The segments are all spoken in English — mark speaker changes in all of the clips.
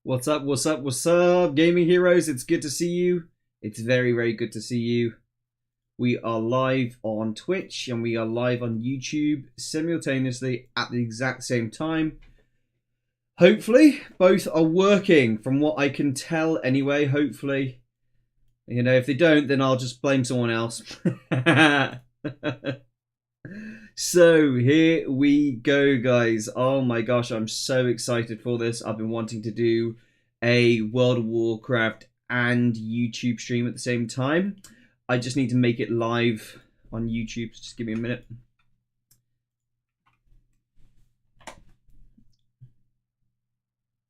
Speaker 1: What's up? What's up? What's up, gaming heroes? It's good to see you. It's very, very good to see you. We are live on Twitch and we are live on YouTube simultaneously at the exact same time. Hopefully, both are working from what I can tell anyway. Hopefully, you know, if they don't, then I'll just blame someone else. So here we go, guys. Oh my gosh, I'm so excited for this. I've been wanting to do a World of Warcraft and YouTube stream at the same time. I just need to make it live on YouTube. Just give me a minute.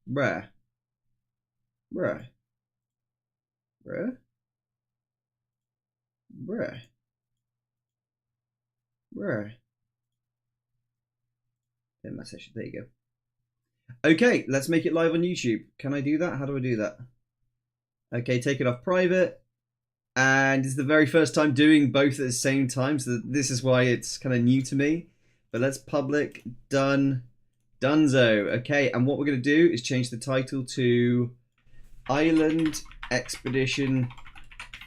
Speaker 1: Bruh. Bruh. Bruh. Bruh. Bruh. Message. There you go. Okay, let's make it live on YouTube. Can I do that? How do I do that? Okay, take it off private. And it's the very first time doing both at the same time, so this is why it's kind of new to me. But let's public, done, donezo. Okay, and what we're going to do is change the title to Island Expedition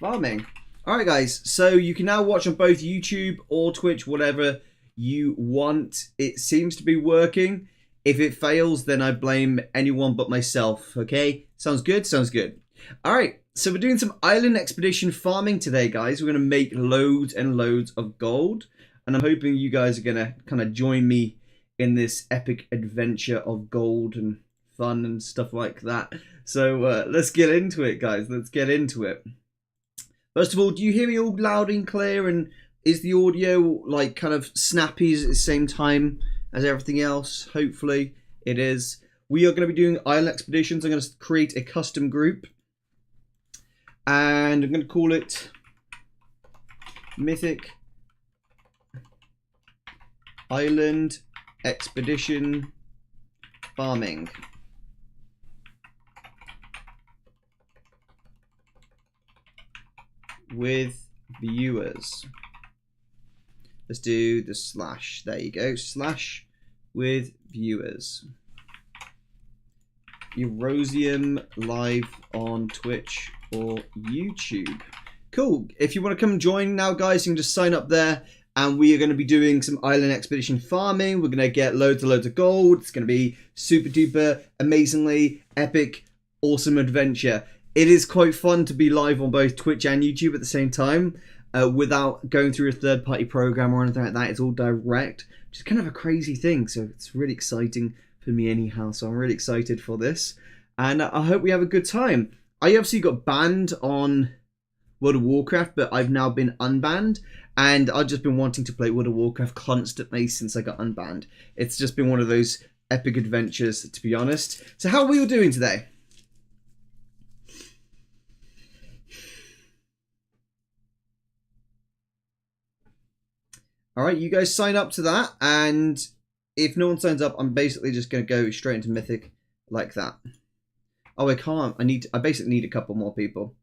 Speaker 1: Farming. Alright guys, so you can now watch on both YouTube or Twitch, whatever you want. It seems to be working. If it fails, then I blame anyone but myself. Okay, sounds good? Sounds good. All right, so we're doing some island expedition farming today, guys. We're gonna make loads and loads of gold, and I'm hoping you guys are gonna kind of join me in this epic adventure of gold and fun and stuff like that. So let's get into it, guys. Let's get into it. First of all, do you hear me all loud and clear? And is the audio like kind of snappy at the same time as everything else? Hopefully it is. We are going to be doing island expeditions. I'm going to create a custom group. And I'm going to call it Mythic Island Expedition Farming. With viewers. Let's do the slash. There you go. Slash with viewers. Erosium live on Twitch or YouTube. Cool. If you want to come join now, guys, you can just sign up there. And we are going to be doing some island expedition farming. We're going to get loads and loads of gold. It's going to be super duper, amazingly epic, awesome adventure. It is quite fun to be live on both Twitch and YouTube at the same time. Without going through a third-party program or anything like that. It's all direct, which is kind of a crazy thing, so it's really exciting for me anyhow, so I'm really excited for this, and I hope we have a good time. I obviously got banned on World of Warcraft, but I've now been unbanned, and I've just been wanting to play World of Warcraft constantly since I got unbanned. It's just been one of those epic adventures, to be honest. So how are we all doing today? All right, you guys sign up to that, and if no one signs up, I'm basically just going to go straight into Mythic like that. Oh, I can't. I basically need a couple more people.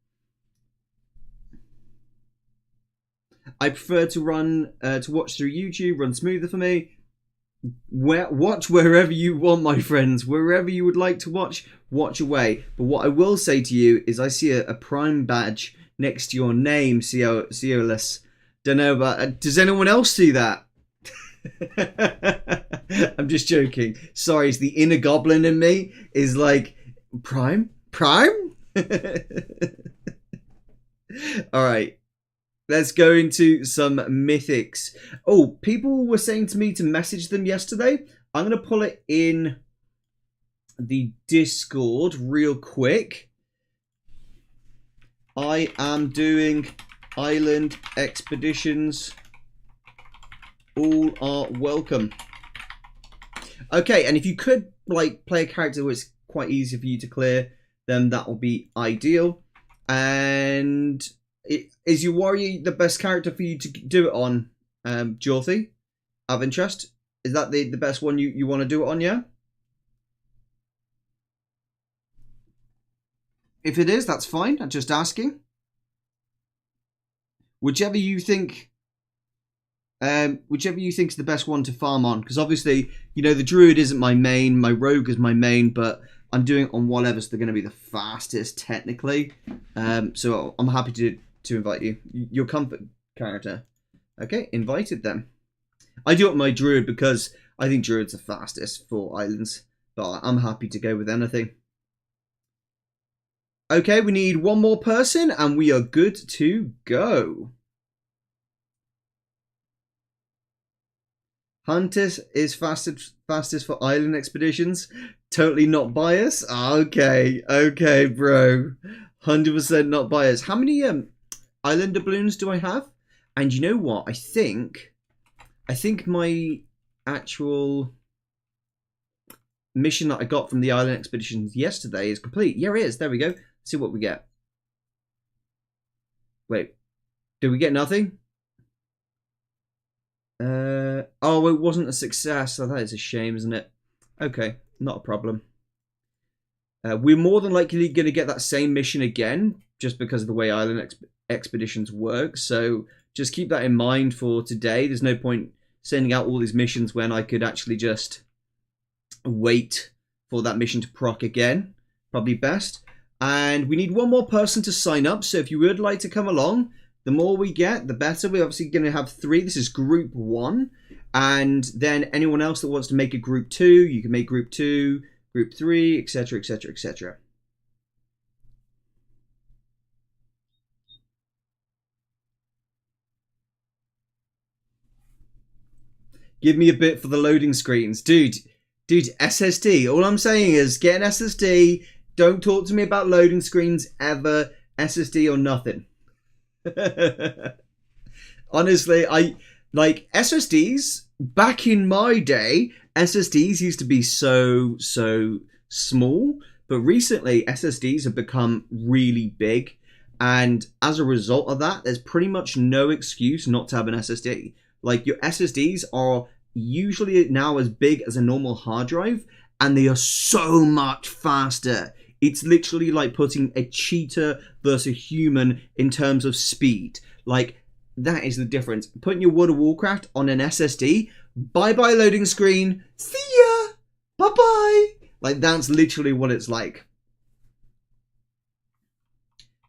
Speaker 1: I prefer to run to watch through YouTube, run smoother for me. Watch wherever you want, my friends. Wherever you would like to watch, watch away. But what I will say to you is I see a Prime badge next to your name, Ceolus. Don't know about. Does anyone else see that? I'm just joking. Sorry, it's the inner goblin in me is like Prime. All right, let's go into some mythics. Oh, people were saying to me to message them yesterday. I'm gonna pull it in the Discord real quick. I am doing island expeditions. All are welcome. Okay, and if you could like play a character where it's quite easy for you to clear, then that will be ideal. And is your warrior the best character for you to do it on, Jorthy? Of interest, is that the best one you want to do it on? Yeah. If it is, that's fine. I'm just asking. Whichever you think Whichever you think's the best one to farm on, because obviously, you know, the druid isn't my main, my rogue is my main, but I'm doing it on whatever's going to be the fastest technically. So I'm happy to invite you. Your comfort character. Okay, invited them. I do it with my druid because I think druid's the fastest for islands, but I'm happy to go with anything. Okay, we need one more person and we are good to go. Hunter is fastest for island expeditions. Totally not biased. Okay, bro. 100% not biased. How many island doubloons do I have? And you know what? I think my actual mission that I got from the island expeditions yesterday is complete. Yeah, it is. There we go. Let's see what we get. Wait, did we get nothing? Oh, it wasn't a success. Oh, that is a shame, isn't it? Okay, not a problem. We're more than likely going to get that same mission again, just because of the way island expeditions work. So just keep that in mind for today. There's no point sending out all these missions when I could actually just wait for that mission to proc again. Probably best. And we need one more person to sign up. So if you would like to come along, the more we get, the better. We're obviously going to have 3. This is group 1. And then anyone else that wants to make a group 2, you can make group 2, group 3, etc, etc, etc. Give me a bit for the loading screens. Dude, SSD. All I'm saying is get an SSD. Don't talk to me about loading screens ever. SSD or nothing. Honestly, I like SSDs. Back in my day, SSDs used to be so small, but recently SSDs have become really big, and as a result of that, there's pretty much no excuse not to have an SSD. Like, your SSDs are usually now as big as a normal hard drive, and they are so much faster. It's literally like putting a cheetah versus a human in terms of speed. Like, that is the difference. Putting your World of Warcraft on an SSD, bye-bye loading screen, see ya, bye-bye. Like, that's literally what it's like.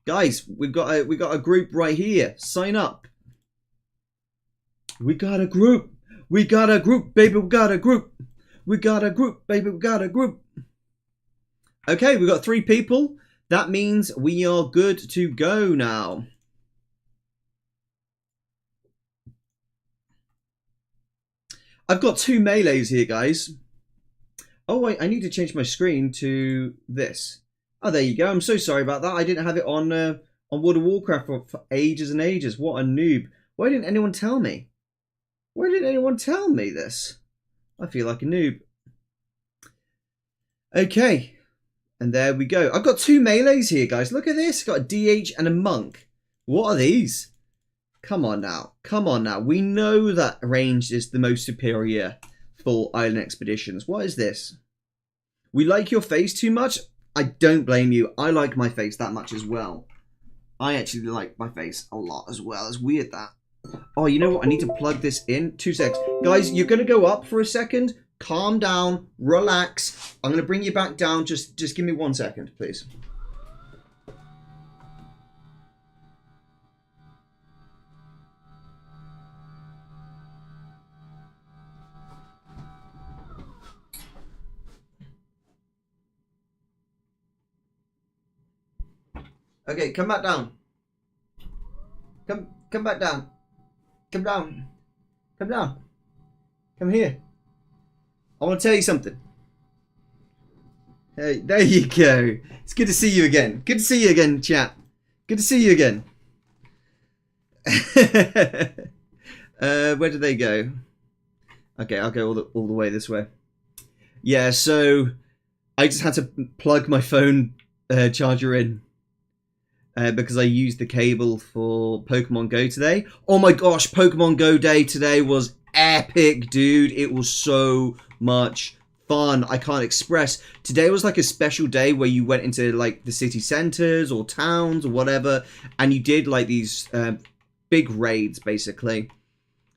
Speaker 1: Guys, we got a group right here. Sign up. We got a group. We got a group, baby. We got a group. We got a group, baby. We got a group. Okay, we got 3 people. That means we are good to go now. I've got 2 melees here, guys. Oh, wait, I need to change my screen to this. Oh, there you go. I'm so sorry about that. I didn't have it on World of Warcraft for ages and ages. What a noob. Why didn't anyone tell me? Why didn't anyone tell me this? I feel like a noob. Okay. And there we go. I've got 2 melees here, guys. Look at this. Got a DH and a monk. What are these? Come on now. Come on now. We know that ranged is the most superior for island expeditions. What is this? We like your face too much? I don't blame you. I like my face that much as well. I actually like my face a lot as well. It's weird that. Oh, you know what? I need to plug this in. 2 secs. Guys, you're going to go up for a second. Calm down. Relax. I'm going to bring you back down. Just give me 1 second, please. Okay, come back down. Come back down. Come down. Come down. Come here. I want to tell you something. Hey, there you go. It's good to see you again. Good to see you again, chat. Good to see you again. Where did they go? Okay, I'll go all the way this way. Yeah, so I just had to plug my phone charger in. Because I used the cable for Pokemon Go today. Oh my gosh, Pokemon Go Day today was epic, dude. It was so much fun. I can't express. Today was like a special day where you went into like the city centers or towns or whatever, and you did like these big raids basically.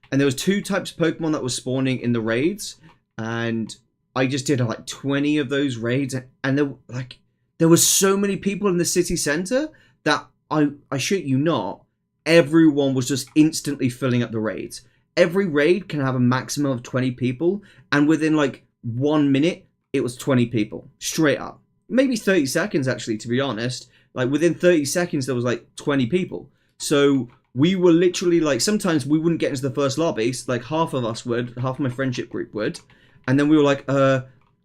Speaker 1: And there was 2 types of Pokemon that were spawning in the raids, and I just did like 20 of those raids, and there were so many people in the city center that I shit you not, everyone was just instantly filling up the raids. Every raid can have a maximum of 20 people, and within like 1 minute, it was 20 people straight up. Maybe 30 seconds actually, to be honest. Like within 30 seconds, there was like 20 people. So we were literally like, sometimes we wouldn't get into the first lobby. So like half of us would, half of my friendship group would. And then we were like,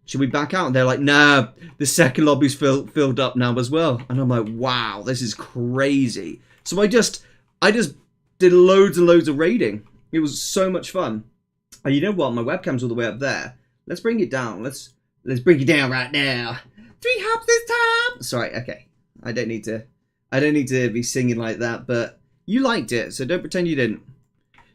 Speaker 1: should we back out? And they're like, nah, the second lobby's filled up now as well. And I'm like, wow, this is crazy. So I just did loads and loads of raiding. It was so much fun. And you know what? My webcam's all the way up there. Let's bring it down. Let's bring it down right now. 3 hops this time. Sorry, okay. I don't need to be singing like that, but you liked it, so don't pretend you didn't.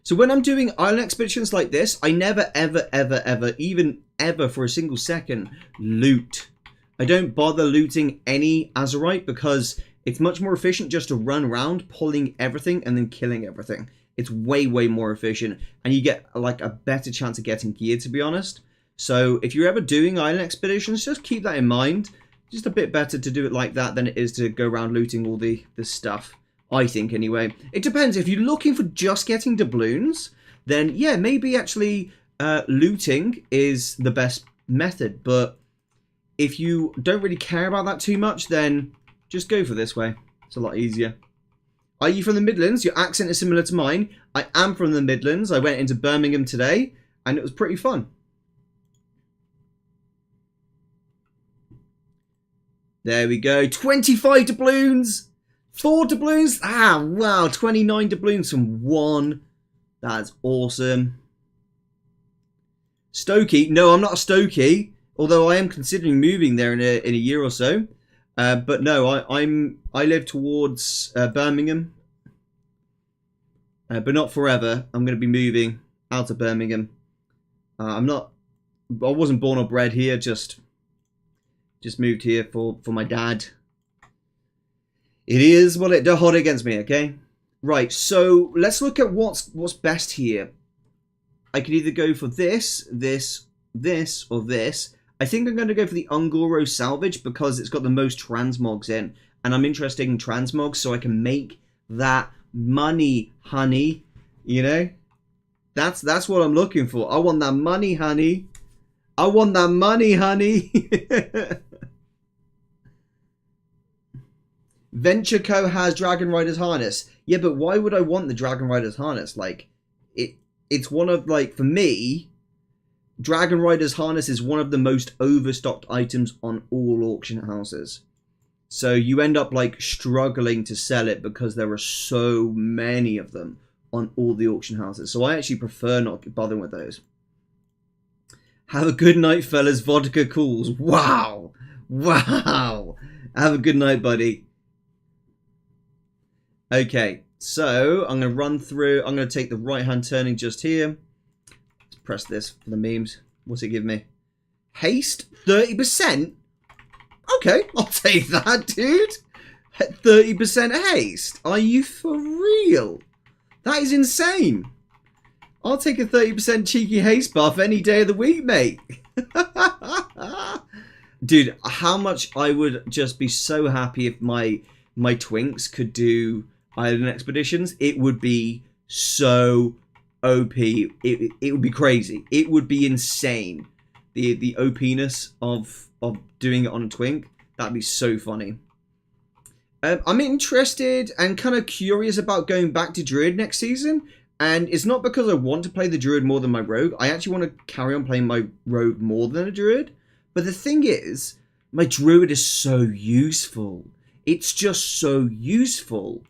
Speaker 1: So when I'm doing island expeditions like this, I never, ever, ever, ever, even ever for a single second, loot. I don't bother looting any Azurite because it's much more efficient just to run around, pulling everything and then killing everything. It's way, way more efficient, and you get like a better chance of getting gear, to be honest. So if you're ever doing island expeditions, just keep that in mind. Just a bit better to do it like that than it is to go around looting all the stuff. I think, anyway. It depends. If you're looking for just getting doubloons, then yeah, maybe actually looting is the best method. But if you don't really care about that too much, then just go for this way. It's a lot easier. Are you from the Midlands? Your accent is similar to mine. I am from the Midlands. I went into Birmingham today, and it was pretty fun. There we go. 25 doubloons! 4 doubloons! Ah, wow. 29 doubloons from 1. That's awesome. Stokey. No, I'm not a Stokey. Although I am considering moving there in a year or so. But no, I live towards Birmingham. But not forever. I'm going to be moving out of Birmingham. I wasn't born or bred here, just moved here for my dad. It is what it does. Hold it against me, okay? Right, so let's look at what's best here. I could either go for this, or this. I think I'm going to go for the Ungoro salvage because it's got the most transmogs in. And I'm interested in transmogs, so I can make that money, honey. You know? That's what I'm looking for. I want that money, honey. I want that money, honey. Venture Co has Dragon Rider's harness. Yeah, but why would I want the Dragon Rider's harness? Like, it's one of, like, for me, Dragon Rider's harness is one of the most overstocked items on all auction houses. So you end up, like, struggling to sell it because there are so many of them on all the auction houses. So I actually prefer not bothering with those. Have a good night, fellas. Vodka cools. Wow. Wow. Have a good night, buddy. Okay, so I'm going to run through. I'm going to take the right-hand turning just here. Let's press this for the memes. What's it give me? Haste? 30%? Okay, I'll take that, dude. 30% haste? Are you for real? That is insane. I'll take a 30% cheeky haste buff any day of the week, mate. Dude, how much I would just be so happy if my twinks could do island expeditions. It would be so OP. It would be crazy. It would be insane. The OP-ness of doing it on a twink. That'd be so funny. I'm interested and kind of curious about going back to Druid next season. And it's not because I want to play the Druid more than my Rogue. I actually want to carry on playing my Rogue more than a Druid. But the thing is, my Druid is so useful. It's just so useful.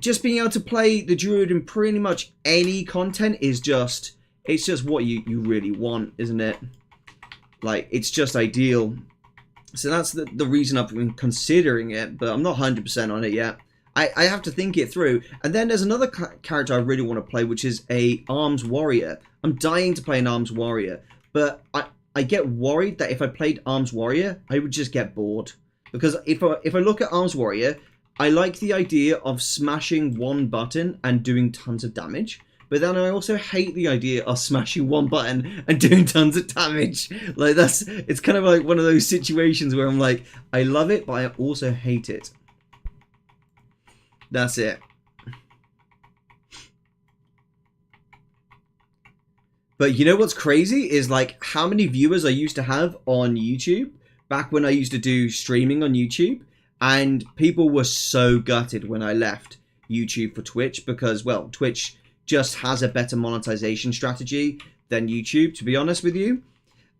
Speaker 1: Just being able to play the Druid in pretty much any content is just... It's just what you really want, isn't it? Like, it's just ideal. So that's the reason I've been considering it, but I'm not 100% on it yet. I have to think it through. And then there's another character I really want to play, which is a Arms Warrior. I'm dying to play an Arms Warrior, but I get worried that if I played Arms Warrior, I would just get bored. Because if I look at Arms Warrior, I like the idea of smashing one button and doing tons of damage. but then I also hate the idea of smashing one button and doing tons of damage. Like, it's kind of like one of those situations where I'm like, I love it, but I also hate it. That's it. But you know what's crazy is like how many viewers I used to have on YouTube back when I used to do streaming on YouTube, and people were so gutted when I left YouTube for Twitch because, well, Twitch just has a better monetization strategy than YouTube, to be honest with you.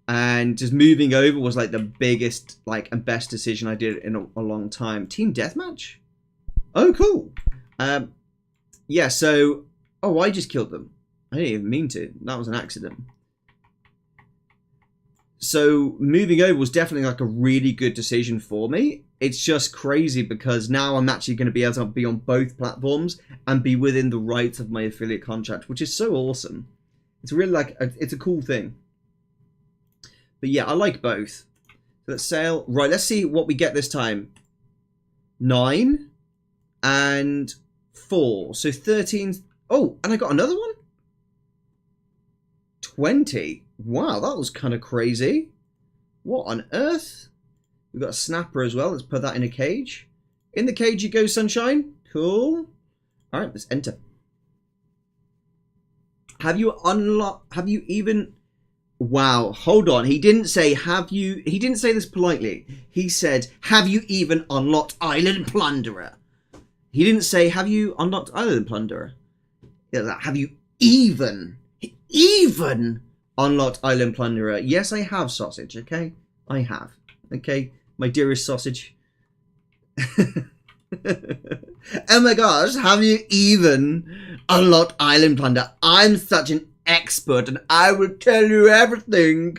Speaker 1: And just moving over was like the biggest and best decision I did in a long time. Team Deathmatch? Oh, cool. Yeah, so... Oh, I just killed them. I didn't even mean to. That was an accident. So moving over was definitely like a really good decision for me. It's just crazy because now I'm actually going to be able to be on both platforms and be within the rights of my affiliate contract, which is so awesome. It's really like, it's a cool thing. But yeah, I like both. Let's sail. Right, let's see what we get this time. 9 and 4. So 13. Oh, and I got another one? 20. Wow, that was kind of crazy. What on earth? We've got a snapper as well. Let's put that in a cage. In the cage you go, sunshine. Cool. All right, let's enter. Have you unlocked? Have you even? Wow, hold on. He didn't say have you. He didn't say this politely. He said, have you even unlocked Island Plunderer? He didn't say, have you unlocked Island Plunderer? Yeah, have you even unlocked Island Plunderer? Yes, I have, sausage. Okay, I have. Okay, my dearest sausage. Oh my gosh, have you even unlocked Island Plunder? I'm such an expert and I will tell you everything.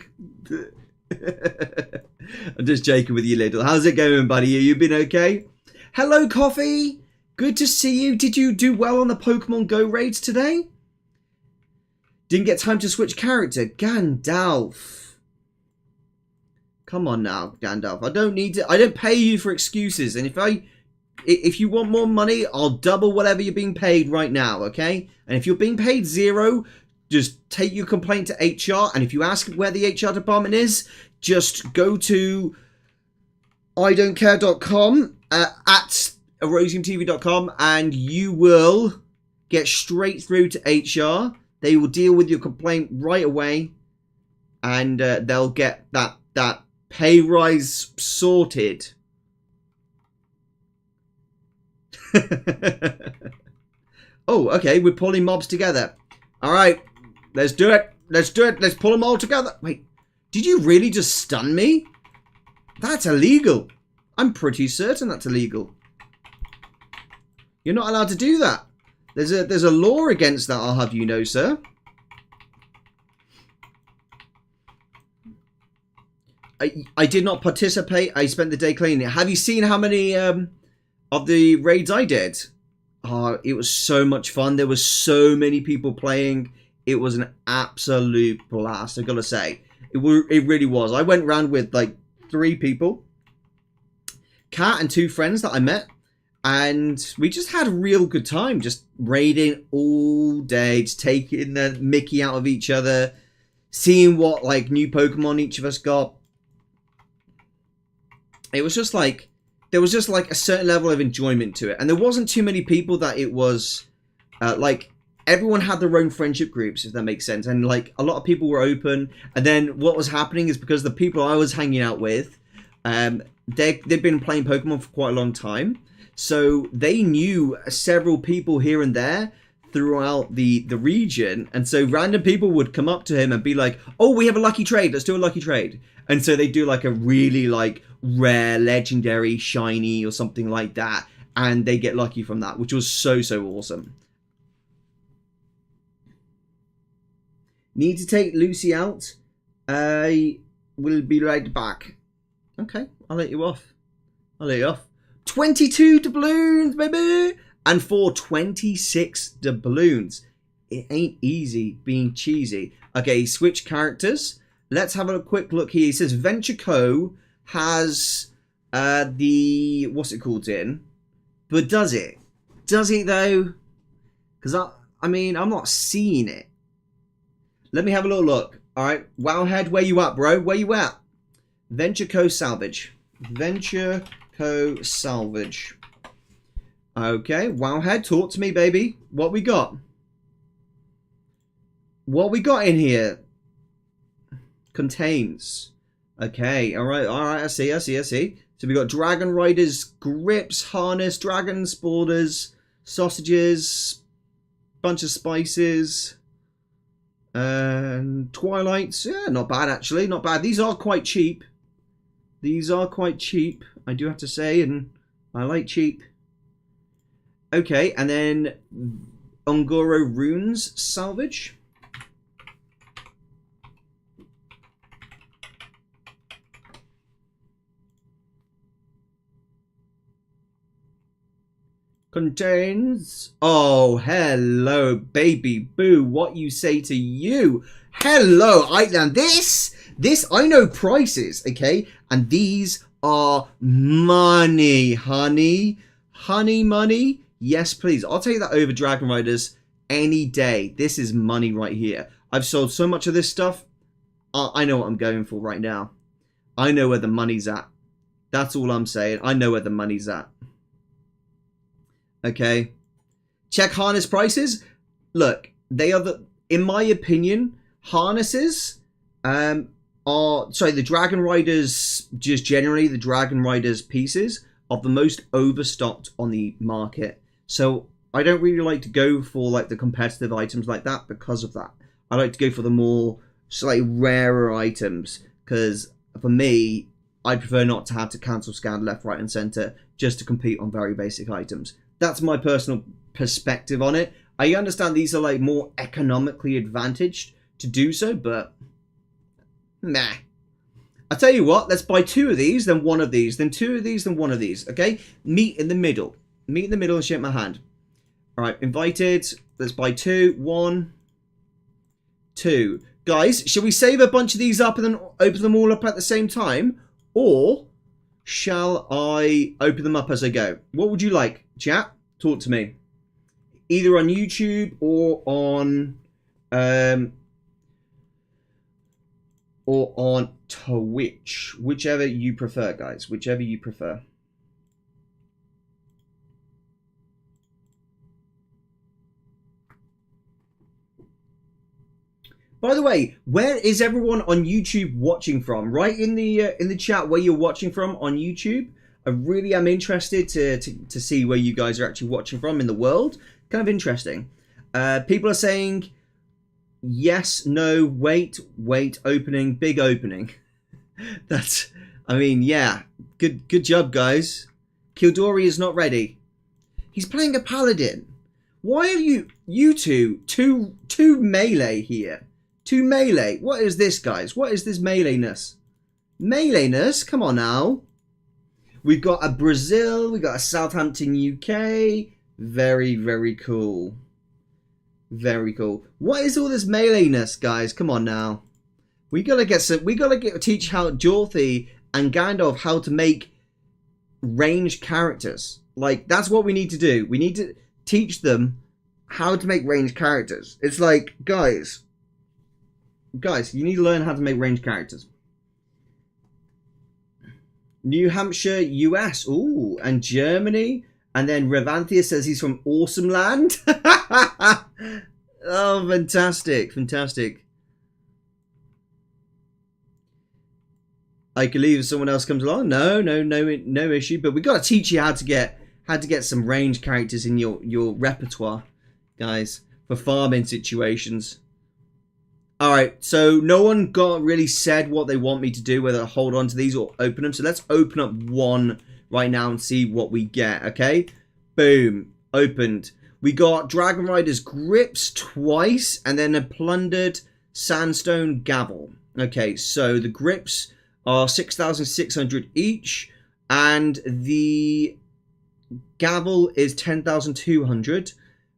Speaker 1: I'm just joking with you, little. How's it going, buddy? You been okay? Hello, Coffee. Good to see you. Did you do well on the Pokemon Go raids today? Didn't get time to switch character. Gandalf. Come on now, Gandalf. I don't need to. I don't pay you for excuses. And if you want more money, I'll double whatever you're being paid right now, okay? And if you're being paid 0, just take your complaint to HR. And if you ask where the HR department is, just go to idon'tcare.com at erosiumtv.com and you will get straight through to HR. They will deal with your complaint right away, and they'll get that pay rise sorted. Oh, okay, we're pulling mobs together. All right, let's do it. Let's do it. Let's pull them all together. Wait, did you really just stun me? That's illegal. I'm pretty certain that's illegal. You're not allowed to do that. There's a law against that, I'll have you know, sir. I did not participate. I spent the day cleaning it. Have you seen how many of the raids I did? Oh, it was so much fun. There was so many people playing. It was an absolute blast, I've got to say. It really was. I went around with like 3 people. Kat and 2 friends that I met. And we just had a real good time, just raiding all day, just taking the mickey out of each other, seeing what like new Pokemon each of us got. It was just like, there was just like a certain level of enjoyment to it. And there wasn't too many people that it was, like, everyone had their own friendship groups, if that makes sense. And like, a lot of people were open. And then what was happening is because the people I was hanging out with, they've been playing Pokemon for quite a long time. So they knew several people here and there throughout the region. And so random people would come up to him and be like, oh, we have a lucky trade. Let's do a lucky trade. And so they do like a really like rare, legendary, shiny or something like that. And they get lucky from that, which was so, so awesome. Need to take Lucy out. I will be right back. Okay, I'll let you off. I'll let you off. 22 doubloons, baby! And for 26 doubloons. It ain't easy being cheesy. Okay, switch characters. Let's have a quick look here. He says Venture Co. has what's it called in? But does it? Does it though? Because I mean, I'm not seeing it. Let me have a little look. All right, Wowhead, where you at, bro? Where you at? Venture Co. Salvage. Venture Co. Salvage. Okay, Wowhead, talk to me, baby. What we got? What we got in here? Contains. Okay, all right, I see. So we got Dragon Riders, grips, harness, dragon spoilers, sausages, bunch of spices, and Twilights. Yeah, not bad actually, not bad. These are quite cheap. These are quite cheap, I do have to say, and I like cheap. Okay, and then Ungoro Runes salvage. Contains. Oh, hello, baby boo. What you say to you? Hello, Island. This I know prices, okay? And these are money, honey. Honey money. Yes, please. I'll take that over Dragon Riders any day. This is money right here. I've sold so much of this stuff. I know what I'm going for right now. I know where the money's at. That's all I'm saying. I know where the money's at. Okay, check harness prices. Look, they are in my opinion, harnesses the Dragon Riders, just generally the Dragon Riders pieces are the most overstocked on the market. So I don't really like to go for like the competitive items like that because of that. I like to go for the more slightly rarer items because for me, I prefer not to have to cancel scan left, right, and center just to compete on very basic items. That's my personal perspective on it. I understand these are like more economically advantaged to do so, but nah. I tell you what, let's buy 2 of these, then 1 of these, then 2 of these, then 1 of these. Okay, meet in the middle. Meet in the middle and shake my hand. All right, invited. Let's buy 2. 1, 2. Guys, shall we save a bunch of these up and then open them all up at the same time, or shall I open them up as I go? What would you like? Chat, talk to me. Either on YouTube or on Twitch. Whichever you prefer, guys. Whichever you prefer. By the way, where is everyone on YouTube watching from? Right in the chat where you're watching from on YouTube. I really am interested to see where you guys are actually watching from in the world. Kind of interesting. People are saying yes, no, wait, opening, big opening. That's, I mean, yeah, good job, guys. Kildori is not ready. He's playing a paladin. Why are you two melee here? 2 melee. What is this, guys? What is this meleeness? Meleeness? Come on now. We've got a Brazil. We've got a Southampton, UK. Very, very cool. Very cool. What is all this meleeness, guys? Come on now. We gotta teach how Dorothy and Gandalf how to make ranged characters. Like, that's what we need to do. We need to teach them how to make ranged characters. It's like, guys, you need to learn how to make ranged characters. New Hampshire, US, ooh, and Germany, and then Revanthia says he's from Awesome Land. Oh, fantastic, fantastic. I can leave if someone else comes along. No issue. But we got to teach you how to get some ranged characters in your repertoire, guys, for farming situations. All right, so no one got really said what they want me to do, whether I hold on to these or open them. So let's open up one right now and see what we get, okay? Boom, opened. We got Dragon Riders grips twice and then a plundered sandstone gavel. Okay, so the grips are 6,600 each and the gavel is 10,200.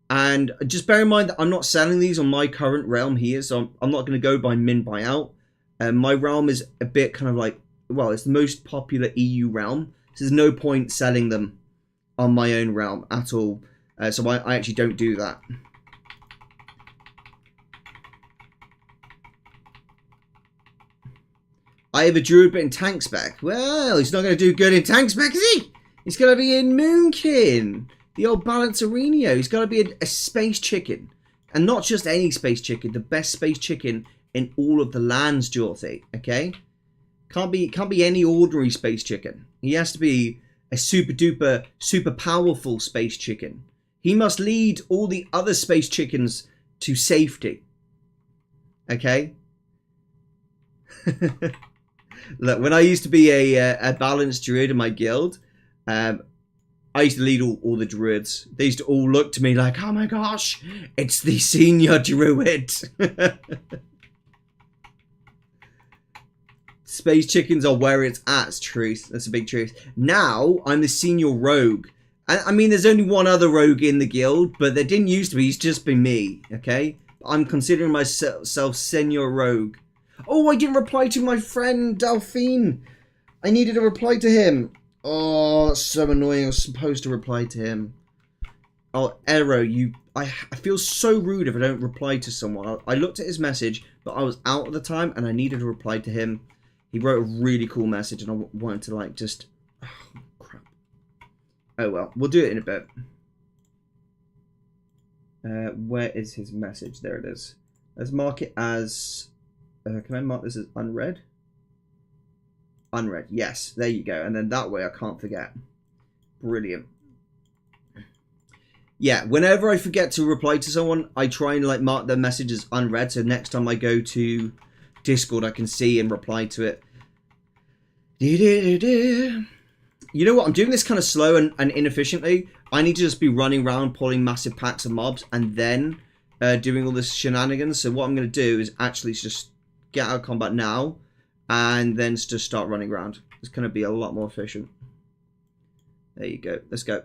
Speaker 1: And just bear in mind that I'm not selling these on my current realm here, so I'm not going to go by min by out. My realm is a bit kind of like, well, it's the most popular EU realm, so there's no point selling them on my own realm at all. So I actually don't do that. I have a druid but in tank spec. Well, he's not going to do good in tank spec, is he? He's going to be in Moonkin. The old Balancerino. He's got to be a space chicken. And not just any space chicken. The best space chicken in all of the lands, Dorothy. Okay? Can't be any ordinary space chicken. He has to be a super duper, super powerful space chicken. He must lead all the other space chickens to safety. Okay? Look, when I used to be a balanced druid in my guild, I used to lead all the druids. They used to all look to me like, oh my gosh, it's the senior druid. Space chickens are where it's at. It's truth. That's a big truth. Now, I'm the senior rogue. I mean, there's only one other rogue in the guild, but there didn't used to be. He's just been me, okay? I'm considering myself senior rogue. Oh, I didn't reply to my friend Delphine. I needed to reply to him. Oh, that's so annoying. I was supposed to reply to him. Oh, Ero, I feel so rude if I don't reply to someone. I looked at his message, but I was out at the time and I needed to reply to him. He wrote a really cool message and I wanted to like just... Oh, crap. Oh well, we'll do it in a bit. Where is his message? There it is. Let's mark it as... can I mark this as unread? Unread, yes. There you go. And then that way I can't forget. Brilliant. Yeah, whenever I forget to reply to someone, I try and like mark their message as unread. So next time I go to Discord, I can see and reply to it. You know what? I'm doing this kind of slow and inefficiently. I need to just be running around pulling massive packs of mobs and then doing all this shenanigans. So what I'm going to do is actually just get out of combat now and then just start running around. It's going to be a lot more efficient. There you go. Let's go.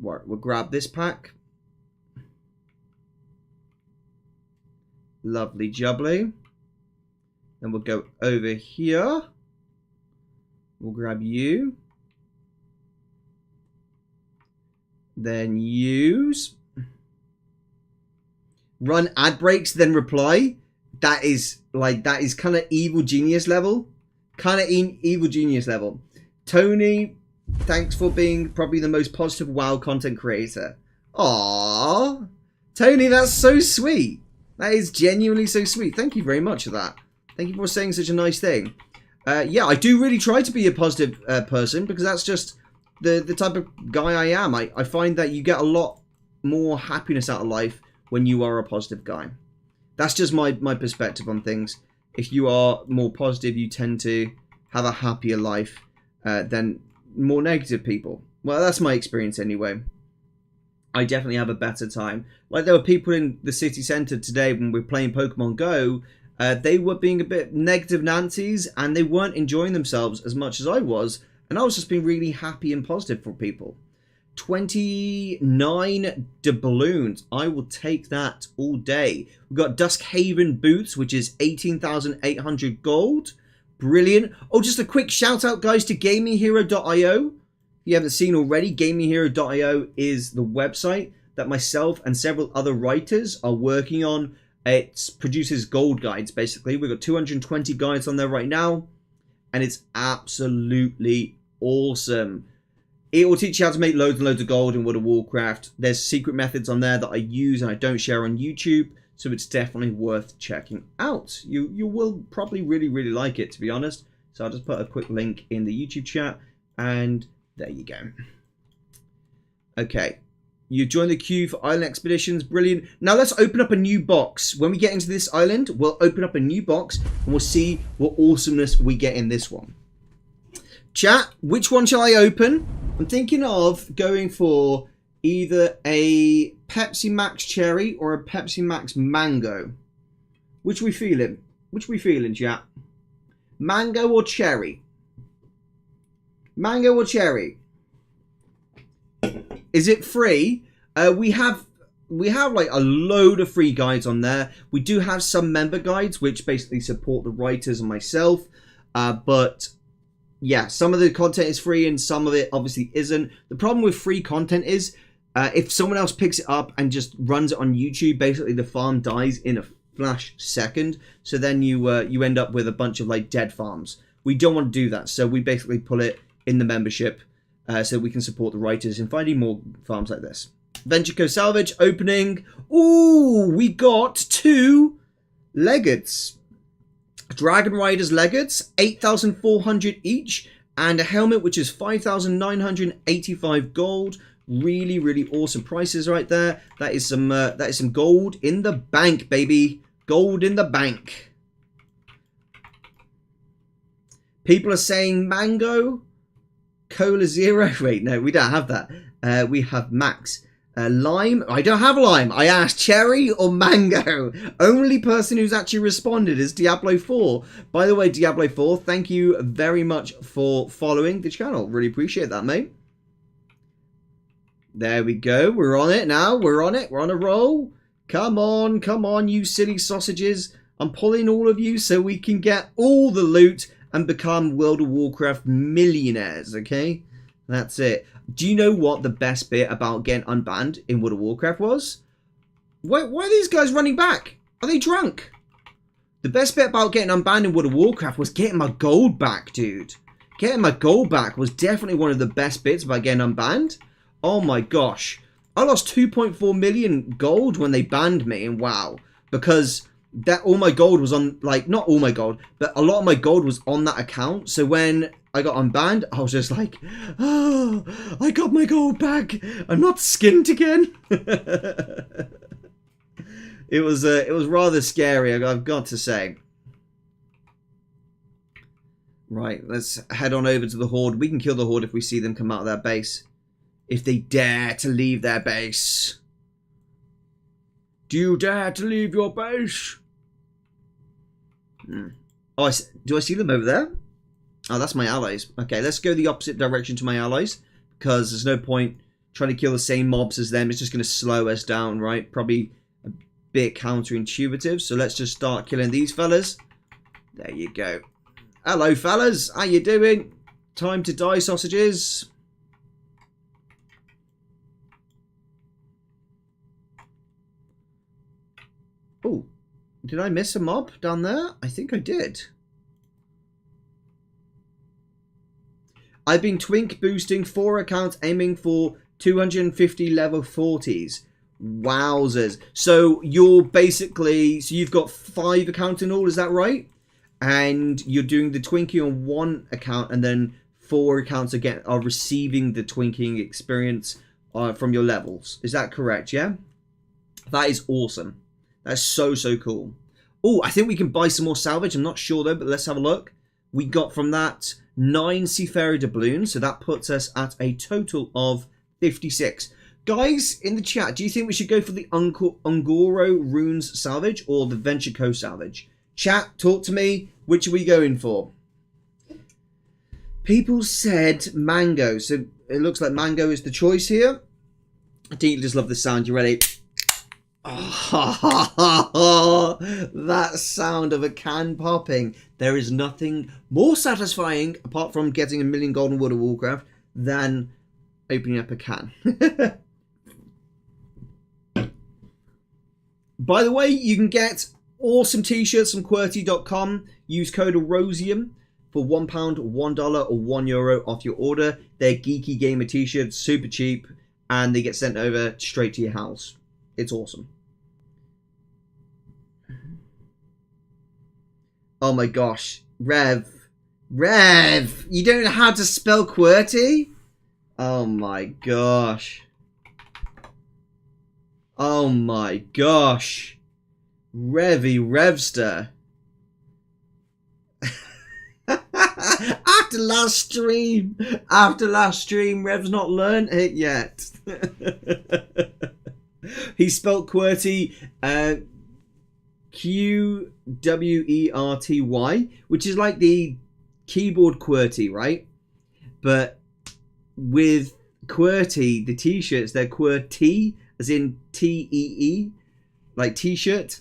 Speaker 1: Right, we'll grab this pack. Lovely jubbly. Then we'll go over here. We'll grab you. Then use. Run ad breaks, then reply. That is kind of evil genius level. Evil genius level. Tony, thanks for being probably the most positive WoW content creator. Aww. Tony, that's so sweet. That is genuinely so sweet. Thank you very much for that. Thank you for saying such a nice thing. Yeah, I do really try to be a positive person because that's just the type of guy I am. I find that you get a lot more happiness out of life when you are a positive guy. That's just my perspective on things. If you are more positive, you tend to have a happier life than more negative people. Well, that's my experience anyway. I definitely have a better time. Like there were people in the city centre today when we were playing Pokemon Go. They were being a bit negative Nancy's and they weren't enjoying themselves as much as I was. And I was just being really happy and positive for people. 29 doubloons. I will take that all day. We've got Duskhaven boots, which is 18,800 gold. Brilliant. Oh, just a quick shout out, guys, to GamingHero.io. If you haven't seen already, GamingHero.io is the website that myself and several other writers are working on. It produces gold guides, basically. We've got 220 guides on there right now, and it's absolutely awesome. It will teach you how to make loads and loads of gold in World of Warcraft. There's secret methods on there that I use and I don't share on YouTube, so it's definitely worth checking out. You will probably really, really like it, to be honest. So I'll just put a quick link in the YouTube chat, and there you go. Okay. You join the queue for island expeditions. Brilliant. Now let's open up a new box. When we get into this island, we'll open up a new box and we'll see what awesomeness we get in this one. Chat, which one shall I open? I'm thinking of going for either a Pepsi Max Cherry or a Pepsi Max Mango. Which we feeling? Which we feeling, chat? Mango or cherry? Mango or cherry? Is it free? We have like a load of free guides on there. We do have some member guides which basically support the writers and myself. But yeah, some of the content is free and some of it obviously isn't. The problem with free content is if someone else picks it up and just runs it on YouTube, basically the farm dies in a flash second. So then you end up with a bunch of like dead farms. We don't want to do that. So we basically pull it in the membership so we can support the writers in finding more farms like this. Venture Co Salvage opening. Ooh, we got 2 legates. Dragon Riders legates, 8,400 each, and a helmet which is 5,985 gold. Really, really awesome prices right there. That is some gold in the bank, baby. Gold in the bank. People are saying mango, cola zero. Wait, no, we don't have that. We have max. Lime. I don't have lime. I asked cherry or mango. Only person who's actually responded is Diablo 4. By the way, Diablo 4, thank you very much for following the channel. Really appreciate that, mate. There we go. We're on it now. We're on it. We're on a roll. Come on, you silly sausages. I'm pulling all of you so we can get all the loot and become World of Warcraft millionaires, okay? That's it. Do you know what the best bit about getting unbanned in World of Warcraft was? Why are these guys running back? Are they drunk? The best bit about getting unbanned in World of Warcraft was getting my gold back, dude. Getting my gold back was definitely one of the best bits about getting unbanned. Oh my gosh. I lost 2.4 million gold when they banned me, and wow. Because that all my gold was on, like, not all my gold, but a lot of my gold was on that account. So when I got unbanned, I was just like, oh, I got my gold back. I'm not skint again. It was rather scary, I've got to say. Right, let's head on over to the Horde. We can kill the Horde if we see them come out of their base. If they dare to leave their base. Do you dare to leave your base? Oh, do I see them over there? Oh, that's my allies. Okay, let's go the opposite direction to my allies. Because there's no point trying to kill the same mobs as them. It's just going to slow us down, right? Probably a bit counterintuitive. So let's just start killing these fellas. There you go. Hello, fellas. How you doing? Time to die, sausages. Oh, did I miss a mob down there? I think I did. I've been twink boosting 4 accounts aiming for 250 level 40s. Wowzers. So you're basically, so you've got 5 accounts in all, is that right? And you're doing the twinking on 1 account and then 4 accounts again are receiving the twinking experience from your levels. Is that correct, yeah? That is awesome. That's so cool. Oh, I think we can buy some more salvage. I'm not sure though, but let's have a look. We got from that 9 Seafarer doubloons, so that puts us at a total of 56. Guys, in the chat, do you think we should go for the Ungoro Runes salvage or the Venture Co salvage? Chat, talk to me. Which are we going for? People said mango, so it looks like mango is the choice here. I think you just love the sound. You ready? Oh, that sound of a can popping. There is nothing more satisfying, apart from getting 1 million gold in World of Warcraft, than opening up a can. By the way, you can get awesome t-shirts from QWERTY.com. Use code Erosium for £1, $1 or €1 off your order. They're geeky gamer t-shirts, super cheap, and they get sent over straight to your house. It's awesome. Oh my gosh. Rev, you don't know how to spell QWERTY? Oh my gosh. Oh my gosh. Revster. After last stream, Rev's not learned it yet. He spelled QWERTY QWERTY, which is like the keyboard QWERTY, right? But with QWERTY, the t-shirts, they're QWERTY, as in T-E-E, like t-shirt.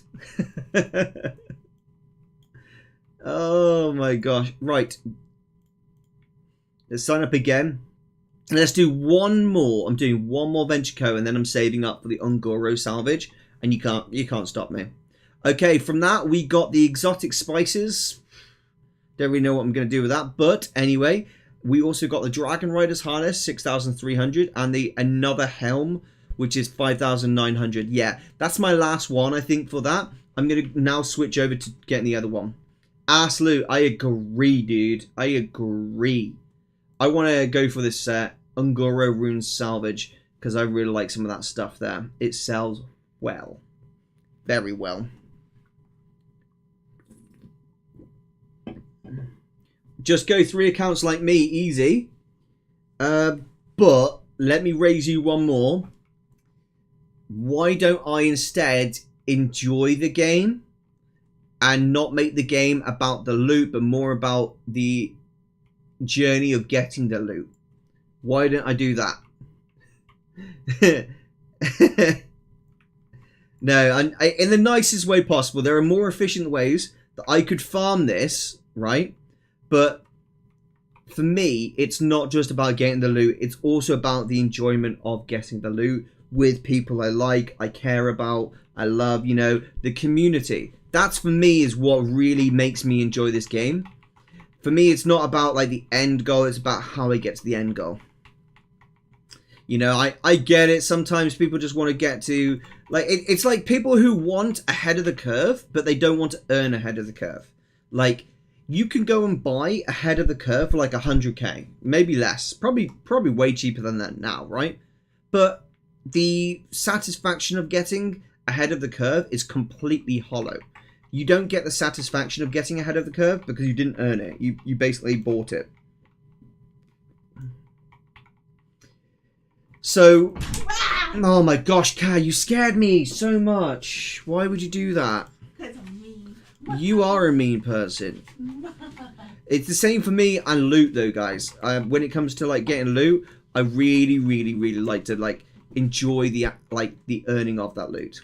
Speaker 1: Oh my gosh. Right. Let's sign up again. And let's do one more. I'm doing one more Venture Co. and then I'm saving up for the Ungoro salvage. And you can't stop me. Okay, from that we got the exotic spices. Don't really know what I'm going to do with that, but anyway, we also got the Dragon Rider's harness, 6,300, and the another helm, which is 5,900. Yeah, that's my last one, I think, for that. I'm going to now switch over to getting the other one. Ass loot. I agree, dude. I agree. I want to go for this Ungoro Rune Salvage because I really like some of that stuff there. It sells well. Very well. Just go 3 accounts like me, easy. But let me raise you one more. Why don't I instead enjoy the game and not make the game about the loot, but more about the journey of getting the loot? Why don't I do that? No, in the nicest way possible. There are more efficient ways that I could farm this, right? But for me, it's not just about getting the loot. It's also about the enjoyment of getting the loot with people I like, I care about, I love, you know, the community. That's, for me, is what really makes me enjoy this game. For me, it's not about, like, the end goal. It's about how I get to the end goal. You know, I get it. Sometimes people just want to get to... Like, it's like people who want ahead of the curve, but they don't want to earn ahead of the curve. Like, you can go and buy ahead of the curve for, like, 100k. Maybe less. Probably way cheaper than that now, right? But the satisfaction of getting ahead of the curve is completely hollow. You don't get the satisfaction of getting ahead of the curve because you didn't earn it. You basically bought it. So, oh my gosh, Kai, you scared me so much. Why would you do that?
Speaker 2: Because I'm mean.
Speaker 1: You are a mean person. It's the same for me and loot, though, guys. When it comes to, like, getting loot, I really, really, really like to, like, enjoy the earning of that loot.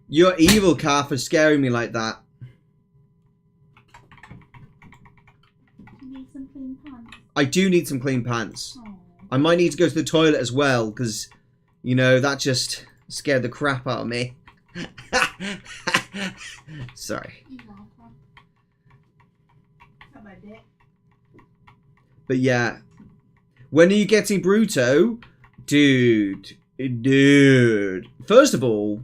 Speaker 1: You're evil, Car, for scaring me like that.
Speaker 2: You need some clean pants.
Speaker 1: I do need some clean pants.
Speaker 2: Aww.
Speaker 1: I might need to go to the toilet as well, because, you know, that just scared the crap out of me. Sorry.
Speaker 2: How about that?
Speaker 1: But yeah. When are you getting Bruto? Dude. First of all,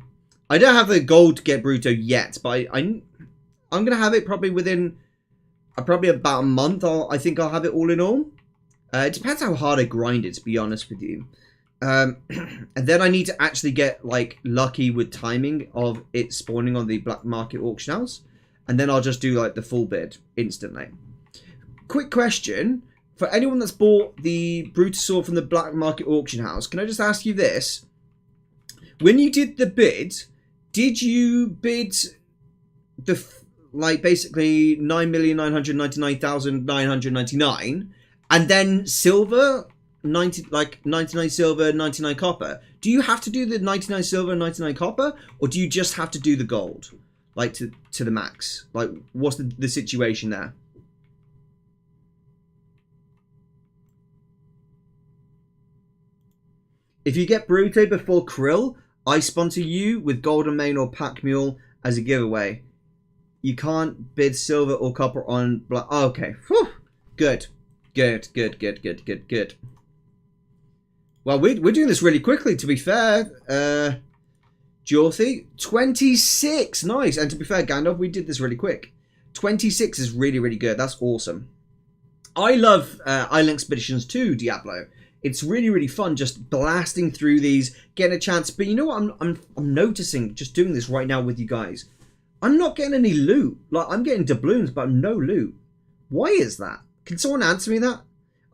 Speaker 1: I don't have the gold to get Bruto yet, but I'm going to have it probably within probably about a month. I think I'll have it all in all. It depends how hard I grind it, to be honest with you. And then I need to actually get, like, lucky with timing of it spawning on the black market auction house. And then I'll just do, like, the full bid instantly. Quick question. For anyone that's bought the Brutosaur from the black market auction house, can I just ask you this? When you did the bid, did you bid the, like, basically 9,999,999 and then silver, 99 silver, 99 copper? Do you have to do the 99 silver and 99 copper, or do you just have to do the gold, like, to the max? Like, what's the situation there? If you get Bruto before Krill, I sponsor you with Golden Mane or Pack Mule as a giveaway. You can't bid silver or copper on black. Oh, okay. Whew. Good. Good. Well, we're doing this really quickly, to be fair. Jorthy, 26. Nice. And to be fair, Gandalf, we did this really quick. 26 is really, really good. That's awesome. I love Island Expeditions 2, Diablo. It's really, really fun just blasting through these, getting a chance. But you know what I'm noticing just doing this right now with you guys? I'm not getting any loot. Like, I'm getting doubloons, but no loot. Why is that? Can someone answer me that?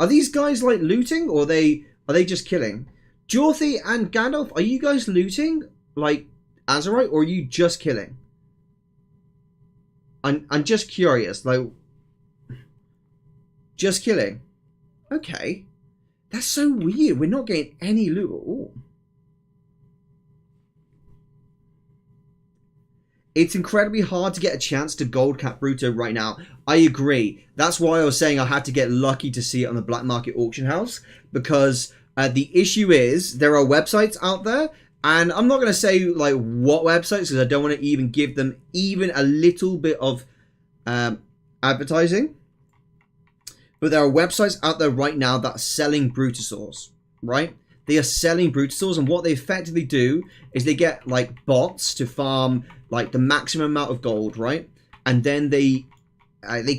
Speaker 1: Are these guys, like, looting, or are they just killing? Jorthy and Gandalf, are you guys looting, like, Azerite, or are you just killing? I'm just curious, like, just killing. Okay. That's so weird. We're not getting any loot at all. It's incredibly hard to get a chance to gold cap Bruto right now. I agree. That's why I was saying I had to get lucky to see it on the black market auction house, because the issue is there are websites out there And I'm not going to say like what websites, because I don't want to even give them even a little bit of advertising. But there are websites out there right now that are selling Brutosaurs, right? They are selling Brutosaurs, and what they effectively do is they get like bots to farm like the maximum amount of gold, right? And then they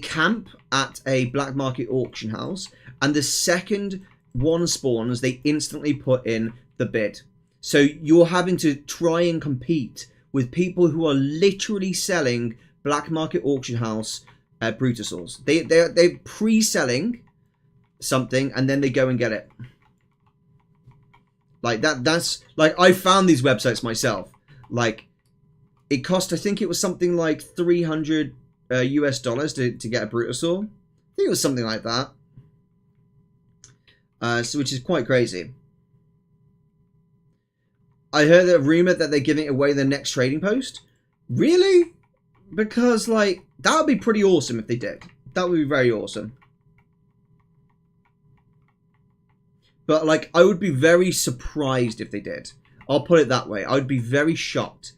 Speaker 1: camp at a black market auction house, and the second one spawns, they instantly put in the bid. So you're having to try and compete with people who are literally selling black market auction house Brutosaurs. They're pre-selling something and then they go and get it. Like that's like, I found these websites myself. Like it cost, I think it was something like $300 US to get a Brutosaur. I think it was something like that. So which is quite crazy. I heard a rumor that they're giving away the next trading post. Really? Because like that would be pretty awesome if they did. That would be very awesome. But like I would be very surprised if they did. I'll put it that way. I would be very shocked,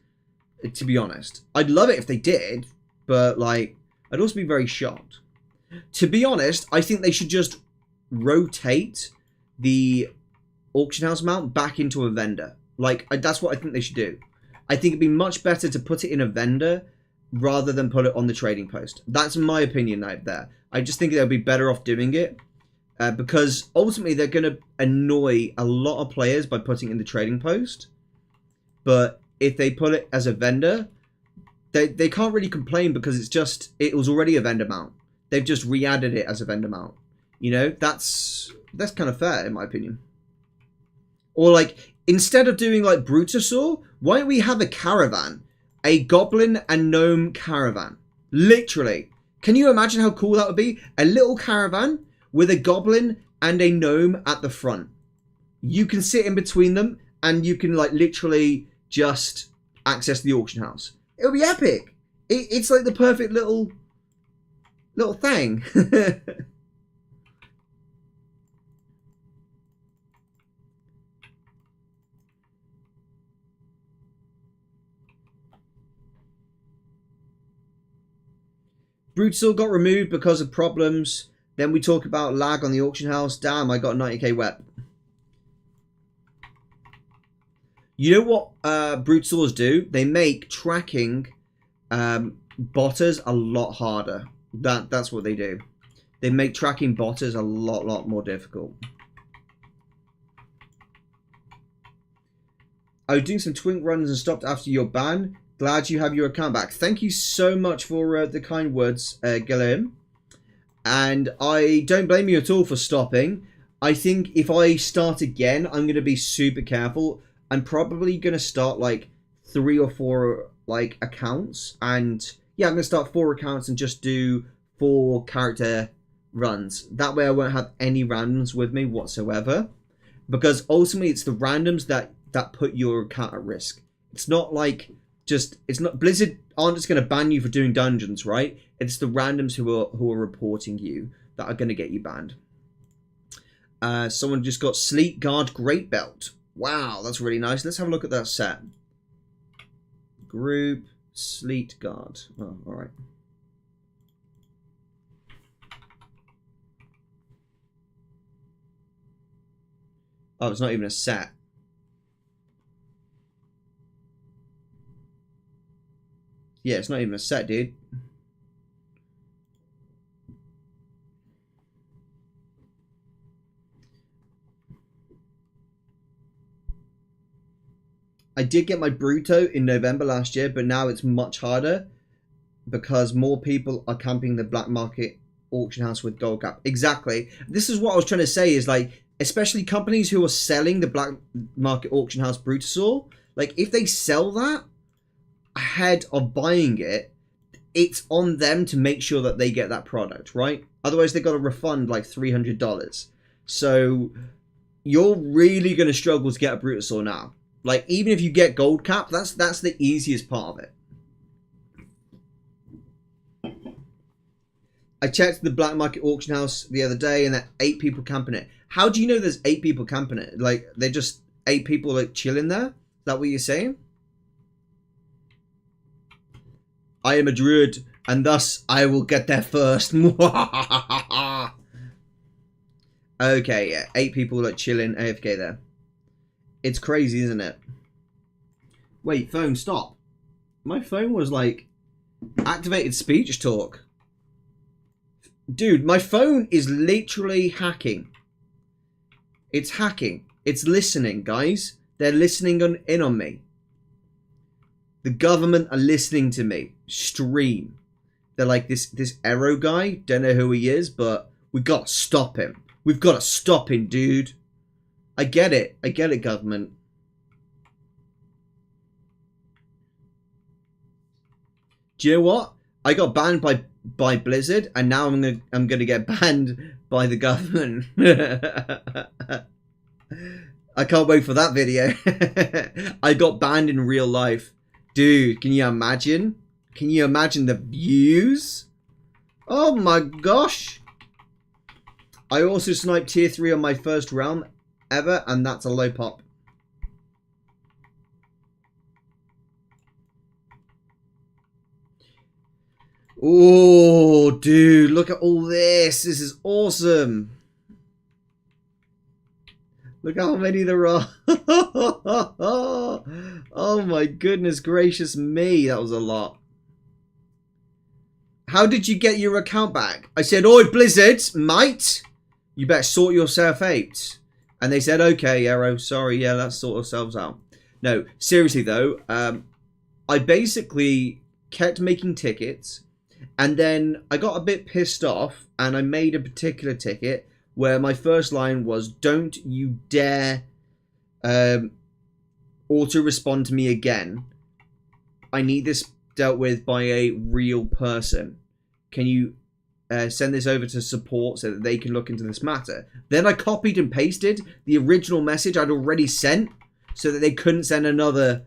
Speaker 1: to be honest. I'd love it if they did, but like I'd also be very shocked. To be honest, I think they should just rotate the auction house mount back into a vendor. Like, that's what I think they should do. I think it'd be much better to put it in a vendor rather than put it on the trading post. That's my opinion out there. I just think they'll be better off doing it because ultimately they're going to annoy a lot of players by putting it in the trading post. But if they put it as a vendor, they can't really complain because it was already a vendor mount. They've just re-added it as a vendor mount. You know, that's kind of fair in my opinion. Or like, instead of doing like Brutosaur, why don't we have a caravan? A goblin and gnome caravan. Literally. Can you imagine how cool that would be? A little caravan with a goblin and a gnome at the front. You can sit in between them and you can like literally just access the auction house. It'll be epic. It's like the perfect little thing. Brutosaur got removed because of problems. Then we talk about lag on the auction house. Damn, I got a 90k wet. You know what Brutosaurs do? They make tracking botters a lot harder. That's what they do. They make tracking botters a lot more difficult. I was doing some twink runs and stopped after your ban. Glad you have your account back. Thank you so much for the kind words, Guillaume. And I don't blame you at all for stopping. I think if I start again, I'm going to be super careful. I'm probably going to start like 3 or 4 like accounts. And yeah, I'm going to start 4 accounts and just do 4 character runs. That way I won't have any randoms with me whatsoever. Because ultimately it's the randoms that put your account at risk. It's not like... it's not Blizzard aren't just going to ban you for doing dungeons, right? It's the randoms who are reporting you that are going to get you banned. Someone just got Sleet Guard Great Belt. Wow, that's really nice. Let's have a look at that set. Group Sleet Guard. Oh, all right. Oh, it's not even a set. Yeah, it's not even a set, dude. I did get my Bruto in November last year, but now it's much harder because more people are camping the black market auction house with gold cap. Exactly. This is what I was trying to say is like, especially companies who are selling the black market auction house Brutosaur, like if they sell that ahead of buying it, it's on them to make sure that they get that product, right? Otherwise they got to refund like $300. So you're really going to struggle to get a Brutosaur now. Like even if you get gold cap, that's the easiest part of it. I checked the black market auction house the other day and there are 8 people camping it. How do you know there's 8 people camping it? Like they're just 8 people like chilling there? that what you're saying? I am a druid, and thus I will get there first. Okay, yeah, 8 people are chilling AFK there. It's crazy, isn't it? Wait, phone, stop. My phone was like activated speech talk. Dude, my phone is literally hacking. It's hacking. It's listening, guys. They're listening in on me. The government are listening to me. Stream. They're like, this Arrow guy, don't know who he is, but we got to stop him. We've got to stop him, dude. I get it. I get it, government. Do you know what? I got banned by Blizzard, and now I'm gonna get banned by the government. I can't wait for that video. I got banned in real life. Dude, can you imagine? Can you imagine the views? Oh my gosh. I also sniped tier 3 on my first realm ever, and that's a low pop. Oh, dude, look at all this. This is awesome. Look how many there are. Oh my goodness gracious me. That was a lot. How did you get your account back? I said, oi, Blizzard, mate. You better sort yourself out. And they said, okay, Arrow, sorry, yeah, let's sort ourselves out. No, seriously though, I basically kept making tickets. And then I got a bit pissed off and I made a particular ticket where my first line was, don't you dare auto-respond to me again. I need this dealt with by a real person. Can you send this over to support so that they can look into this matter? Then I copied and pasted the original message I'd already sent so that they couldn't send another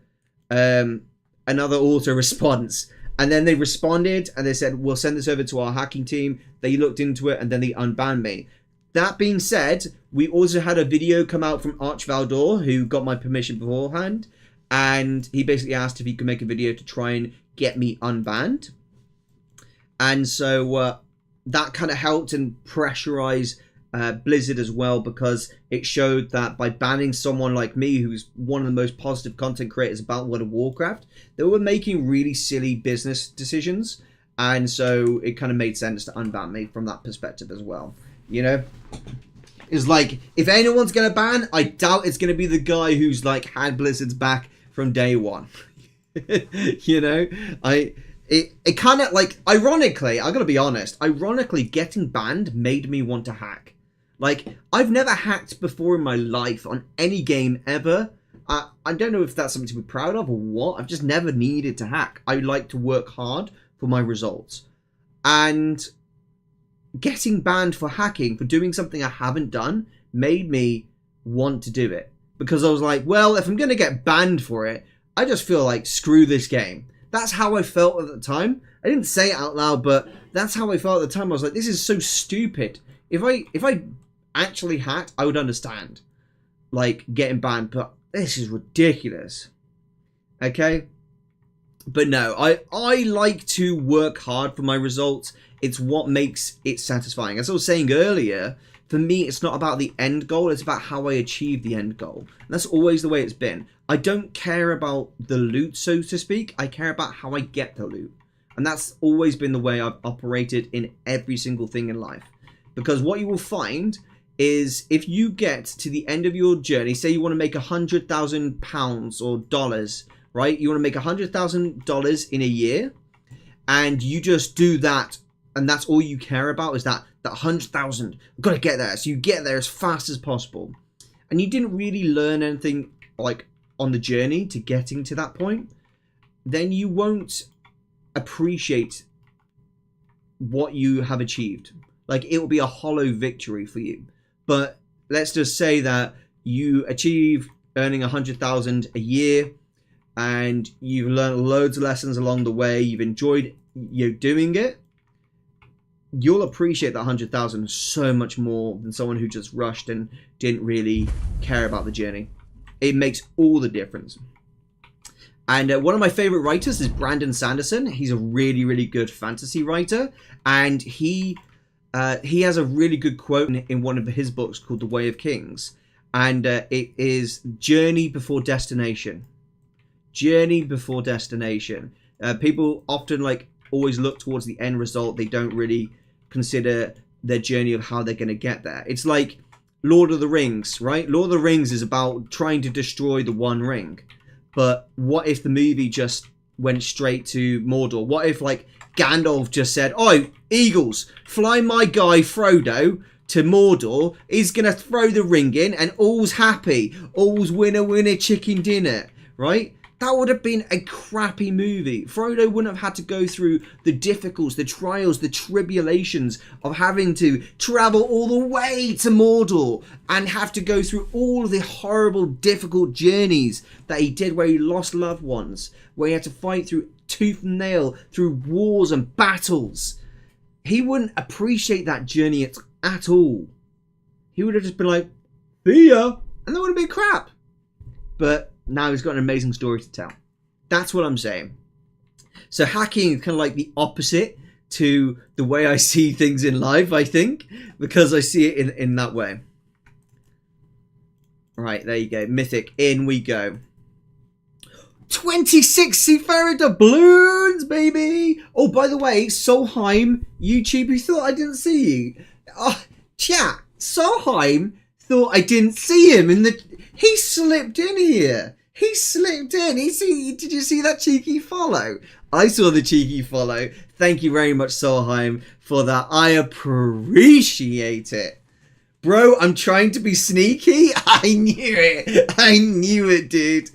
Speaker 1: auto-response. And then they responded and they said, we'll send this over to our hacking team. They looked into it and then they unbanned me. That being said, we also had a video come out from Arch Valdor, who got my permission beforehand. And he basically asked if he could make a video to try and get me unbanned. And so that kind of helped and pressurize Blizzard as well, because it showed that by banning someone like me, who's one of the most positive content creators about World of Warcraft, they were making really silly business decisions, and so it kind of made sense to unban me from that perspective as well. You know, it's like, if anyone's gonna ban, I doubt it's gonna be the guy who's like had Blizzard's back from day one. You know, it kind of like, ironically, I gotta be honest, ironically, getting banned made me want to hack. Like, I've never hacked before in my life on any game ever. I don't know if that's something to be proud of or what. I've just never needed to hack. I like to work hard for my results. And getting banned for hacking, for doing something I haven't done, made me want to do it. Because I was like, well, if I'm going to get banned for it, I just feel like, screw this game. That's how I felt at the time. I didn't say it out loud, but that's how I felt at the time. I was like, this is so stupid. If I actually hacked, I would understand, like, getting banned, but this is ridiculous. Okay? But no, I like to work hard for my results. It's what makes it satisfying. As I was saying earlier, for me, it's not about the end goal, it's about how I achieve the end goal. And that's always the way it's been. I don't care about the loot, so to speak. I care about how I get the loot. And that's always been the way I've operated in every single thing in life. Because what you will find is, if you get to the end of your journey, say you want to make £100,000 or dollars, right? You want to make $100,000 in a year, and you just do that, and that's all you care about is that 100,000. I've got to get there. So you get there as fast as possible. And you didn't really learn anything like on the journey to getting to that point, then you won't appreciate what you have achieved. Like, it will be a hollow victory for you. But let's just say that you achieve earning 100,000 a year, and you've learned loads of lessons along the way. You've enjoyed doing it. You'll appreciate that 100,000 so much more than someone who just rushed and didn't really care about the journey. It makes all the difference. And one of my favorite writers is Brandon Sanderson. He's a really, really good fantasy writer. And he has a really good quote in one of his books called The Way of Kings. And it is journey before destination. Journey before destination. People often like always look towards the end result. They don't really consider their journey of how they're going to get there. It's like Lord of the Rings, right? Lord of the Rings is about trying to destroy the One Ring. But what if the movie just went straight to Mordor? What if, like, Gandalf just said, "Oh, Eagles, fly my guy Frodo to Mordor. He's going to throw the ring in and all's happy. All's winner, winner, chicken dinner," right? That would have been a crappy movie. Frodo wouldn't have had to go through the difficulties, the trials, the tribulations of having to travel all the way to Mordor and have to go through all of the horrible, difficult journeys that he did where he lost loved ones, where he had to fight through tooth and nail, through wars and battles. He wouldn't appreciate that journey at all. He would have just been like, "See ya," and that would have been crap. But now he's got an amazing story to tell. That's what I'm saying. So hacking is kind of like the opposite to the way I see things in life, I think, because I see it in that way. Right, there you go. Mythic, in we go. 26 seafarer doubloons, baby! Oh, by the way, Solheim, YouTube, you thought I didn't see you. Oh, chat, Solheim thought I didn't see him in the... He slipped in here. He slipped in. Did you see that cheeky follow? I saw the cheeky follow. Thank you very much, Solheim, for that. I appreciate it. Bro, I'm trying to be sneaky. I knew it. I knew it, dude.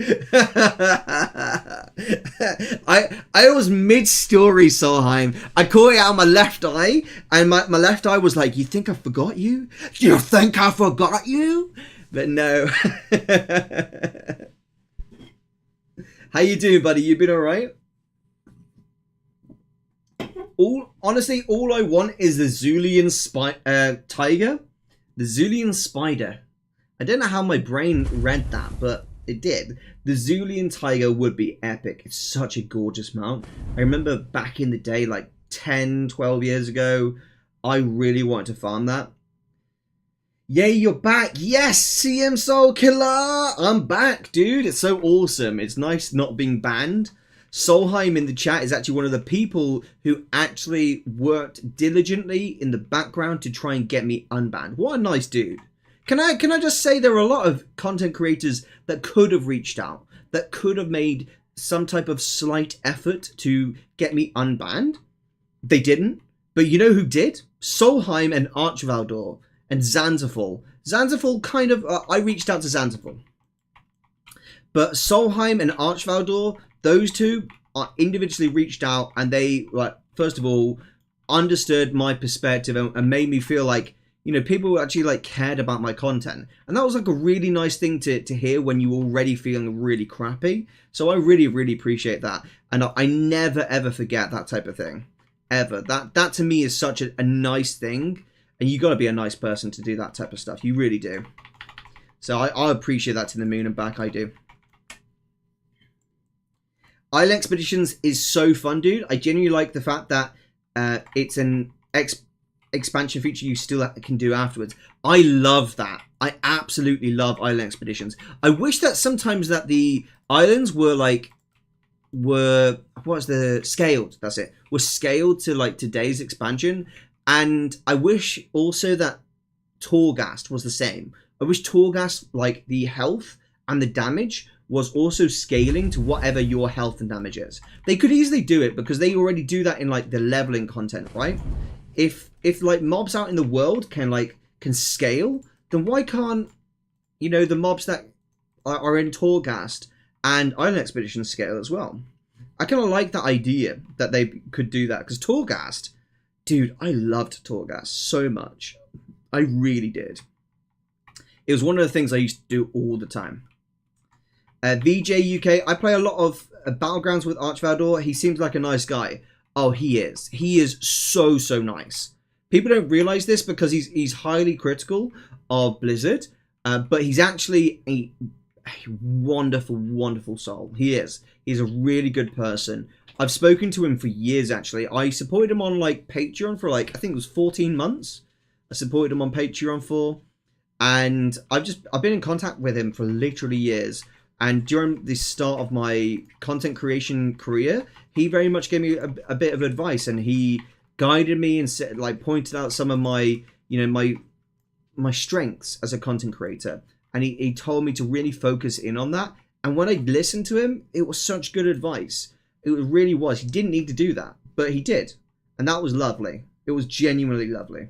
Speaker 1: I was mid-story, Solheim. I caught it out of my left eye, and my left eye was like, "You think I forgot you? You think I forgot you?" But no. How you doing, buddy? You been alright? Honestly, all I want is the Zulian tiger. The Zulian spider. I don't know how my brain read that, but it did. The Zulian tiger would be epic. It's such a gorgeous mount. I remember back in the day, like 10, 12 years ago, I really wanted to farm that. Yay, you're back. Yes, CM Soul Killer. I'm back, dude. It's so awesome. It's nice not being banned. Solheim in the chat is actually one of the people who actually worked diligently in the background to try and get me unbanned. What a nice dude. Can I just say there are a lot of content creators that could have reached out, that could have made some type of slight effort to get me unbanned. They didn't. But you know who did? Solheim and Archvaldor. And Zanzafall. Zanzafall kind of... I reached out to Zanzafall. But Solheim and Archvaldor, those two are individually reached out, and they, like, first of all, understood my perspective and made me feel like, you know, people actually, like, cared about my content. And that was, like, a really nice thing to hear when you were already feeling really crappy. So I really, really appreciate that. And I never, ever forget that type of thing. Ever. That to me is such a nice thing. And you got to be a nice person to do that type of stuff. You really do. So I appreciate that to the moon and back. I do. Island Expeditions is so fun, dude. I genuinely like the fact that it's an expansion feature you still can do afterwards. I love that. I absolutely love Island Expeditions. I wish that sometimes that the islands were like... scaled. That's it. Were scaled to like today's expansion. And I wish also that Torghast was the same. I wish Torghast, like the health and the damage, was also scaling to whatever your health and damage is. They could easily do it because they already do that in like the leveling content, right? If like mobs out in the world can scale, then why can't, you know, the mobs that are in Torghast and Island Expedition scale as well? I kind of like that idea that they could do that because Torghast... Dude, I loved Torghast so much. I really did. It was one of the things I used to do all the time. VJ UK, I play a lot of Battlegrounds with Archvaldor. He seems like a nice guy. Oh, he is. He is so, so nice. People don't realize this because he's highly critical of Blizzard, but he's actually a wonderful, wonderful soul. He is. He's a really good person. I've spoken to him for years, actually. I supported him on, like, Patreon for, like, I think it was 14 months. I supported him on Patreon for. And I've been in contact with him for literally years. And during the start of my content creation career, he very much gave me a bit of advice, and he guided me and said, like, pointed out some of my, you know, my strengths as a content creator. And he told me to really focus in on that. And when I listened to him, it was such good advice. It really was. He didn't need to do that, but he did. And that was lovely. It was genuinely lovely.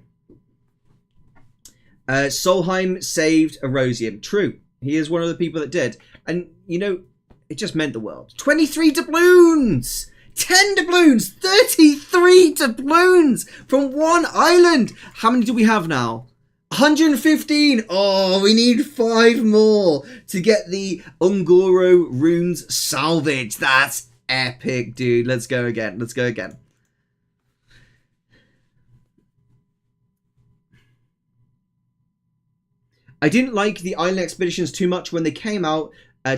Speaker 1: Solheim saved Erosium. True. He is one of the people that did. And, you know, it just meant the world. 23 doubloons! 10 doubloons! 33 doubloons! From one island! How many do we have now? 115! Oh, we need 5 more to get the Ungoro runes salvage. That's epic, dude. Let's go again. Let's go again. I didn't like the island expeditions too much when they came out.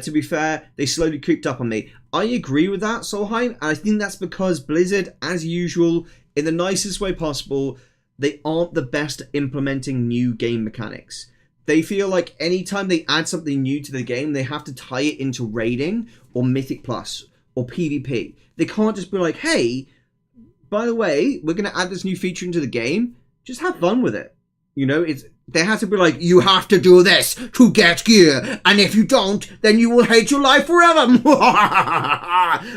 Speaker 1: To be fair, they slowly creeped up on me. I agree with that, Solheim, and I think that's because Blizzard, as usual, in the nicest way possible, they aren't the best at implementing new game mechanics. They feel like anytime they add something new to the game, they have to tie it into raiding or Mythic Plus or PvP. They can't just be like, hey, by the way, we're going to add this new feature into the game. Just have fun with it. You know, they have to be like, you have to do this to get gear, and if you don't, then you will hate your life forever.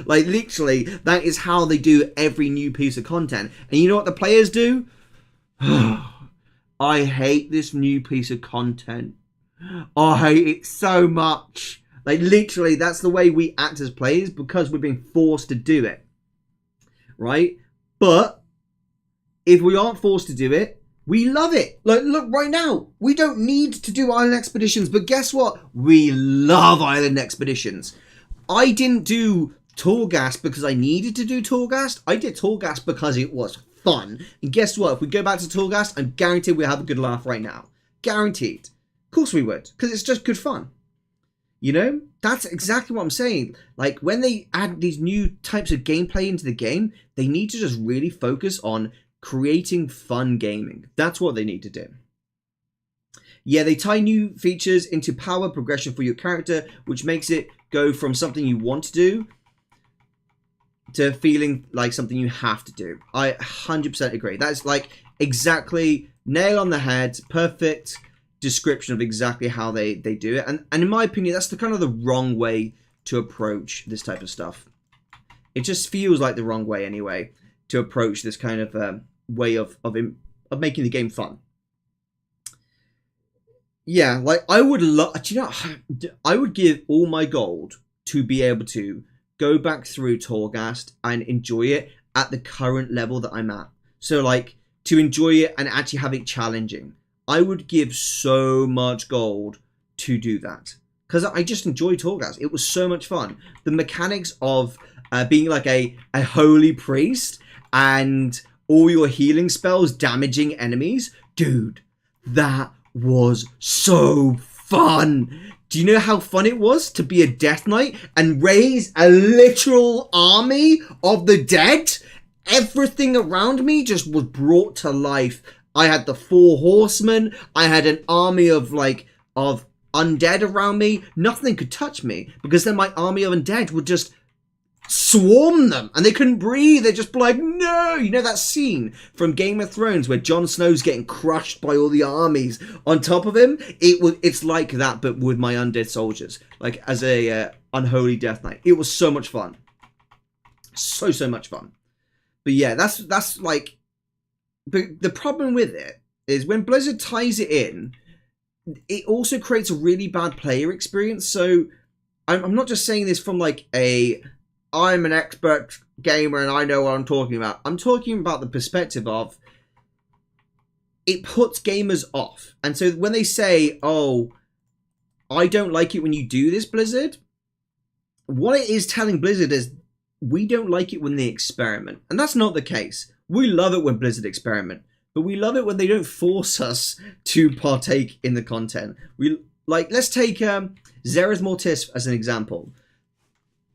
Speaker 1: Like, literally, that is how they do every new piece of content. And you know what the players do? I hate this new piece of content. I hate it so much. Like, literally, that's the way we act as players because we're being forced to do it. Right? But if we aren't forced to do it, we love it. Like, look, right now, we don't need to do island expeditions, but guess what? We love island expeditions. I didn't do Torghast because I needed to do Torghast. I did Torghast because it was fun. And guess what? If we go back to Torghast, I'm guaranteed we'll have a good laugh right now. Guaranteed. Of course we would, because it's just good fun. You know? That's exactly what I'm saying. Like, when they add these new types of gameplay into the game, they need to just really focus on creating fun gaming. That's what they need to do. Yeah, they tie new features into power progression for your character, which makes it go from something you want to do to feeling like something you have to do. I 100% agree. That's like exactly nail on the head, perfect description of exactly how they do it. And in my opinion, that's the kind of the wrong way to approach this type of stuff. It just feels like the wrong way anyway to approach this kind of way of making the game fun. Yeah, like I would love, you know, I would give all my gold to be able to go back through Torghast and enjoy it at the current level that I'm at. So like to enjoy it and actually have it challenging. I would give so much gold to do that because I just enjoyed Torghast. It was so much fun. The mechanics of being like a holy priest and all your healing spells damaging enemies. Dude, that was so fun. Do you know how fun it was to be a Death Knight and raise a literal army of the dead? Everything around me just was brought to life. I had the 4 horsemen. I had an army of undead around me. Nothing could touch me because then my army of undead would just swarm them and they couldn't breathe. They'd just be like, no. You know that scene from Game of Thrones where Jon Snow's getting crushed by all the armies on top of him? It's like that, but with my undead soldiers, like as a unholy Death Knight. It was so much fun. So much fun. But yeah, that's like, but the problem with it is when Blizzard ties it in, it also creates a really bad player experience. So I'm not just saying this from like I'm an expert gamer and I know what I'm talking about. I'm talking about the perspective of it puts gamers off. And so when they say, oh, I don't like it when you do this, Blizzard, what it is telling Blizzard is we don't like it when they experiment. And that's not the case. We love it when Blizzard experiment, but we love it when they don't force us to partake in the content. Like, let's take Zereth Mortis as an example.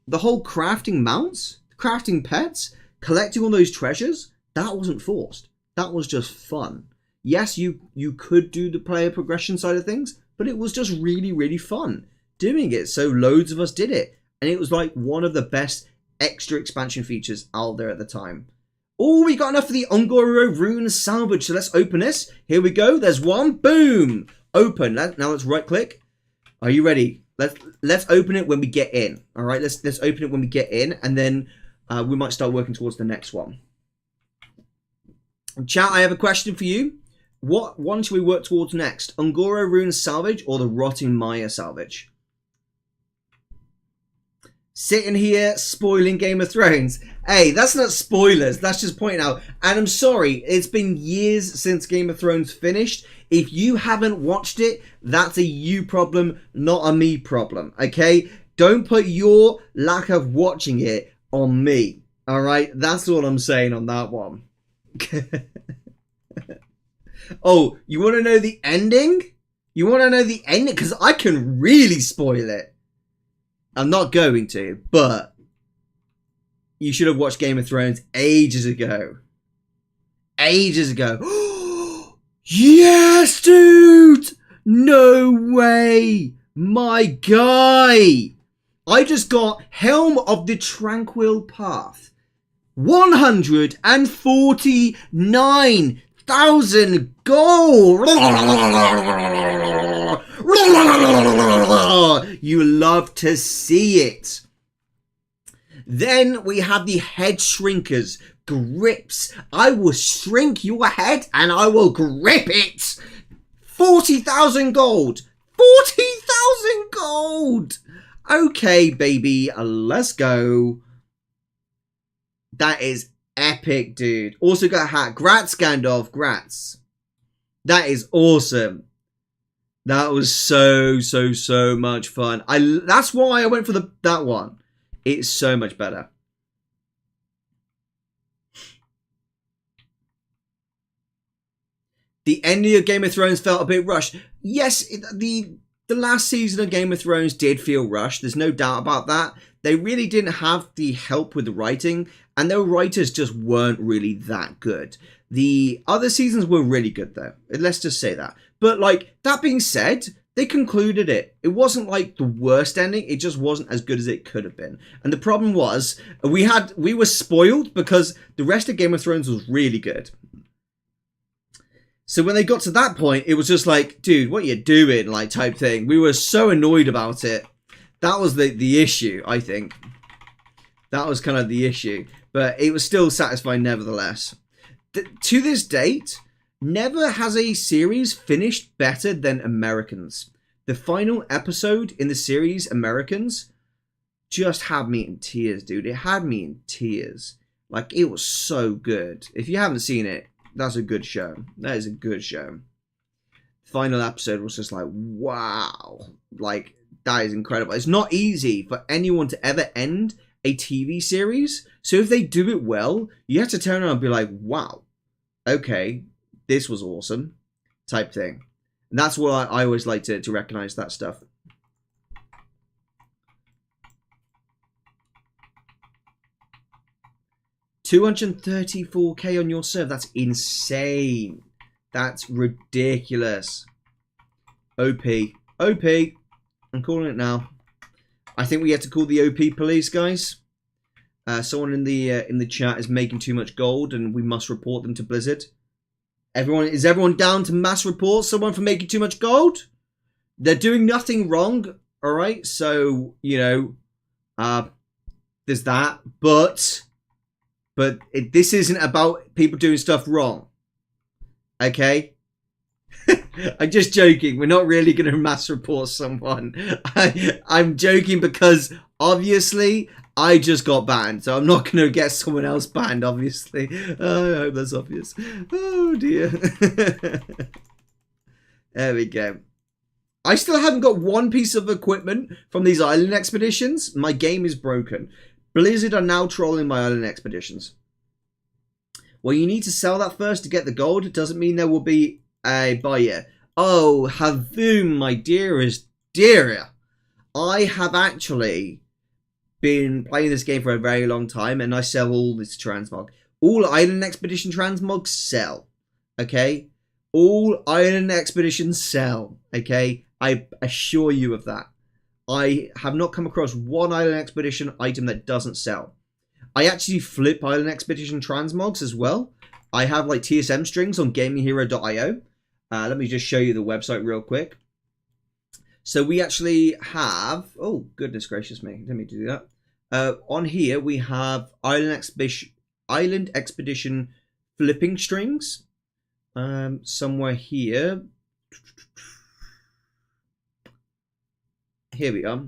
Speaker 1: The whole crafting mounts, crafting pets, collecting all those treasures, that wasn't forced. That was just fun. Yes, you could do the player progression side of things, but it was just really, really fun doing it. So loads of us did it. And it was like one of the best extra expansion features out there at the time. Oh, we got enough for the Ungoro Rune Salvage. So let's open this. Here we go. There's one. Boom. Open. Now let's right click. Are you ready? Let's open it when we get in. All right, let's open it when we get in, and then we might start working towards the next one. Chat, I have a question for you. What one should we work towards next? Ungoro Rune Salvage or the Rotting Mire Salvage? Sitting here spoiling Game of Thrones. Hey, that's not spoilers. That's just pointing out. And I'm sorry, it's been years since Game of Thrones finished. If you haven't watched it, that's a you problem, not a me problem, okay? Don't put your lack of watching it on me, all right? That's all I'm saying on that one. Oh, you want to know the ending? You want to know the ending? Because I can really spoil it. I'm not going to, but you should have watched Game of Thrones ages ago. Ages ago. Yes, dude! No way! My guy! I just got Helm of the Tranquil Path. 149,000 gold! You love to see it. Then we have the Head Shrinkers. Grips. I will shrink your head and I will grip it. 40,000 gold. 40,000 gold. Okay, baby. Let's go. That is epic, dude. Also got a hat. Grats, Gandalf. Grats. That is awesome. That was so much fun. That's why I went for that one. It's so much better. The ending of Game of Thrones felt a bit rushed. Yes, the last season of Game of Thrones did feel rushed. There's no doubt about that. They really didn't have the help with the writing, and their writers just weren't really that good. The other seasons were really good, though. Let's just say that. But, like, that being said, they concluded it. It wasn't, like, the worst ending. It just wasn't as good as it could have been. And the problem was, we were spoiled because the rest of Game of Thrones was really good. So when they got to that point, it was just like, dude, what are you doing? Like, type thing. We were so annoyed about it. That was the issue, I think. That was kind of the issue. But it was still satisfying nevertheless. To this date, never has a series finished better than Americans. The final episode in the series, Americans, just had me in tears, dude. It had me in tears. Like, it was so good. If you haven't seen it, that's a good show. That is a good show. Final episode was just like, wow. Like, that is incredible. It's not easy for anyone to ever end a TV series. So if they do it well, you have to turn around and be like, wow, okay, this was awesome, type thing. And that's what I always like to recognize that stuff. $234K on your serve. That's insane. That's ridiculous. OP. OP. I'm calling it now. I think we have to call the OP police, guys. Someone in the chat is making too much gold, and we must report them to Blizzard. Is everyone down to mass report someone for making too much gold? They're doing nothing wrong, all right? So, you know, there's that. But this isn't about people doing stuff wrong. Okay? I'm just joking. We're not really going to mass report someone. I'm joking because, obviously, I just got banned. So I'm not going to get someone else banned, obviously. I hope that's obvious. Oh, dear. There we go. I still haven't got one piece of equipment from these island expeditions. My game is broken. Blizzard are now trolling my island expeditions. Well, you need to sell that first to get the gold. It doesn't mean there will be a buyer. Oh, Havoom, my dearest dear. I have actually been playing this game for a very long time, and I sell all this transmog. All Island Expedition transmogs sell. Okay? All Island Expeditions sell. Okay? I assure you of that. I have not come across one Island Expedition item that doesn't sell. I actually flip Island Expedition transmogs as well. I have like TSM strings on GamingHero.io. Let me just show you the website real quick. So we actually have... Oh, goodness gracious me. Let me do that. On here, we have Island Expedition flipping strings. Somewhere here. Here we are.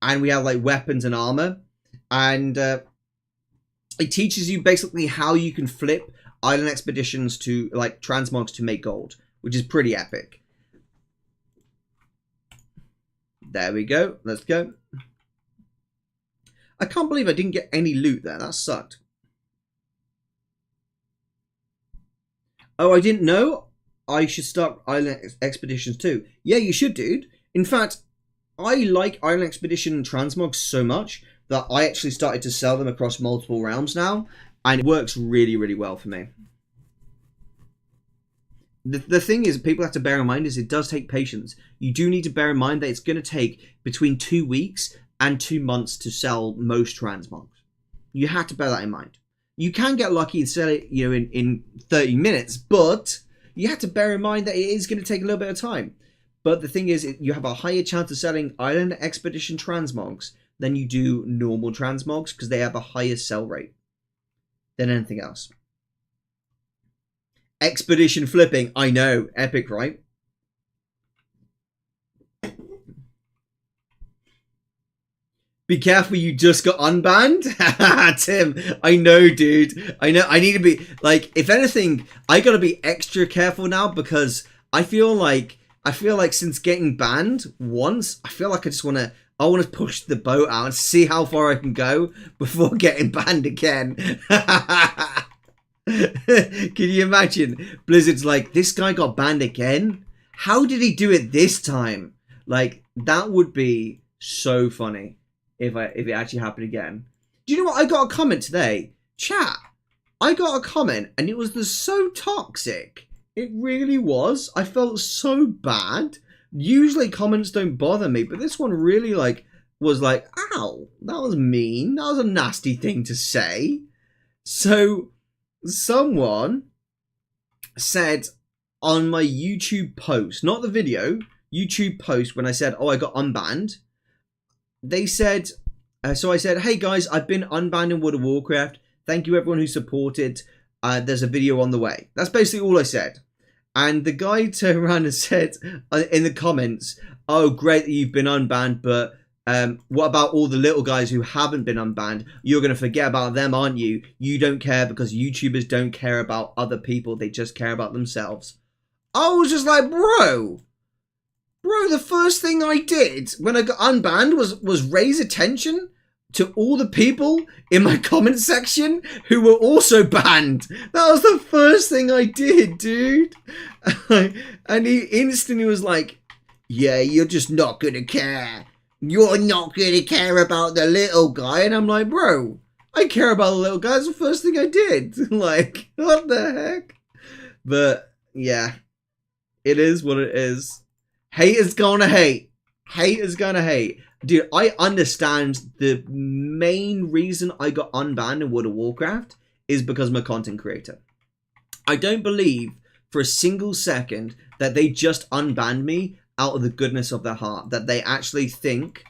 Speaker 1: And we have like weapons and armor. And it teaches you basically how you can flip Island Expeditions to like transmogs to make gold, which is pretty epic. There we go. Let's go. I can't believe I didn't get any loot there. That sucked. Oh, I didn't know I should start Island Expeditions too. Yeah, you should, dude. In fact, I like Island Expedition transmogs so much that I actually started to sell them across multiple realms now, and it works really, really well for me. The thing is, people have to bear in mind is it does take patience. You do need to bear in mind that it's going to take between 2 weeks and 2 months to sell most transmogs. You have to bear that in mind. You can get lucky and sell it, you know, in 30 minutes, but you have to bear in mind that it is going to take a little bit of time. But the thing is, you have a higher chance of selling Island Expedition transmogs than you do normal transmogs because they have a higher sell rate than anything else. Expedition flipping, I know, epic, right? Be careful, you just got unbanned. Tim, I know, dude. I know. I need to be like, if anything, I gotta be extra careful now because I feel like since getting banned once, I feel like I want to push the boat out and see how far I can go before getting banned again. Can you imagine? Blizzard's like, this guy got banned again? How did he do it this time? Like, that would be so funny if it actually happened again. Do you know what? I got a comment today. Chat. I got a comment and it was so toxic. It really was. I felt so bad. Usually comments don't bother me, but this one really was like, ow, that was mean. That was a nasty thing to say. So someone said on my YouTube post, not the video, YouTube post, when I said, oh, I got unbanned, they said, so I said, hey guys, I've been unbanned in World of Warcraft. Thank you everyone who supported. There's a video on the way. That's basically all I said. And the guy turned around and said in the comments, oh, great that you've been unbanned, but what about all the little guys who haven't been unbanned? You're going to forget about them, aren't you? You don't care because YouTubers don't care about other people. They just care about themselves. I was just like, bro, the first thing I did when I got unbanned was raise attention to all the people in my comment section who were also banned. That was the first thing I did, dude. And he instantly was like, yeah, you're just not going to care. You're not going to care about the little guy. And I'm like, bro, I care about the little guy. That's the first thing I did. Like, what the heck? But, yeah, it is what it is. Hate is gonna hate. Hate is gonna hate. Dude, I understand the main reason I got unbanned in World of Warcraft is because I'm a content creator. I don't believe for a single second that they just unbanned me out of the goodness of their heart, that they actually think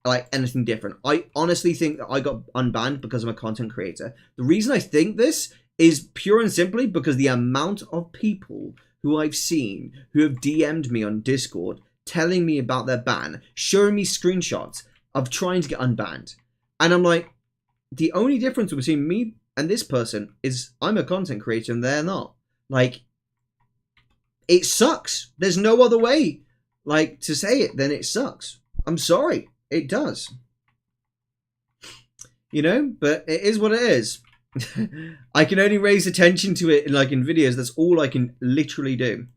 Speaker 1: like anything different. I honestly think that I got unbanned because I'm a content creator. The reason I think this is pure and simply because the amount of people who I've seen who have DM'd me on Discord telling me about their ban, showing me screenshots of trying to get unbanned. And I'm like, the only difference between me and this person is I'm a content creator and they're not. Like, it sucks. There's no other way, like, to say it than it sucks. I'm sorry. It does. You know, but it is what it is. I can only raise attention to it in videos. That's all I can literally do.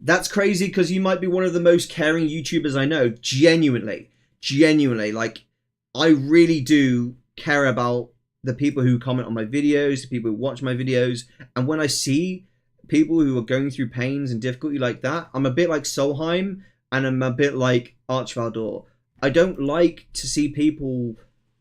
Speaker 1: That's crazy because you might be one of the most caring YouTubers I know. Genuinely. Like, I really do care about the people who comment on my videos, the people who watch my videos. And when I see people who are going through pains and difficulty like that, I'm a bit like Solheim and I'm a bit like Archvaldor. I don't like to see people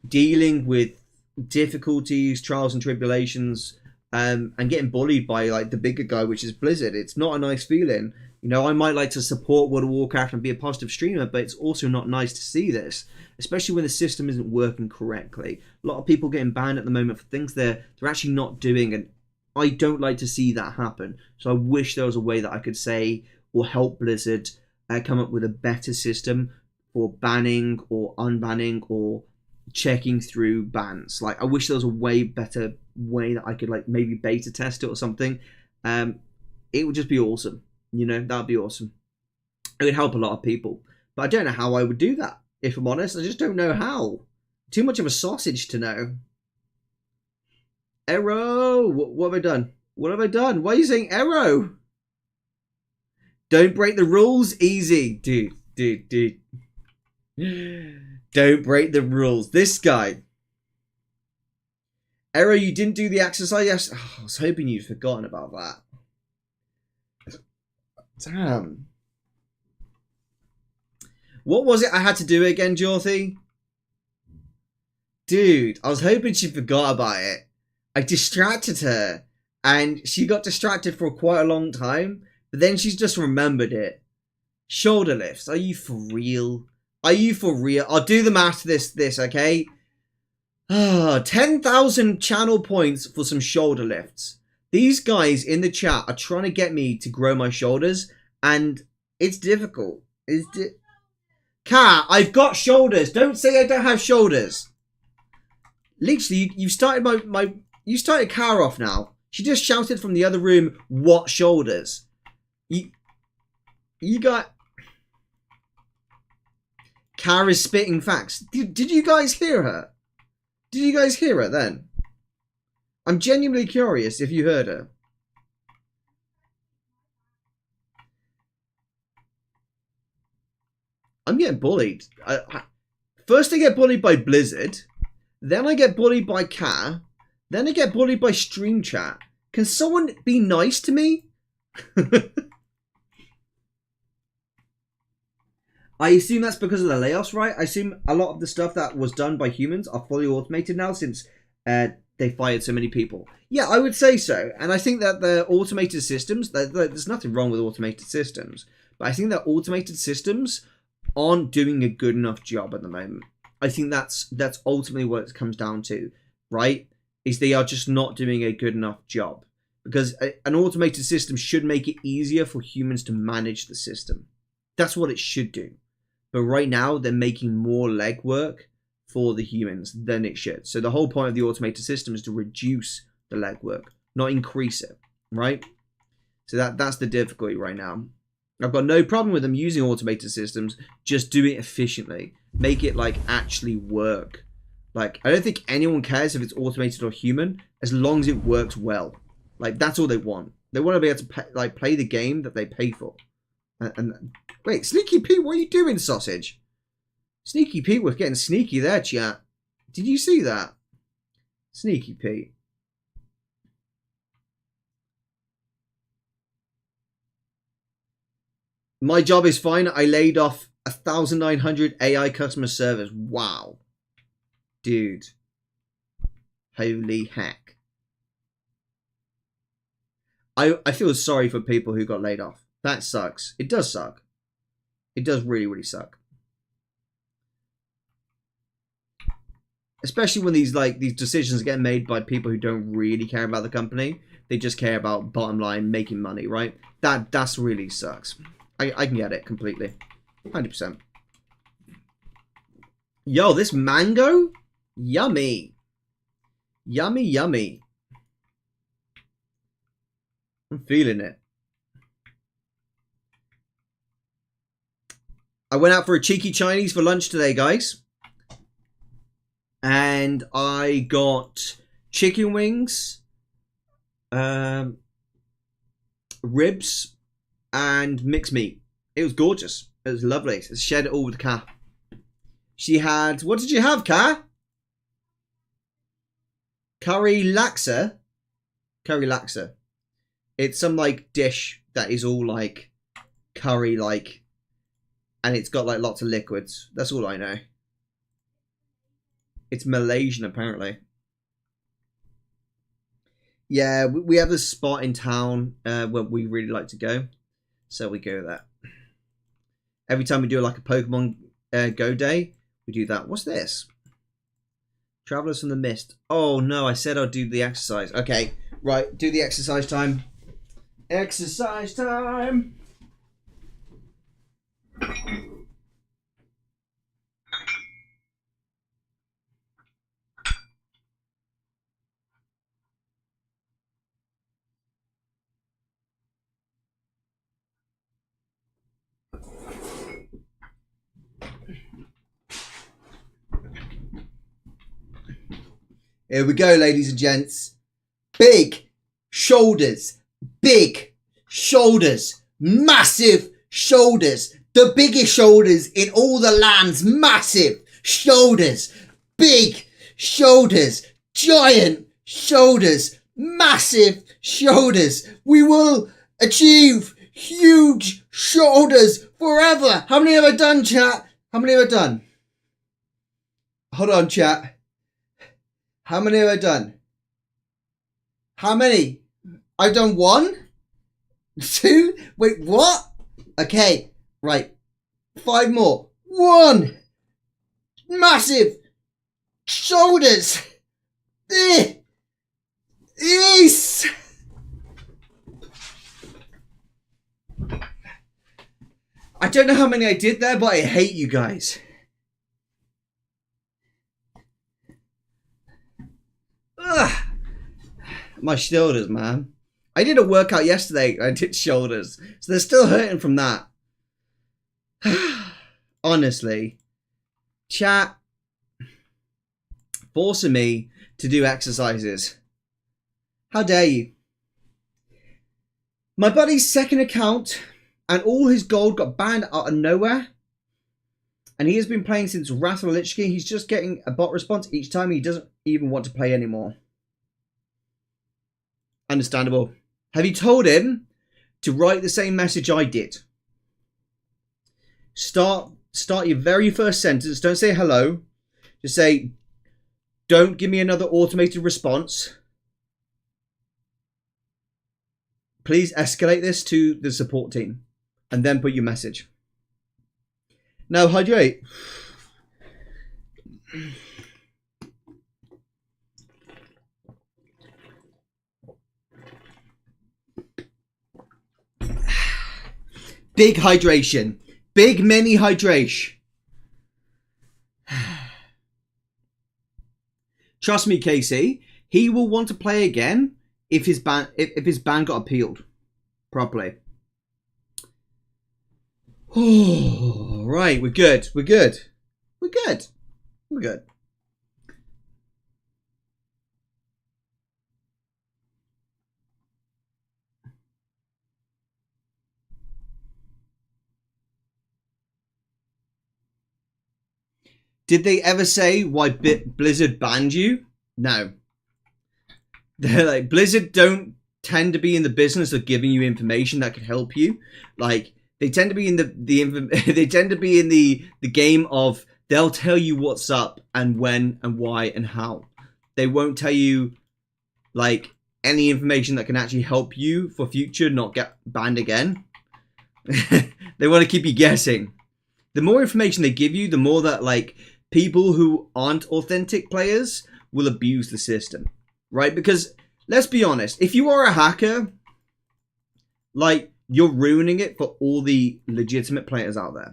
Speaker 1: dealing with difficulties, trials and tribulations, and getting bullied by like the bigger guy, which is Blizzard. It's not a nice feeling. You know, I might like to support World of Warcraft and be a positive streamer, but it's also not nice to see this, especially when the system isn't working correctly. A lot of people getting banned at the moment for things they're actually not doing, and I don't like to see that happen. So I wish there was a way that I could say or help Blizzard come up with a better system for banning or unbanning or checking through bans. Like, I wish there was a way better way that I could like maybe beta test it or something. It would just be awesome. You know, that'd be awesome. It would help a lot of people. But I don't know how I would do that, if I'm honest. I just don't know how. Too much of a sausage to know. Arrow! What have I done? What have I done? Why are you saying arrow? Don't break the rules. Easy. Dude. Don't break the rules. This guy. Arrow, you didn't do the exercise. Yes. Oh, I was hoping you'd forgotten about that. Damn. What was it I had to do again, Jorthy? Dude, I was hoping she forgot about it. I distracted her, and she got distracted for quite a long time, but then she's just remembered it. Shoulder lifts. Are you for real? Are you for real? I'll do the math this, okay? 10,000 channel points for some shoulder lifts. These guys in the chat are trying to get me to grow my shoulders, and it's difficult. Kat, I've got shoulders. Don't say I don't have shoulders. Literally, you started you started Kat off now. She just shouted from the other room, "What shoulders?" You got Kat is spitting facts. Did you guys hear her? Did you guys hear her then? I'm genuinely curious if you heard her. I'm getting bullied. First I get bullied by Blizzard, then I get bullied by Kat, then I get bullied by Stream Chat. Can someone be nice to me? I assume that's because of the layoffs, right? I assume a lot of the stuff that was done by humans are fully automated now since they fired so many people. Yeah, I would say so. And I think that the automated systems, there's nothing wrong with automated systems, but I think that automated systems aren't doing a good enough job at the moment. I think that's ultimately what it comes down to, right? Is they are just not doing a good enough job. Because an automated system should make it easier for humans to manage the system. That's what it should do. But right now, they're making more legwork for the humans than it should. So the whole point of the automated system is to reduce the legwork, not increase it, right? So that's the difficulty right now. I've got no problem with them using automated systems, just do it efficiently. Make it like actually work. Like, I don't think anyone cares if it's automated or human, as long as it works well. Like, that's all they want. They want to be able to play the game that they pay for. And wait, Sneaky Pete, what are you doing, sausage? Sneaky Pete was getting sneaky there, chat. Did you see that? Sneaky Pete. My job is fine. I laid off 1,900 AI customer service. Wow. Dude. Holy heck. I feel sorry for people who got laid off. That sucks. It does suck. It does really, really suck. Especially when these decisions get made by people who don't really care about the company. They just care about bottom line, making money, right? That's really sucks. I can get it completely. 100%. Yo, this mango? Yummy. Yummy, yummy. I'm feeling it. I went out for a cheeky Chinese for lunch today, guys. And I got chicken wings, ribs, and mixed meat. It was gorgeous. It was lovely. So shared it all with Ka. She had, what did you have, Ka? Curry laksa. Curry laksa. It's some like dish that is all like curry like, and it's got like lots of liquids. That's all I know. It's Malaysian apparently. Yeah, we have this spot in town where we really like to go, so we go there. Every time we do like a Pokemon Go day, we do that. What's this? Travelers from the Mist. Oh no, I said I'd do the exercise. Okay, right, do the exercise time. Exercise time! Here we go, ladies and gents. Big shoulders. Big shoulders. Massive shoulders. The biggest shoulders in all the lands. Massive shoulders. Big shoulders. Giant shoulders. Massive shoulders. We will achieve huge shoulders forever. How many have I done, chat? How many have I done? Hold on, chat. How many have I done? How many? I've done 1? 2? Wait, what? Okay, right. 5 more. 1! Massive shoulders. Yes! I don't know how many I did there, but I hate you guys. Ugh. My shoulders, man. I did a workout yesterday. I did shoulders. So they're still hurting from that. Honestly. Chat. Forcing me to do exercises. How dare you? My buddy's second account and all his gold got banned out of nowhere. And he has been playing since Wrath of the Lich King. He's just getting a bot response each time. He doesn't even want to play anymore. Understandable. Have you told him to write the same message I did? Start your very first sentence. Don't say hello. Just say, don't give me another automated response. Please escalate this to the support team. And then put your message. Now hydrate. Big hydration. Big mini hydration. Trust me, Casey. He will want to play again if his ban got appealed properly. Oh, right, we're good. We're good. We're good. We're good. Did they ever say why Blizzard banned you? No. They're like, Blizzard don't tend to be in the business of giving you information that could help you. Like, they tend to be in they tend to be in the game of they'll tell you what's up and when and why and how. They won't tell you like any information that can actually help you for future not get banned again. They want to keep you guessing. The more information they give you, the more that like people who aren't authentic players will abuse the system, right? Because let's be honest, if you are a hacker, like you're ruining it for all the legitimate players out there.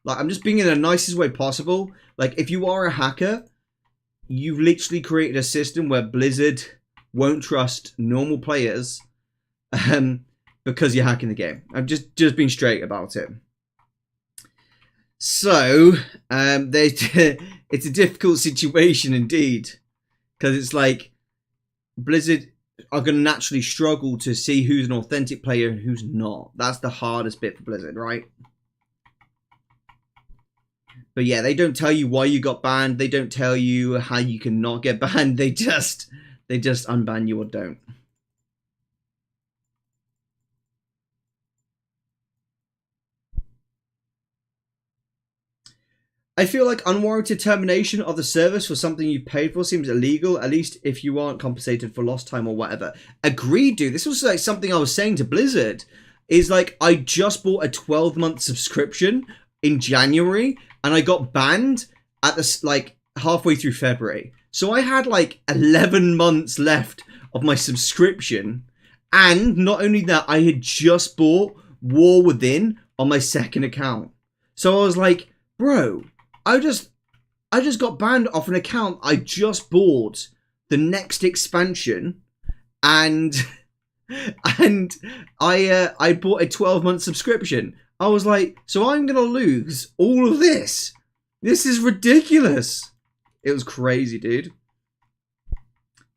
Speaker 1: Like I'm just being in the nicest way possible. Like if you are a hacker, you've literally created a system where Blizzard won't trust normal players because you're hacking the game. I'm just being straight about it. So, it's a difficult situation indeed. Because it's like, Blizzard are going to naturally struggle to see who's an authentic player and who's not. That's the hardest bit for Blizzard, right? But yeah, they don't tell you why you got banned. They don't tell you how you can not get banned. They just unban you or don't. I feel like unwarranted termination of the service for something you paid for seems illegal, at least if you aren't compensated for lost time or whatever. Agreed, dude. This was like something I was saying to Blizzard. Is like, I just bought a 12-month subscription in January, and I got banned at this like halfway through February. So I had like 11 months left of my subscription, and not only that, I had just bought War Within on my second account. So I was like, bro, I just got banned off an account I just bought the next expansion, and I bought a 12-month subscription. I was like, so I'm gonna lose all of this. This is ridiculous. It was crazy, dude.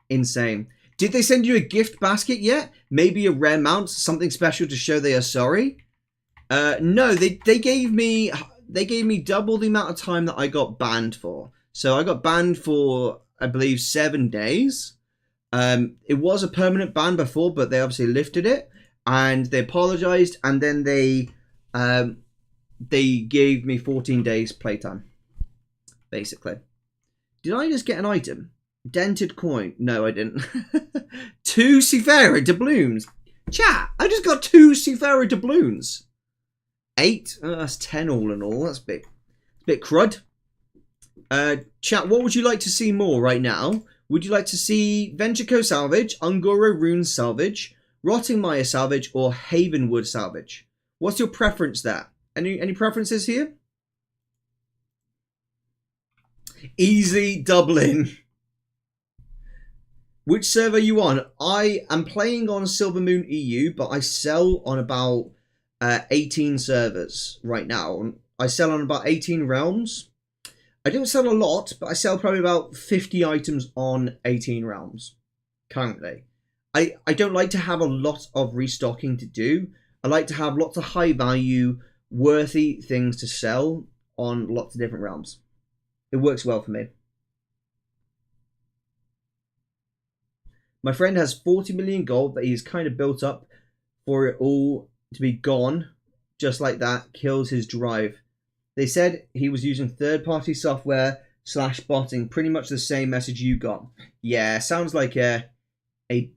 Speaker 1: Insane. Did they send you a gift basket yet? Maybe a rare mount, something special to show they are sorry? No, they gave me double the amount of time that I got banned for. So I got banned for, I believe, 7 days. It was a permanent ban before, but they obviously lifted it, and they apologized, and then they gave me 14 days playtime, basically. Did I just get an item? Dented coin. No, I didn't. 2 Seafarer doubloons. Chat, I just got 2 Seafarer doubloons. 8? Oh, that's 10 all in all. That's a bit crud. Chat, what would you like to see more right now? Would you like to see Ventrico salvage, Ungoro Runes salvage, Rotting Mire salvage, or Havenwood salvage? What's your preference there? Any preferences here? Easy Dublin. Which server are you on? I am playing on Silvermoon EU, but I sell on about 18 servers right now. I sell on about 18 realms. I don't sell a lot, but I sell probably about 50 items on 18 realms currently. I don't like to have a lot of restocking to do. I like to have lots of high value, worthy things to sell on lots of different realms. It works well for me. My friend has 40 million gold that he's kind of built up for it all to be gone, just like that, kills his drive. They said he was using third-party software / botting, pretty much the same message you got. Yeah, sounds like a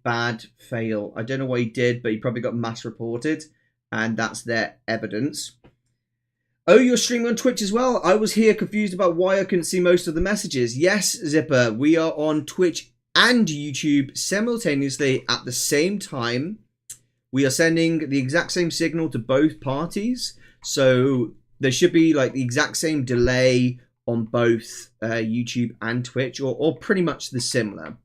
Speaker 1: bad fail. I don't know what he did, but he probably got mass reported, and that's their evidence. Oh, you're streaming on Twitch as well? I was here confused about why I couldn't see most of the messages. Yes, Zipper, we are on Twitch and YouTube simultaneously at the same time. We are sending the exact same signal to both parties, so there should be like the exact same delay on both YouTube and Twitch, or pretty much the similar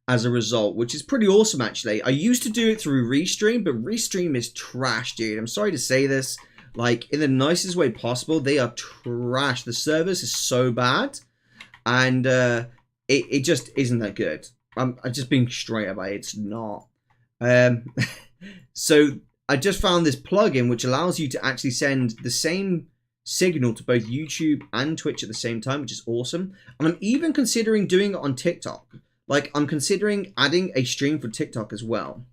Speaker 1: as a result, which is pretty awesome actually. I used to do it through Restream, but Restream is trash, dude. I'm sorry to say this, like in the nicest way possible. They are trash. The service is so bad, and it just isn't that good. I'm just being straight up. It's not. So I just found this plugin which allows you to actually send the same signal to both YouTube and Twitch at the same time, which is awesome. And I'm even considering doing it on TikTok. Like, I'm considering adding a stream for TikTok as well.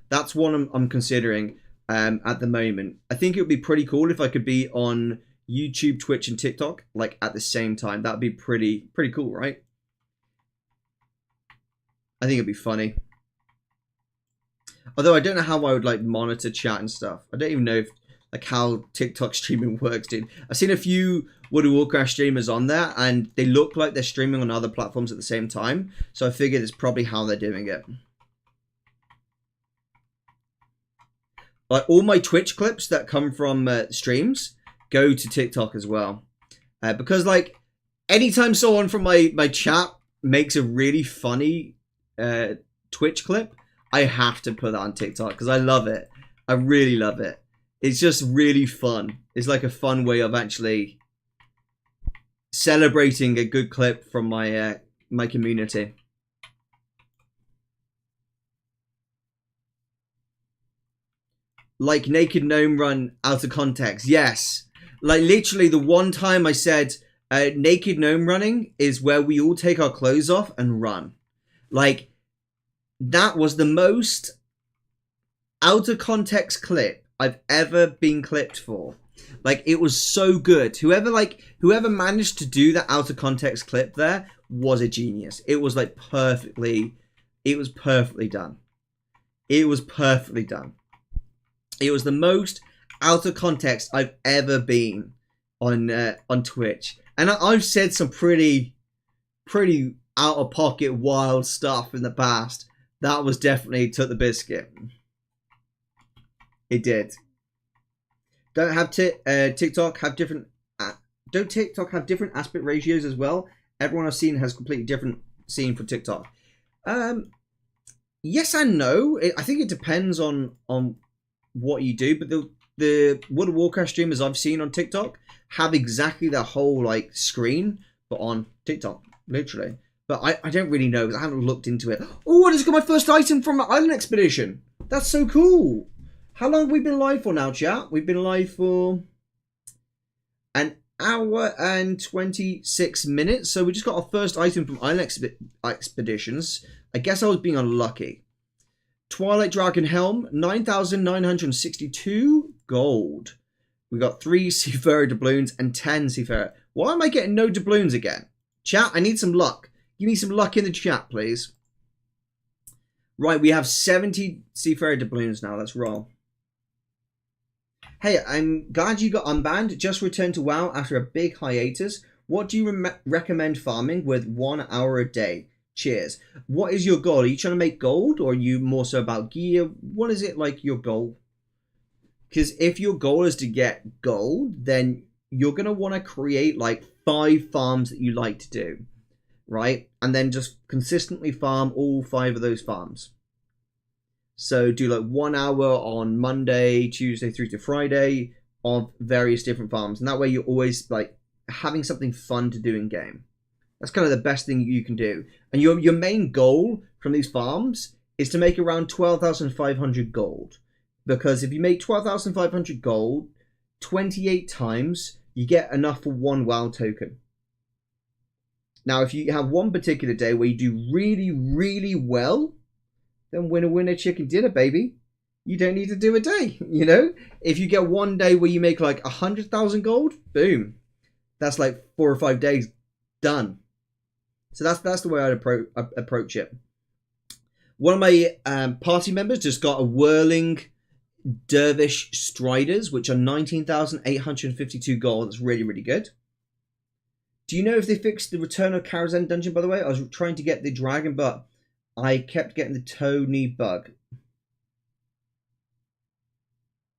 Speaker 1: That's what I'm considering at the moment. I think it would be pretty cool if I could be on YouTube, Twitch, and TikTok like at the same time. That'd be pretty cool, right? I think it'd be funny. Although I don't know how I would like monitor chat and stuff. I don't even know if like how TikTok streaming works, dude. I've seen a few World of Warcraft streamers on there, and they look like they're streaming on other platforms at the same time. So I figured it's probably how they're doing it. Like all my Twitch clips that come from streams go to TikTok as well, because like anytime someone from my chat makes a really funny Twitch clip, I have to put that on TikTok because I love it. I really love it. It's just really fun. It's like a fun way of actually celebrating a good clip from my my community. like Naked Gnome Run out of context. Yes. Like literally the one time I said Naked Gnome running is where we all take our clothes off and run. Like that was the most out of context clip I've ever been clipped for. Like it was so good. Whoever managed to do that out of context clip there was a genius. It was like perfectly done. It was perfectly done. It was the most out of context I've ever been on Twitch. And I've said some pretty out of pocket wild stuff in the past. That was definitely took the biscuit. It did. Don't have TikTok have different? Don't TikTok have different aspect ratios as well? Everyone I've seen has completely different scene for TikTok. Yes and no. I think it depends on what you do. But the World of Warcraft streamers I've seen on TikTok have exactly the whole like screen, but on TikTok, literally. But I don't really know because I haven't looked into it. Oh, I just got my first item from an island expedition. That's so cool. How long have we been live for now, chat? We've been live for an hour and 26 minutes. So we just got our first item from Island Expeditions. I guess I was being unlucky. Twilight Dragon Helm, 9,962 gold. We got 3 Seafarer doubloons and 10 Seafarer. Why am I getting no doubloons again? Chat, I need some luck. Give me some luck in the chat, please. Right, we have 70 Seafarer doubloons now. Let's roll. Hey, I'm glad you got unbanned. Just returned to WoW after a big hiatus. What do you recommend farming with 1 hour a day? Cheers. What is your goal? Are you trying to make gold or are you more so about gear? What is it like your goal? Because if your goal is to get gold, then you're going to want to create like 5 farms that you like to do, right? And then just consistently farm all 5 of those farms. So do like 1 hour on Monday, Tuesday through to Friday of various different farms. And that way you're always like having something fun to do in game. That's kind of the best thing you can do. And your main goal from these farms is to make around 12,500 gold. Because if you make 12,500 gold 28 times, you get enough for 1 WoW token. Now, if you have one particular day where you do really, really well, then winner, chicken dinner, baby. You don't need to do a day, you know? If you get one day where you make like 100,000 gold, boom. That's like 4 or 5 days done. So that's the way I'd approach it. One of my party members just got a whirling dervish striders, which are 19,852 gold. That's really, really good. Do you know if they fixed the Return of Karazhan dungeon, by the way? I was trying to get the dragon, but I kept getting the Tony bug.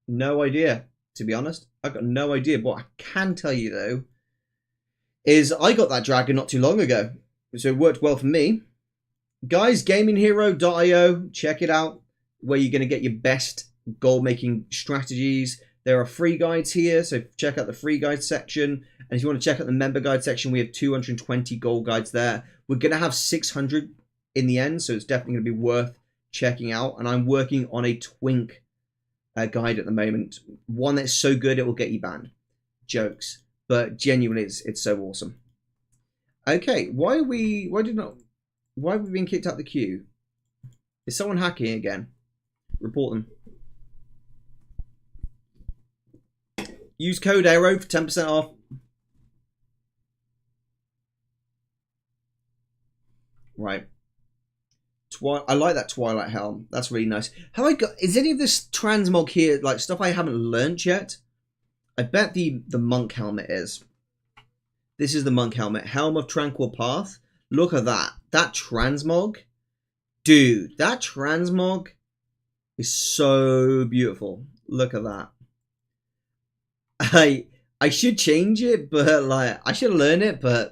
Speaker 1: No idea, to be honest. I've got no idea. What I can tell you, though, is I got that dragon not too long ago. So it worked well for me. Guys, gaminghero.io. Check it out, where you're going to get your best goal-making strategies. There are free guides here, so check out the free guide section. And if you want to check out the member guide section, we have 220 gold guides there. We're going to have 600 in the end, so it's definitely going to be worth checking out. And I'm working on a twink guide at the moment, one that's so good it will get you banned. Jokes, but genuinely it's so awesome. Okay, why have we been kicked out the queue? Is someone hacking again? Report them. Use code ARROW for 10% off. Right. I like that Twilight Helm. That's really nice. Have I got? Is any of this transmog here like stuff I haven't learnt yet? I bet the monk helmet is. This is the monk helmet. Helm of Tranquil Path. Look at that. That transmog, dude. That transmog is so beautiful. Look at that. I should change it, but like I should learn it, but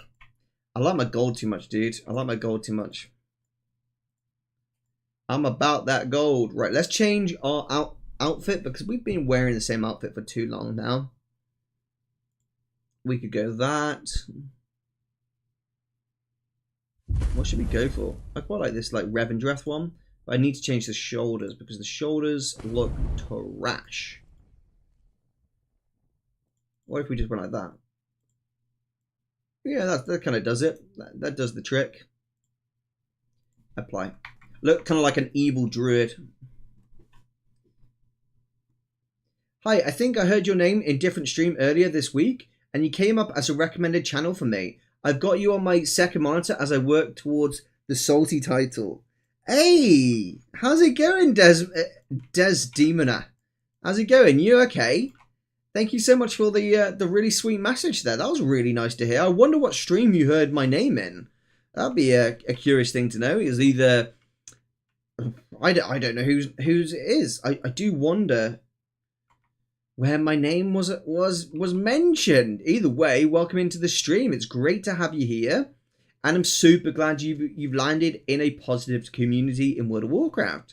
Speaker 1: I like my gold too much, dude. I like my gold too much. I'm about that gold. Right, let's change our outfit because we've been wearing the same outfit for too long now. We could go that. What should we go for? I quite like this like Revendreth one. But I need to change the shoulders because the shoulders look trash. What if we just went like that? Yeah, that kind of does it. That does the trick. Apply. Look kind of like an evil druid. Hi, I think I heard your name in different stream earlier this week, and you came up as a recommended channel for me. I've got you on my second monitor as I work towards the salty title. Hey, how's it going, Desdemona? How's it going? You okay? Thank you so much for the really sweet message there. That was really nice to hear. I wonder what stream you heard my name in. That'd be a curious thing to know. Is either I don't know whose it is. I do wonder where my name was mentioned. Either way, welcome into the stream. It's great to have you here, and I'm super glad you've landed in a positive community in World of Warcraft.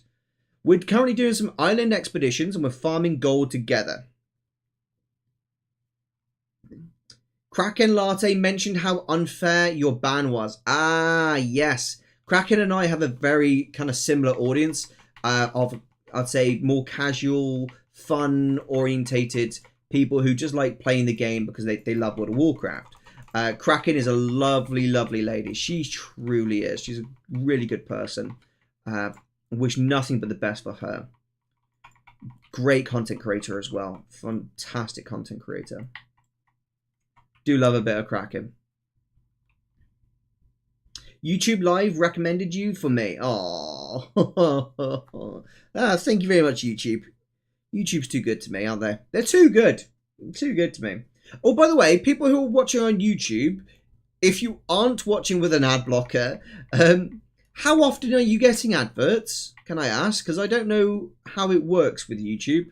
Speaker 1: We're currently doing some island expeditions and we're farming gold together. Kraken Latte mentioned how unfair your ban was. Ah, yes. Kraken and I have a very kind of similar audience of, I'd say, more casual, fun-orientated people who just like playing the game because they love World of Warcraft. Kraken is a lovely, lovely lady. She truly is. She's a really good person. Wish nothing but the best for her. Great content creator as well. Fantastic content creator. Do love a bit of Kraken. YouTube Live recommended you for me. Oh, thank you very much, YouTube. YouTube's too good to me, aren't they? They're too good. Too good to me. Oh, by the way, people who are watching on YouTube, if you aren't watching with an ad blocker, how often are you getting adverts? Can I ask? Because I don't know how it works with YouTube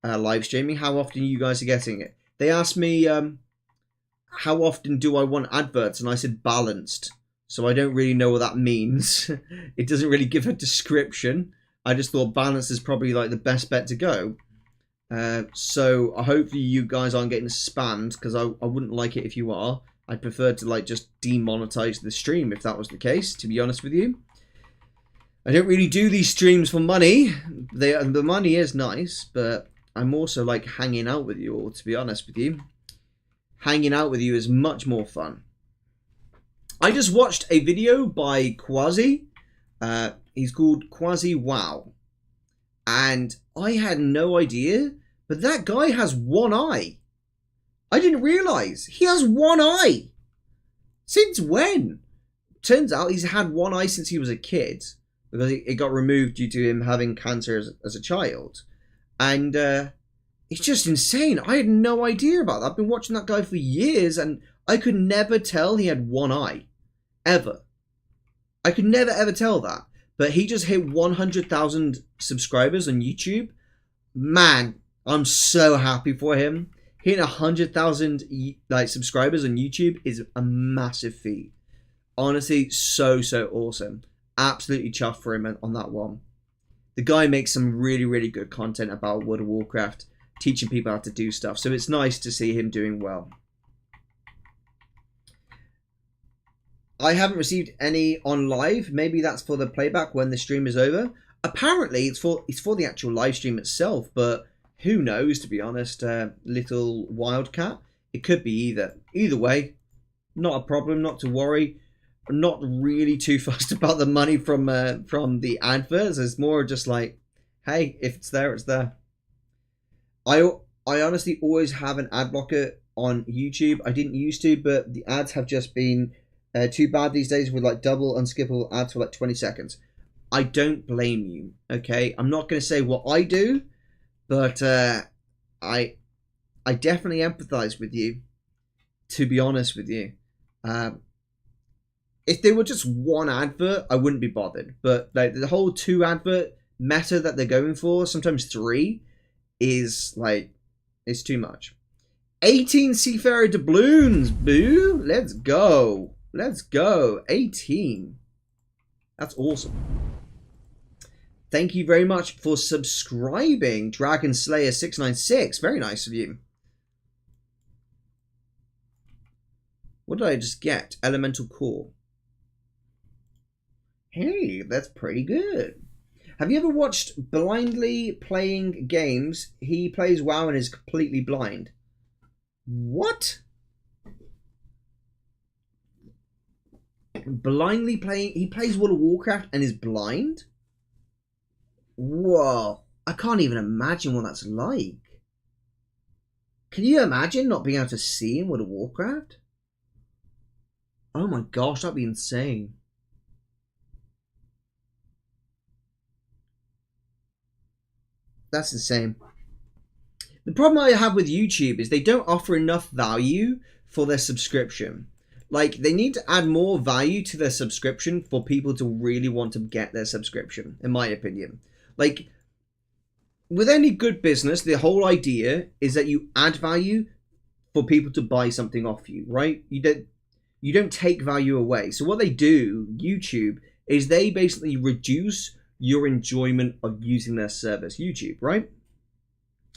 Speaker 1: live streaming. How often you guys are getting it? They asked me, how often do I want adverts? And I said balanced. So I don't really know what that means. It doesn't really give a description. I just thought balanced is probably like the best bet to go. So hopefully you guys aren't getting spammed, because I wouldn't like it if you are. I'd prefer to like just demonetize the stream if that was the case, to be honest with you. I don't really do these streams for money. The money is nice, but I'm also like hanging out with you all, to be honest with you. Hanging out with you is much more fun. I just watched a video by Quasi. He's called Quasi Wow. And I had no idea, but that guy has one eye. I didn't realize he has one eye. Since when? Turns out he's had one eye since he was a kid, because it got removed due to him having cancer as a child. And it's just insane. I had no idea about that. I've been watching that guy for years, and I could never tell he had one eye. Ever. I could never ever tell that. But he just hit 100,000 subscribers on YouTube. Man, I'm so happy for him. Hitting 100,000 like subscribers on YouTube is a massive feat. Honestly, so awesome. Absolutely chuffed for him on that one. The guy makes some really good content about World of Warcraft, teaching people how to do stuff. So it's nice to see him doing well. I haven't received any on live. Maybe that's for the playback when the stream is over. Apparently, it's for the actual live stream itself, but who knows, to be honest, little Wildcat. It could be either. Either way, not a problem, not to worry. I'm not really too fussed about the money from the adverts. It's more just like, hey, if it's there, it's there. I honestly always have an ad blocker on YouTube. I didn't used to, but the ads have just been too bad these days with like double unskippable ads for like 20 seconds. I don't blame you, okay? I'm not going to say what I do, but I definitely empathize with you, to be honest with you. If they were just one advert, I wouldn't be bothered. But like the whole 2 advert meta that they're going for, sometimes 3, is like, it's too much. 18 Seafarer doubloons, boo! Let's go. Let's go. 18. That's awesome. Thank you very much for subscribing, Dragon Slayer 696. Very nice of you. What did I just get? Elemental Core. Hey, that's pretty good. Have you ever watched Blindly Playing Games? He plays WoW and is completely blind. What? Blindly playing... He plays World of Warcraft and is blind? Whoa. I can't even imagine what that's like. Can you imagine not being able to see in World of Warcraft? Oh my gosh, that'd be insane. That's insane. The problem I have with YouTube is they don't offer enough value for their subscription. Like, they need to add more value to their subscription for people to really want to get their subscription, in my opinion. Like, with any good business, the whole idea is that you add value for people to buy something off you, right? You don't take value away. So what they do, YouTube, is they basically reduce your enjoyment of using their service, YouTube, right?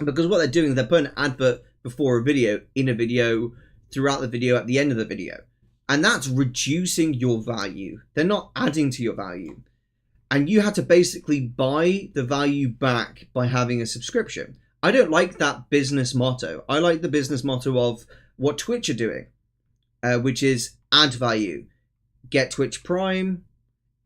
Speaker 1: Because what they're doing is they're putting an advert before a video, in a video, throughout the video, at the end of the video. And that's reducing your value. They're not adding to your value. And you have to basically buy the value back by having a subscription. I don't like that business motto. I like the business motto of what Twitch are doing, which is add value. Get Twitch Prime,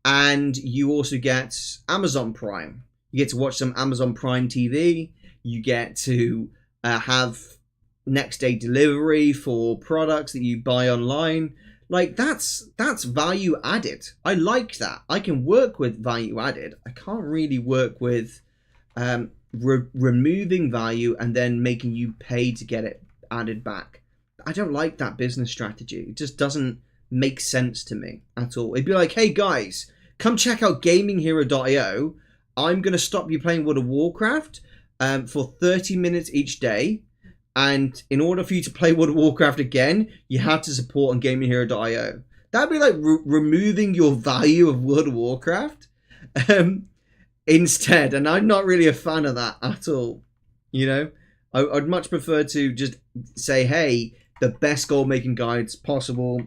Speaker 1: and you also get Amazon Prime. You get to watch some Amazon Prime TV. You get to have next day delivery for products that you buy online. Like, that's value added. I like that. I can work with value added. I can't really work with removing value and then making you pay to get it added back. I don't like that business strategy. It just doesn't make sense to me at all. It'd be like, hey guys, come check out gaminghero.io. I'm going to stop you playing World of Warcraft for 30 minutes each day. And in order for you to play World of Warcraft again, you have to support on gaminghero.io. That'd be like removing your value of World of Warcraft instead. And I'm not really a fan of that at all. You know, I'd much prefer to just say, hey, the best gold making guides possible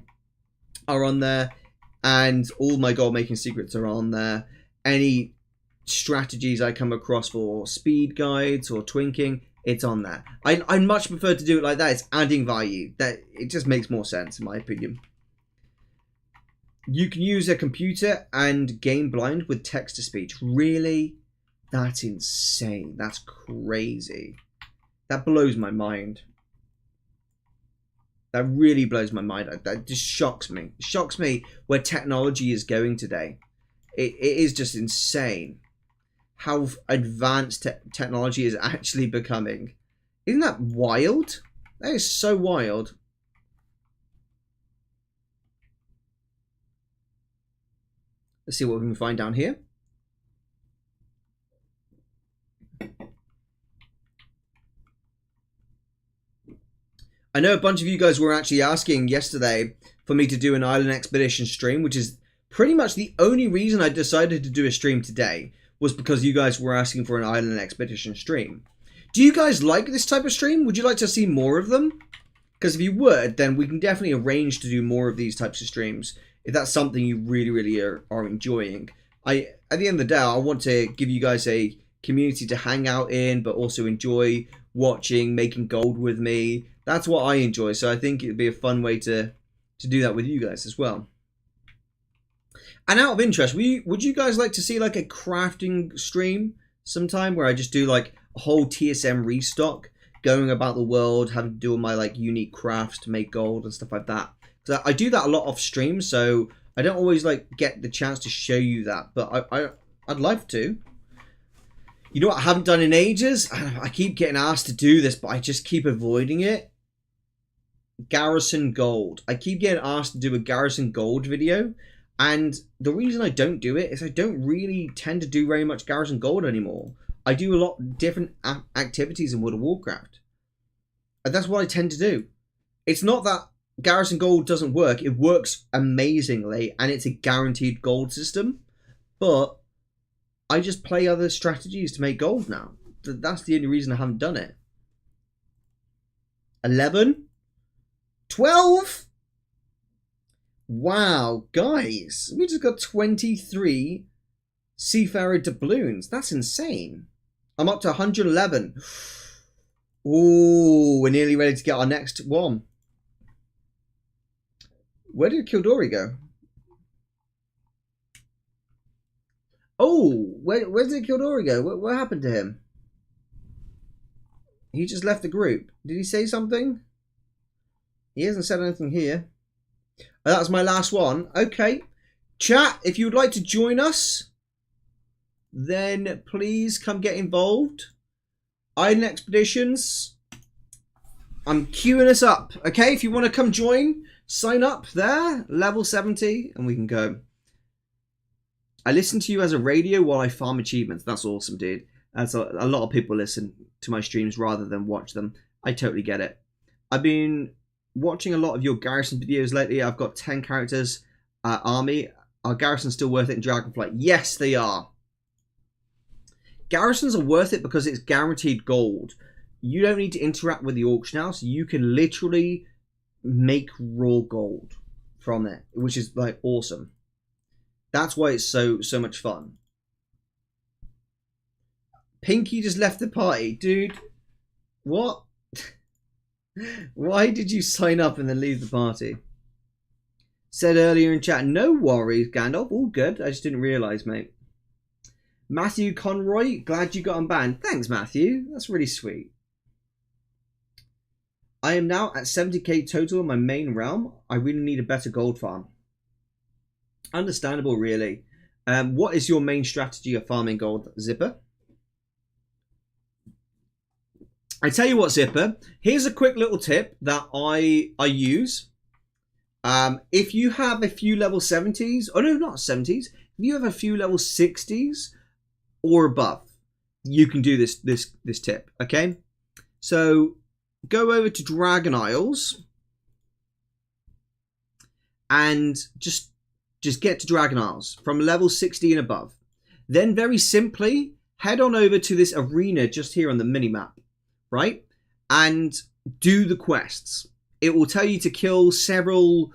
Speaker 1: are on there. And all my gold making secrets are on there. Any strategies I come across for speed guides or twinking, it's on there. I much prefer to do it like that. It's adding value. That it just makes more sense, in my opinion. You can use a computer and game blind with text-to-speech. Really? That's insane. That's crazy. That blows my mind. That really blows my mind. That just shocks me. It shocks me where technology is going today. It is just insane how advanced technology is actually becoming. Isn't that wild? That is so wild. Let's see what we can find down here. I know a bunch of you guys were actually asking yesterday for me to do an island expedition stream, which is pretty much the only reason I decided to do a stream today, was because you guys were asking for an island expedition stream. Do you guys like this type of stream? Would you like to see more of them? Because if you would, then we can definitely arrange to do more of these types of streams, if that's something you really are enjoying. At the end of the day, I want to give you guys a community to hang out in, but also enjoy watching, making gold with me. That's what I enjoy, so I think it'd be a fun way to do that with you guys as well. And out of interest, would you guys like to see like a crafting stream sometime where I just do like a whole TSM restock, going about the world, having to do all my like unique crafts to make gold and stuff like that? So I do that a lot off stream, so I don't always like get the chance to show you that, but I'd love to. You know what I haven't done in ages? I keep getting asked to do this, but I just keep avoiding it. Garrison Gold. I keep getting asked to do a Garrison Gold video, and the reason I don't do it is I don't really tend to do very much Garrison Gold anymore. I do a lot of different activities in World of Warcraft. And that's what I tend to do. It's not that Garrison Gold doesn't work. It works amazingly, and it's a guaranteed gold system, but I just play other strategies to make gold now. That's the only reason I haven't done it. 11? 12? Wow, guys. We just got 23 Seafarer doubloons. That's insane. I'm up to 111. Ooh, we're nearly ready to get our next one. Where did Kildori go? Oh, where did Kildori go? What happened to him? He just left the group. Did he say something? He hasn't said anything here. Oh, that was my last one. Okay. Chat, if you would like to join us, then please come get involved. Island Expeditions. I'm queuing us up. Okay, if you want to come join, sign up there. Level 70, and we can go. I listen to you as a radio while I farm achievements. That's awesome, dude. That's a lot of people listen to my streams rather than watch them. I totally get it. I've been watching a lot of your garrison videos lately. I've got 10 characters army. Are garrisons still worth it in Dragonflight? Yes, they are. Garrisons are worth it because it's guaranteed gold. You don't need to interact with the auction house. You can literally make raw gold from it, which is like awesome. That's why it's so much fun. Pinky just left the party. Dude, what? Why did you sign up and then leave the party? Said earlier in chat, no worries, Gandalf. All good. I just didn't realise, mate. Matthew Conroy, glad you got unbanned. Thanks, Matthew. That's really sweet. I am now at 70k total in my main realm. I really need a better gold farm. Understandable, really. What is your main strategy of farming gold, Zipper? I tell you what, Zipper. Here's a quick little tip that I use. If you have a few level 70s, oh no, not 70s. If you have a few level 60s or above, you can do this tip. Okay, so go over to Dragon Isles and just get to Dragon Isles from level 60 and above. Then very simply head on over to this arena just here on the minimap, right? And do the quests. It will tell you to kill several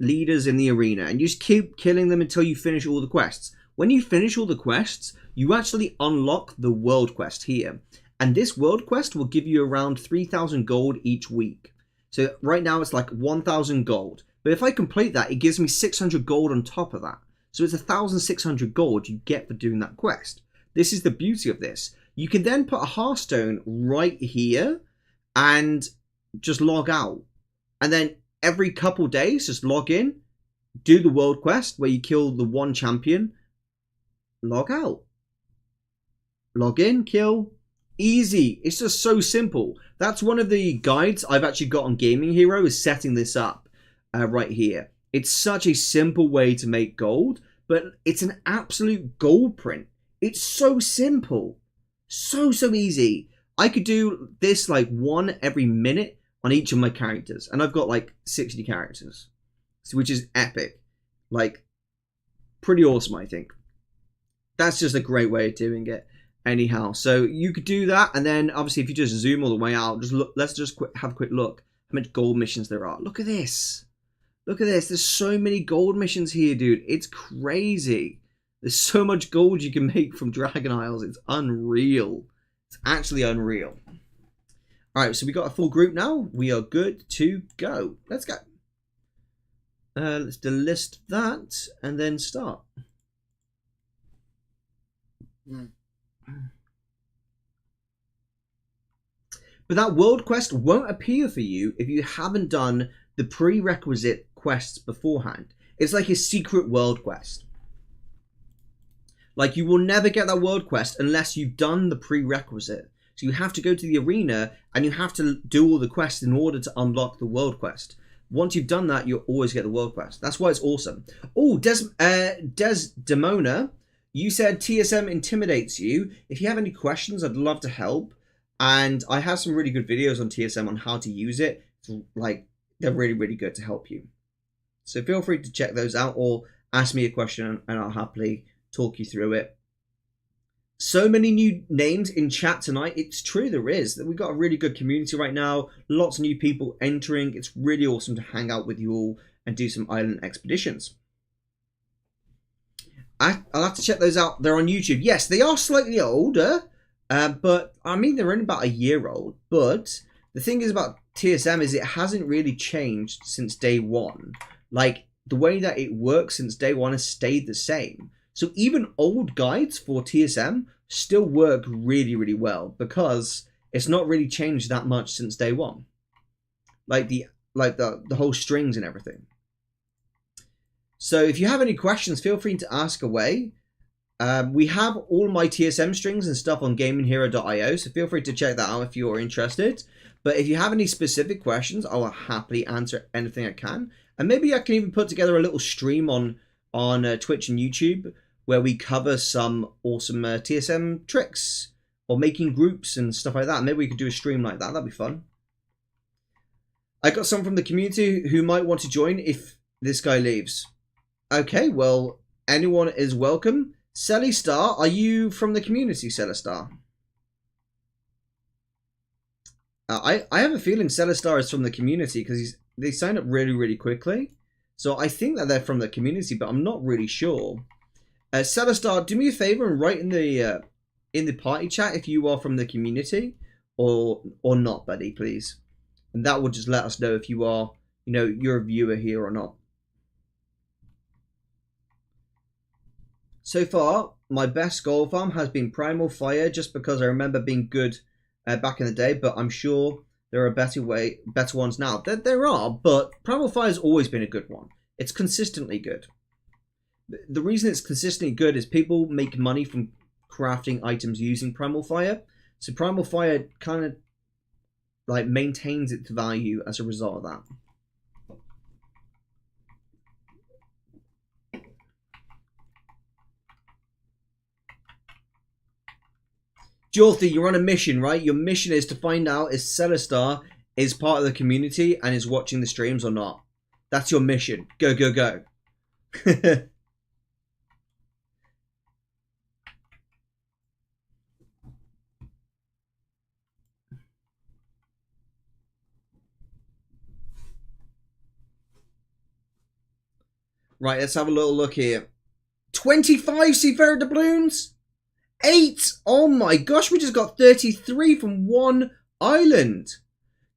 Speaker 1: leaders in the arena, and you just keep killing them until you finish all the quests. When you finish all the quests, you actually unlock the world quest here. And this world quest will give you around 3,000 gold each week. So right now it's like 1,000 gold. But if I complete that, it gives me 600 gold on top of that. So it's 1,600 gold you get for doing that quest. This is the beauty of this. You can then put a Hearthstone right here and just log out. And then every couple days, just log in, do the world quest where you kill the one champion, log out. Log in, kill. Easy. It's just so simple. That's one of the guides I've actually got on Gaming Hero, is setting this up right here. It's such a simple way to make gold, but it's an absolute gold print. It's so simple. So easy. I could do this like one every minute on each of my characters, and I've got like 60 characters, which is epic. Like, pretty awesome, I think. That's just a great way of doing it. Anyhow, so you could do that, and then obviously if you just zoom all the way out, just look. Let's just have a quick look how much gold missions there are. Look at this. Look at this. There's so many gold missions here, dude. It's crazy. There's so much gold you can make from Dragon Isles. It's unreal. It's actually unreal. All right, so we got a full group now. We are good to go. Let's go. Let's delist that and then start. But that world quest won't appear for you if you haven't done the prerequisite quests beforehand. It's like a secret world quest. Like, you will never get that world quest unless you've done the prerequisite. So you have to go to the arena and you have to do all the quests in order to unlock the world quest. Once you've done that, you'll always get the world quest. That's why it's awesome. Oh, Desdemona, you said TSM intimidates you. If you have any questions, I'd love to help. And I have some really good videos on TSM on how to use it. Like, they're really good to help you. So feel free to check those out or ask me a question and I'll happily talk you through it. So many new names in chat tonight. It's true, there is. We've got a really good community right now. Lots of new people entering. It's really awesome to hang out with you all and do some island expeditions. I'll have to check those out. They're on YouTube. Yes, they are slightly older, but I mean they're only about a year old. But the thing is about TSM is it hasn't really changed since day one. Like the way that it works since day one has stayed the same. So even old guides for TSM still work really, really well because it's not really changed that much since day one. Like the whole strings and everything. So if you have any questions, feel free to ask away. We have all my TSM strings and stuff on gaminghero.io, so feel free to check that out if you're interested. But if you have any specific questions, I will happily answer anything I can. And maybe I can even put together a little stream on Twitch and YouTube where we cover some awesome TSM tricks or making groups and stuff like that. Maybe we could do a stream like that. That'd be fun. I got some from the community who might want to join if this guy leaves. Okay, well, anyone is welcome. Celestar, are you from the community, Celestar? I have a feeling Celestar is from the community because they sign up really, really quickly. So I think that they're from the community, but I'm not really sure. Celestar, do me a favor and write in the party chat if you are from the community or not, buddy, please. And that will just let us know if you are, you're a viewer here or not. So far, my best gold farm has been Primal Fire, just because I remember being good back in the day, but I'm sure there are better ones now. There are, but Primal Fire has always been a good one. It's consistently good. The reason it's consistently good is people make money from crafting items using Primal Fire. So Primal Fire kind of like maintains its value as a result of that. Jorthy, you're on a mission, right? Your mission is to find out if Celestar is part of the community and is watching the streams or not. That's your mission. Go, go, go. Right, let's have a little look here. 25 seafarer doubloons? 8! Oh my gosh, we just got 33 from one island.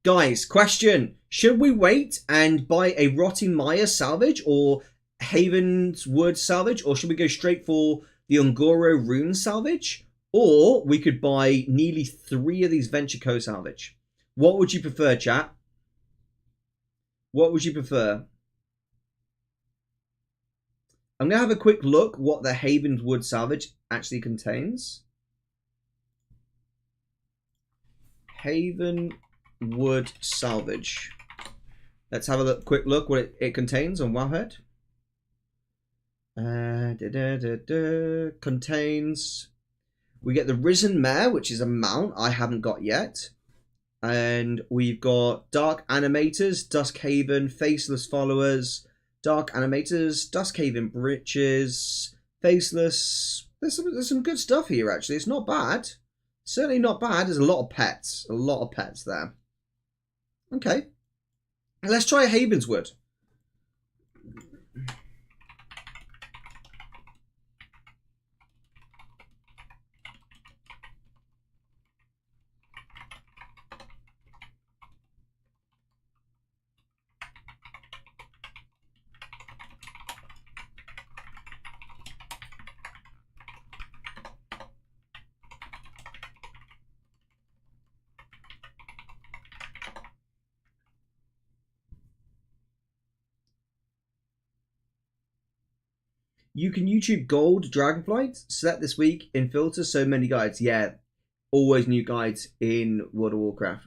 Speaker 1: Guys, question. Should we wait and buy a Rotting Mire salvage or Haven's Wood salvage? Or should we go straight for the Ungoro Rune salvage? Or we could buy nearly 3 of these Venture Co salvage. What would you prefer, chat? What would you prefer? I'm going to have a quick look what the Haven's Wood salvage actually contains. Haven Wood salvage. Let's have a quick look what it contains on Wowhead. Contains... We get the Risen Mare, which is a mount I haven't got yet. And we've got Dark Animators, Duskhaven, Faceless Followers, Dark Animators, Duskhaven Breaches, Faceless. There's some good stuff here, actually. It's not bad. Certainly not bad. There's a lot of pets. A lot of pets there. Okay. Let's try Haven's Wood. You can YouTube gold dragonflight. Select this week in filter. So many guides. Yeah, always new guides in World of Warcraft.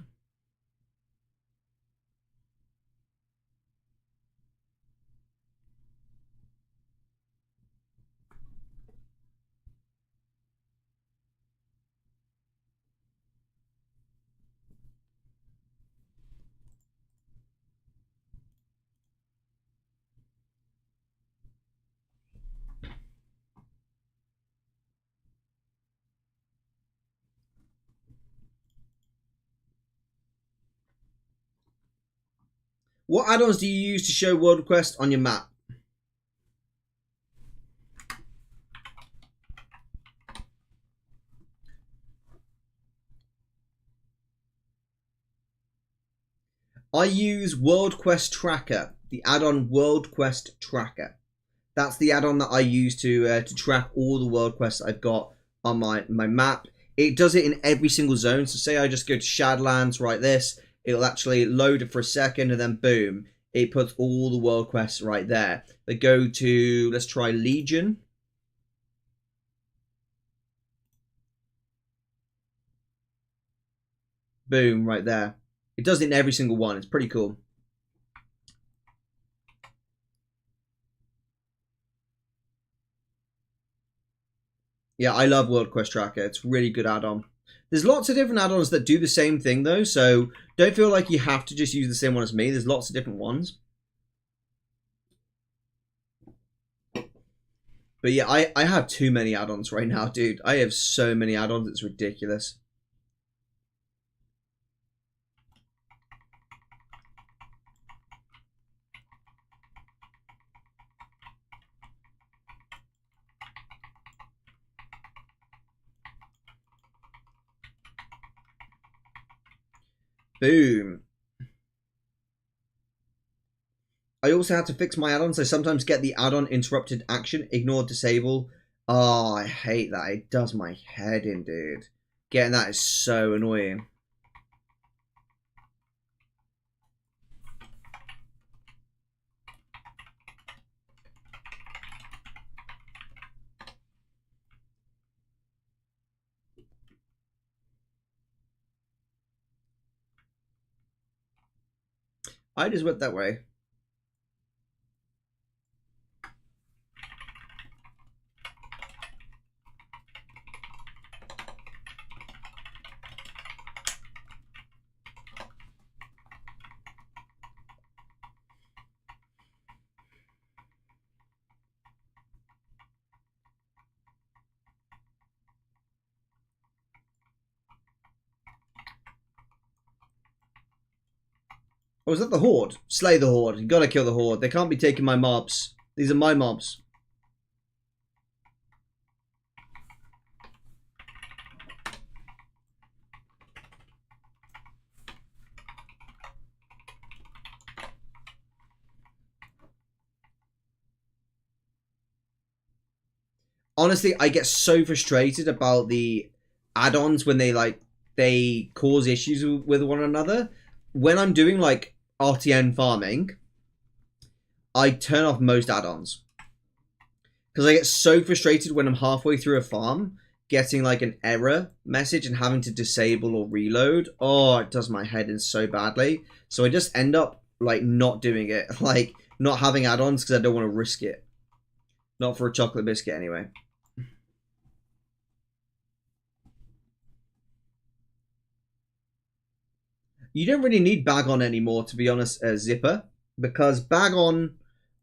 Speaker 1: What add-ons do you use to show World Quest on your map? I use World Quest Tracker, the add-on World Quest Tracker. That's the add-on that I use to track all the world quests I've got on my map. It does it in every single zone. So say I just go to Shadlands, right this, it'll actually load it for a second and then boom, it puts all the world quests right there. They go to, let's try Legion. Boom, right there. It does it in every single one. It's pretty cool. Yeah, I love World Quest Tracker. It's a really good add-on. There's lots of different add-ons that do the same thing, though, so don't feel like you have to just use the same one as me. There's lots of different ones. But yeah, I have too many add-ons right now, dude. I have so many add-ons, it's ridiculous. Boom. I also have to fix my add-ons. I sometimes get the add-on interrupted action, ignore, disable. Oh, I hate that. It does my head in, dude. Getting that is so annoying. I just went that way. Oh, is that the Horde? Slay the Horde. You gotta kill the Horde. They can't be taking my mobs. These are my mobs. Honestly, I get so frustrated about the add-ons when they cause issues with one another. When I'm doing like RTN farming, I turn off most add-ons because I get so frustrated when I'm halfway through a farm getting like an error message and having to disable or reload. Oh, it does my head in so badly. So I just end up like not doing it, like not having add-ons because I don't want to risk it. Not for a chocolate biscuit anyway. You don't really need bag on anymore, to be honest, Zipper, because bag on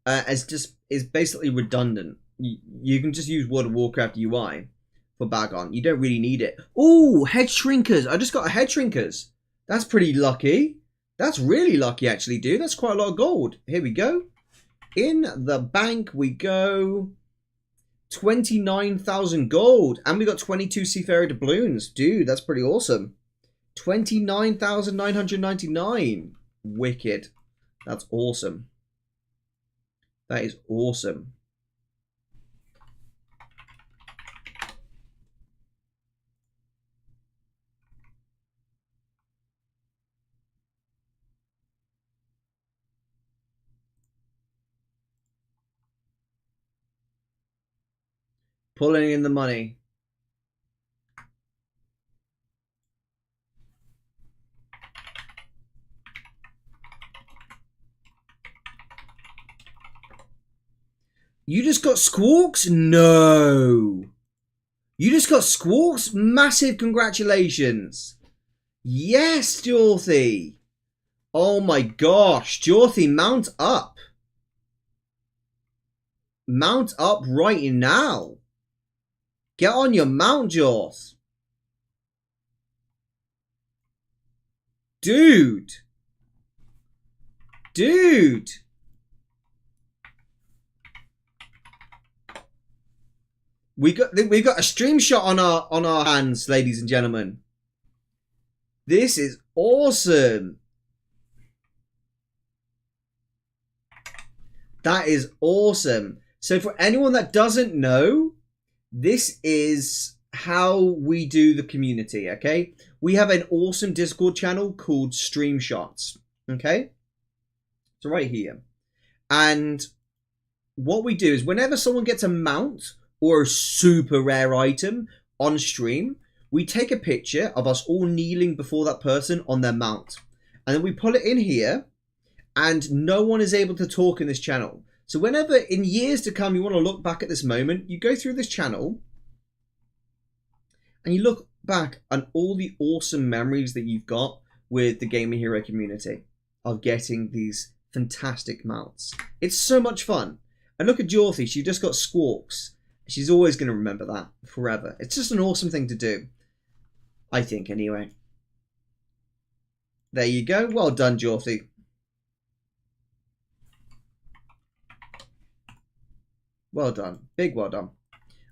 Speaker 1: is basically redundant. You can just use World of Warcraft UI for bag on. You don't really need it. Oh, head shrinkers! I just got a head shrinkers. That's pretty lucky. That's really lucky, actually, dude. That's quite a lot of gold. Here we go. In the bank we go. 29,000 gold, and we got 22 Seafarer doubloons. Dude, that's pretty awesome. 29,999. Wicked. That's awesome. That is awesome. Pulling in the money. You just got Squawks? No. You just got Squawks? Massive congratulations. Yes, Dorothy. Oh my gosh. Dorothy, mount up. Mount up right now. Get on your mount, Jorth. Dude. Dude. We got a stream shot on our hands, ladies and gentlemen. This is awesome. That is awesome. So for anyone that doesn't know, this is how we do the community, okay? We have an awesome Discord channel called Stream Shots, okay? So right here. And what we do is whenever someone gets a mount or a super rare item on stream, we take a picture of us all kneeling before that person on their mount. And then we pull it in here, and no one is able to talk in this channel. So whenever in years to come you want to look back at this moment, you go through this channel and you look back on all the awesome memories that you've got with the Gamer Hero community of getting these fantastic mounts. It's so much fun. And look at Dorothy, she just got Squawks. She's always going to remember that forever. It's just an awesome thing to do. I think, anyway. There you go. Well done, Dorothy. Well done. Big well done.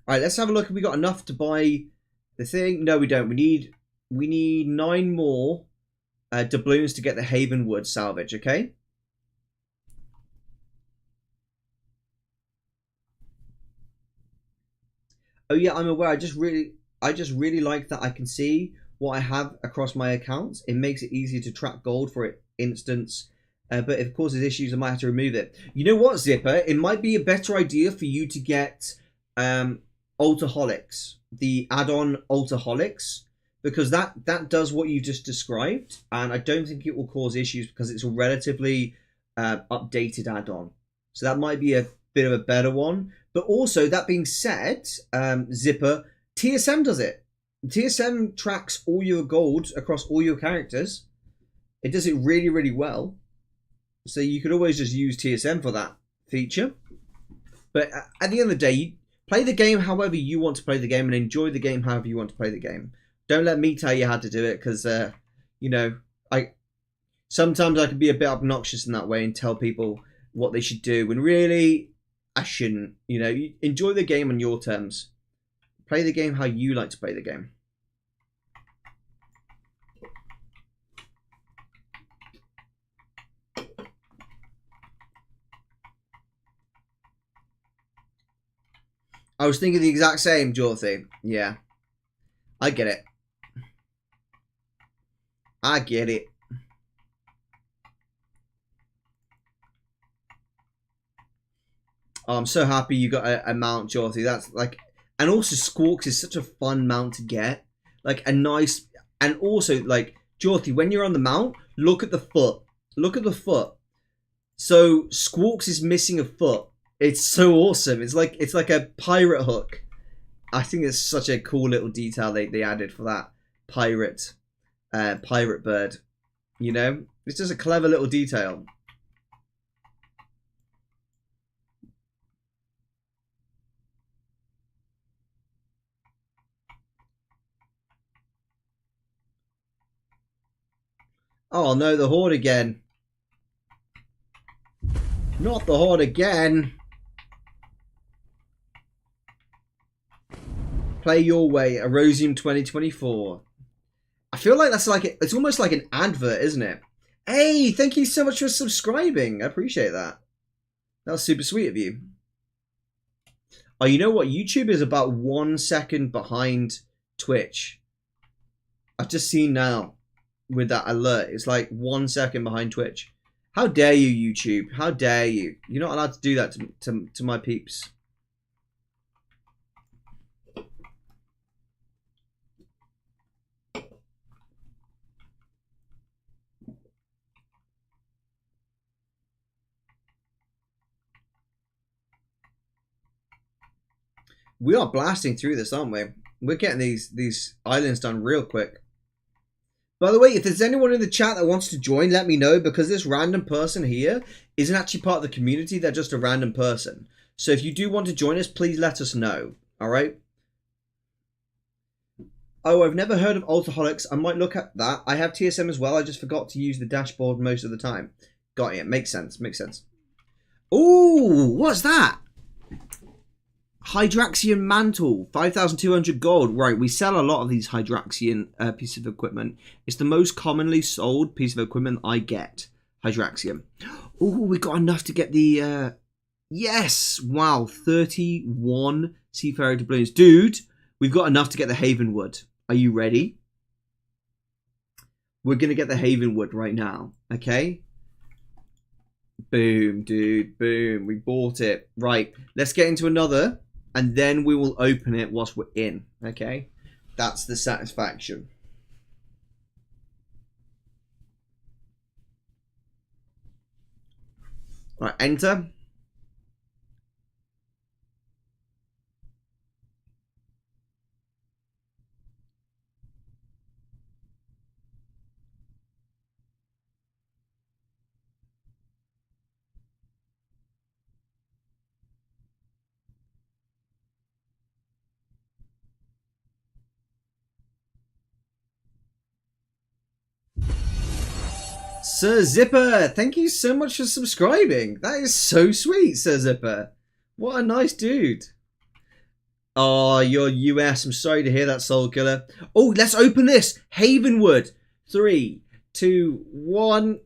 Speaker 1: Alright, let's have a look. Have we got enough to buy the thing? No, we don't. We need 9 more doubloons to get the Haven Wood salvage, okay? Oh yeah, I'm aware. I just really like that I can see what I have across my accounts. It makes it easier to track gold, for instance. But if it causes issues, I might have to remove it. You know what, Zipper? It might be a better idea for you to get Altaholics, the add-on Altaholics, because that does what you just described, and I don't think it will cause issues because it's a relatively updated add-on. So that might be a bit of a better one. But also, that being said, Zipper, TSM does it. TSM tracks all your gold across all your characters. It does it really, really well. So you could always just use TSM for that feature. But at the end of the day, you play the game however you want to play the game and enjoy the game however you want to play the game. Don't let me tell you how to do it, because, you know, sometimes I can be a bit obnoxious in that way and tell people what they should do, when really I shouldn't. You know, you enjoy the game on your terms. Play the game how you like to play the game. I was thinking the exact same, Dorothy. Yeah. I get it. I get it. Oh, I'm so happy you got a mount, Dorothy. That's like... And also, Squawks is such a fun mount to get. Like, a nice... And also, like, Dorothy, when you're on the mount, look at the foot. Look at the foot. So, Squawks is missing a foot. It's so awesome. It's like a pirate hook. I think it's such a cool little detail they added for that pirate bird. You know? It's just a clever little detail. Oh no, the Horde again. Not the Horde again. Play your way, Erosium 2024. I feel like that's like, it's almost like an advert, isn't it? Hey, thank you so much for subscribing. I appreciate that. That was super sweet of you. Oh, you know what? YouTube is about 1 second behind Twitch. I've just seen now with that alert. It's like 1 second behind Twitch. How dare you, YouTube? How dare you? You're not allowed to do that to my peeps. We are blasting through this, aren't we? We're getting these islands done real quick. By the way, if there's anyone in the chat that wants to join, let me know, because this random person here isn't actually part of the community. They're just a random person. So if you do want to join us, please let us know. All right? Oh, I've never heard of Altaholics. I might look at that. I have TSM as well. I just forgot to use the dashboard most of the time. Got it. Makes sense. Makes sense. Ooh, what's that? Hydraxian Mantle, 5,200 gold. Right, we sell a lot of these Hydraxian pieces of equipment. It's the most commonly sold piece of equipment I get. Hydraxian. Oh, we got enough to get the Yes! Wow, 31 seafarer doubloons. Dude, we've got enough to get the Havenwood. Are you ready? We're going to get the Havenwood right now, okay? Boom, dude, boom. We bought it. Right, let's get into another, and then we will open it whilst we're in, okay? That's the satisfaction. All right, enter. Sir Zipper, thank you so much for subscribing. That is so sweet, Sir Zipper. What a nice dude. Oh, you're US. I'm sorry to hear that, Soul Killer. Oh, let's open this. Havenwood. 3, 2, 1.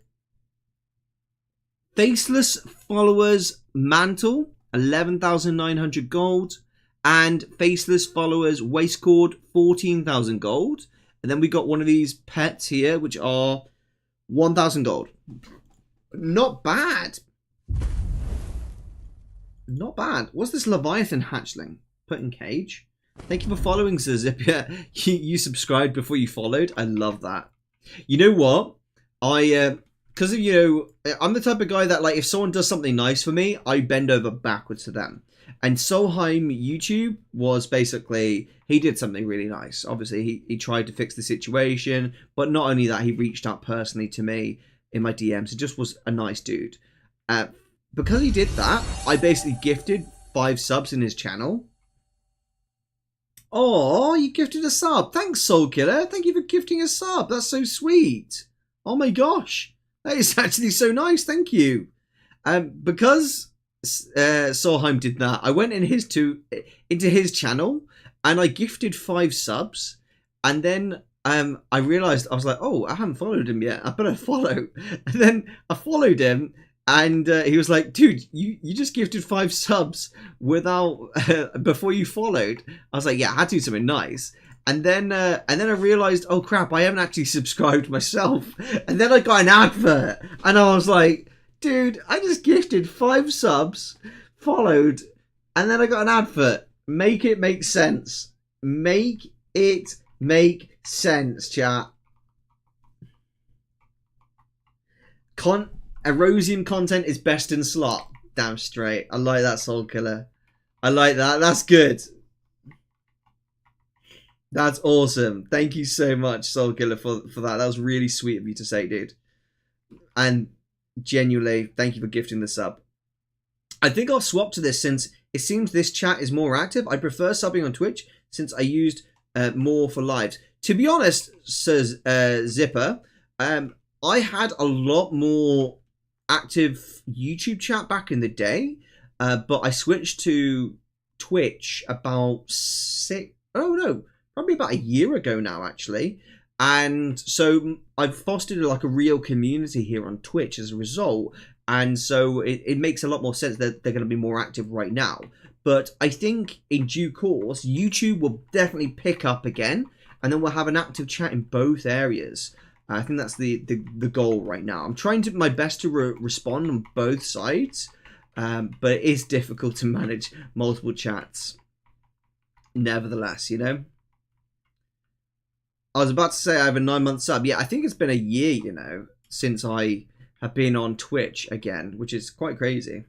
Speaker 1: Faceless Followers Mantle, 11,900 gold. And Faceless Followers Waistcord, 14,000 gold. And then we got one of these pets here, which are 1,000 gold. Not bad. Not bad. What's this Leviathan hatchling? Put in cage. Thank you for following, Sir Zip. Yeah, you subscribed before you followed. I love that. You know what? Because of, you know, I'm the type of guy that, like, if someone does something nice for me, I bend over backwards to them. And Solheim YouTube was basically, he did something really nice. Obviously, he tried to fix the situation, but not only that, he reached out personally to me in my DMs. He just was a nice dude. Because he did that, I basically gifted 5 subs in his channel. Oh, you gifted a sub. Thanks, Soul Killer. Thank you for gifting a sub. That's so sweet. Oh my gosh. That is actually so nice. Thank you. Because Solheim did that, I went into his channel and I gifted 5 subs. And then I realized, I was like, oh, I haven't followed him yet. I better follow. And then I followed him. And he was like, dude, you just gifted 5 subs without before you followed. I was like, yeah, I had to do something nice. And then I realized, oh crap, I haven't actually subscribed myself. And then I got an advert, and I was like, dude, I just gifted 5 subs, followed, and then I got an advert. Make it make sense. Make it make sense, chat. Erosium content is best in slot. Damn straight. I like that, Soul Killer. I like that. That's good. That's awesome. Thank you so much, Soul Killer, for that. That was really sweet of you to say, dude. And genuinely, thank you for gifting the sub. I think I'll swap to this since it seems this chat is more active. I prefer subbing on Twitch since I used more for lives. To be honest, says Zipper, I had a lot more active YouTube chat back in the day, but I switched to Twitch about probably about a year ago now, actually. And so I've fostered like a real community here on Twitch as a result. And so it makes a lot more sense that they're going to be more active right now. But I think in due course, YouTube will definitely pick up again. And then we'll have an active chat in both areas. I think that's the goal right now. I'm trying to my best to respond on both sides, but it is difficult to manage multiple chats. Nevertheless, you know. I was about to say I have a 9-month sub. Yeah, I think it's been a year, you know, since I have been on Twitch again, which is quite crazy.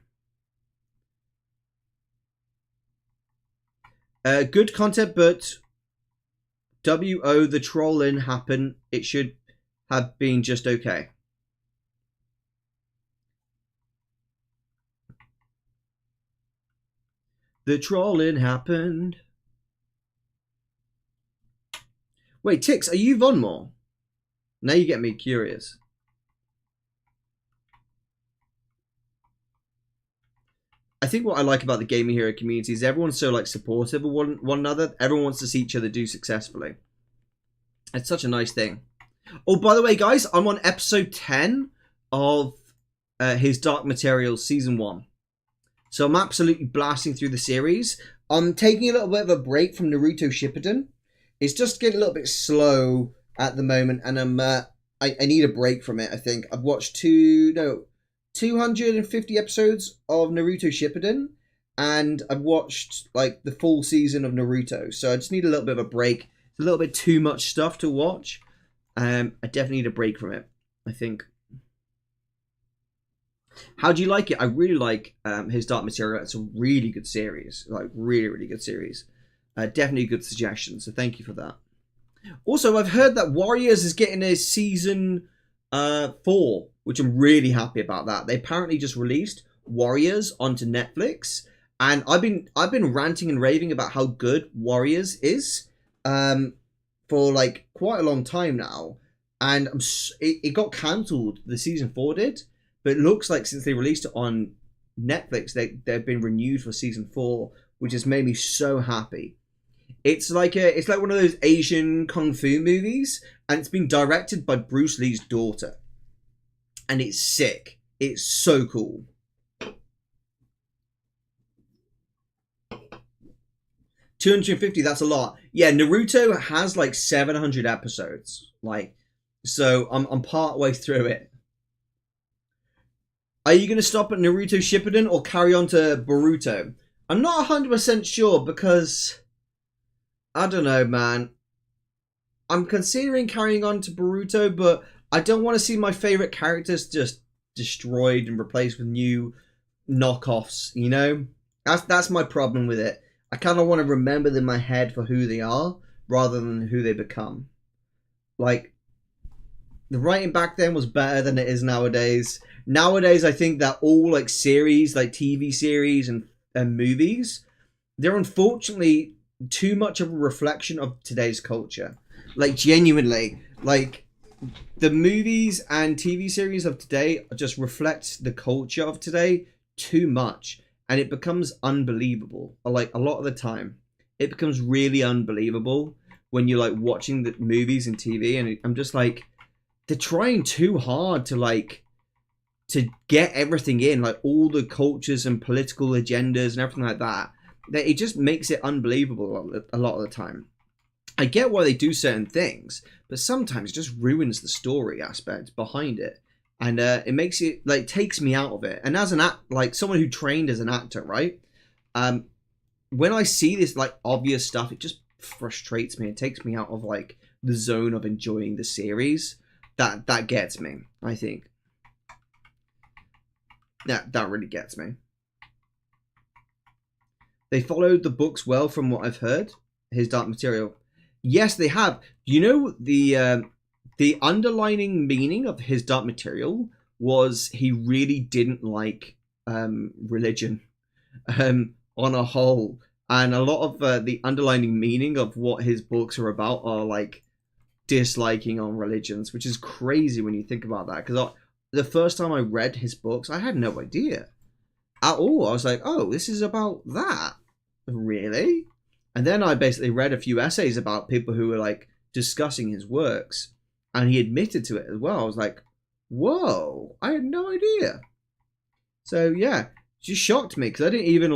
Speaker 1: Good content, but WO the troll-in happened. It should have been just okay. The trolling happened. Wait, Tix, are you Von more? Now you get me curious. I think what I like about the Gaming Hero community is everyone's so like supportive of one another. Everyone wants to see each other do successfully. It's such a nice thing. Oh, by the way, guys, I'm on episode 10 of his Dark Materials Season 1. So I'm absolutely blasting through the series. I'm taking a little bit of a break from Naruto Shippuden. It's just getting a little bit slow at the moment, and I need a break from it. I think I've watched 250 episodes of Naruto Shippuden, and I've watched like the full season of Naruto. So I just need a little bit of a break. It's a little bit too much stuff to watch. I definitely need a break from it, I think. How do you like it? I really like his Dark Material. It's a really good series. Like, really, really good series. Definitely a good suggestion. So thank you for that. Also, I've heard that Warriors is getting a season 4, which I'm really happy about that. They apparently just released Warriors onto Netflix. And I've been ranting and raving about how good Warriors is for like quite a long time now. And it got cancelled, the season 4 did. But it looks like since they released it on Netflix, they've been renewed for season 4, which has made me so happy. It's like one of those Asian kung fu movies, and it's been directed by Bruce Lee's daughter, and it's sick. It's so cool. $250, that's a lot. Yeah, Naruto has like 700 episodes. Like, so I'm part way through it. Are you going to stop at Naruto Shippuden or carry on to Boruto? I'm not 100% sure because, I don't know, man. I'm considering carrying on to Boruto, but I don't want to see my favourite characters just destroyed and replaced with new knockoffs, you know? That's my problem with it. I kind of want to remember them in my head for who they are rather than who they become. Like, the writing back then was better than it is nowadays. Nowadays, I think that all like series, like TV series and movies, they're unfortunately too much of a reflection of today's culture. Like, genuinely, like the movies and TV series of today just reflect the culture of today too much, and it becomes unbelievable. Like, a lot of the time, it becomes really unbelievable when you're like watching the movies and TV, and I'm just like, they're trying too hard to get everything in, like all the cultures and political agendas and everything like that. It just makes it unbelievable a lot of the time. I get why they do certain things, but sometimes it just ruins the story aspect behind it, and it makes it like takes me out of it. And as like someone who trained as an actor, right? When I see this like obvious stuff, it just frustrates me. It takes me out of like the zone of enjoying the series. That gets me, I think. That really gets me. They followed the books well from what I've heard. His Dark Material. Yes, they have. You know, the underlining meaning of his Dark Material was he really didn't like religion on a whole. And a lot of the underlining meaning of what his books are about are like disliking on religions, which is crazy when you think about that. Because the first time I read his books, I had no idea at all. I was like, oh, this is about that? Really? And then I basically read a few essays about people who were like discussing his works, and he admitted to it as well. I was like, whoa, I had no idea. So yeah, it just shocked me because it didn't even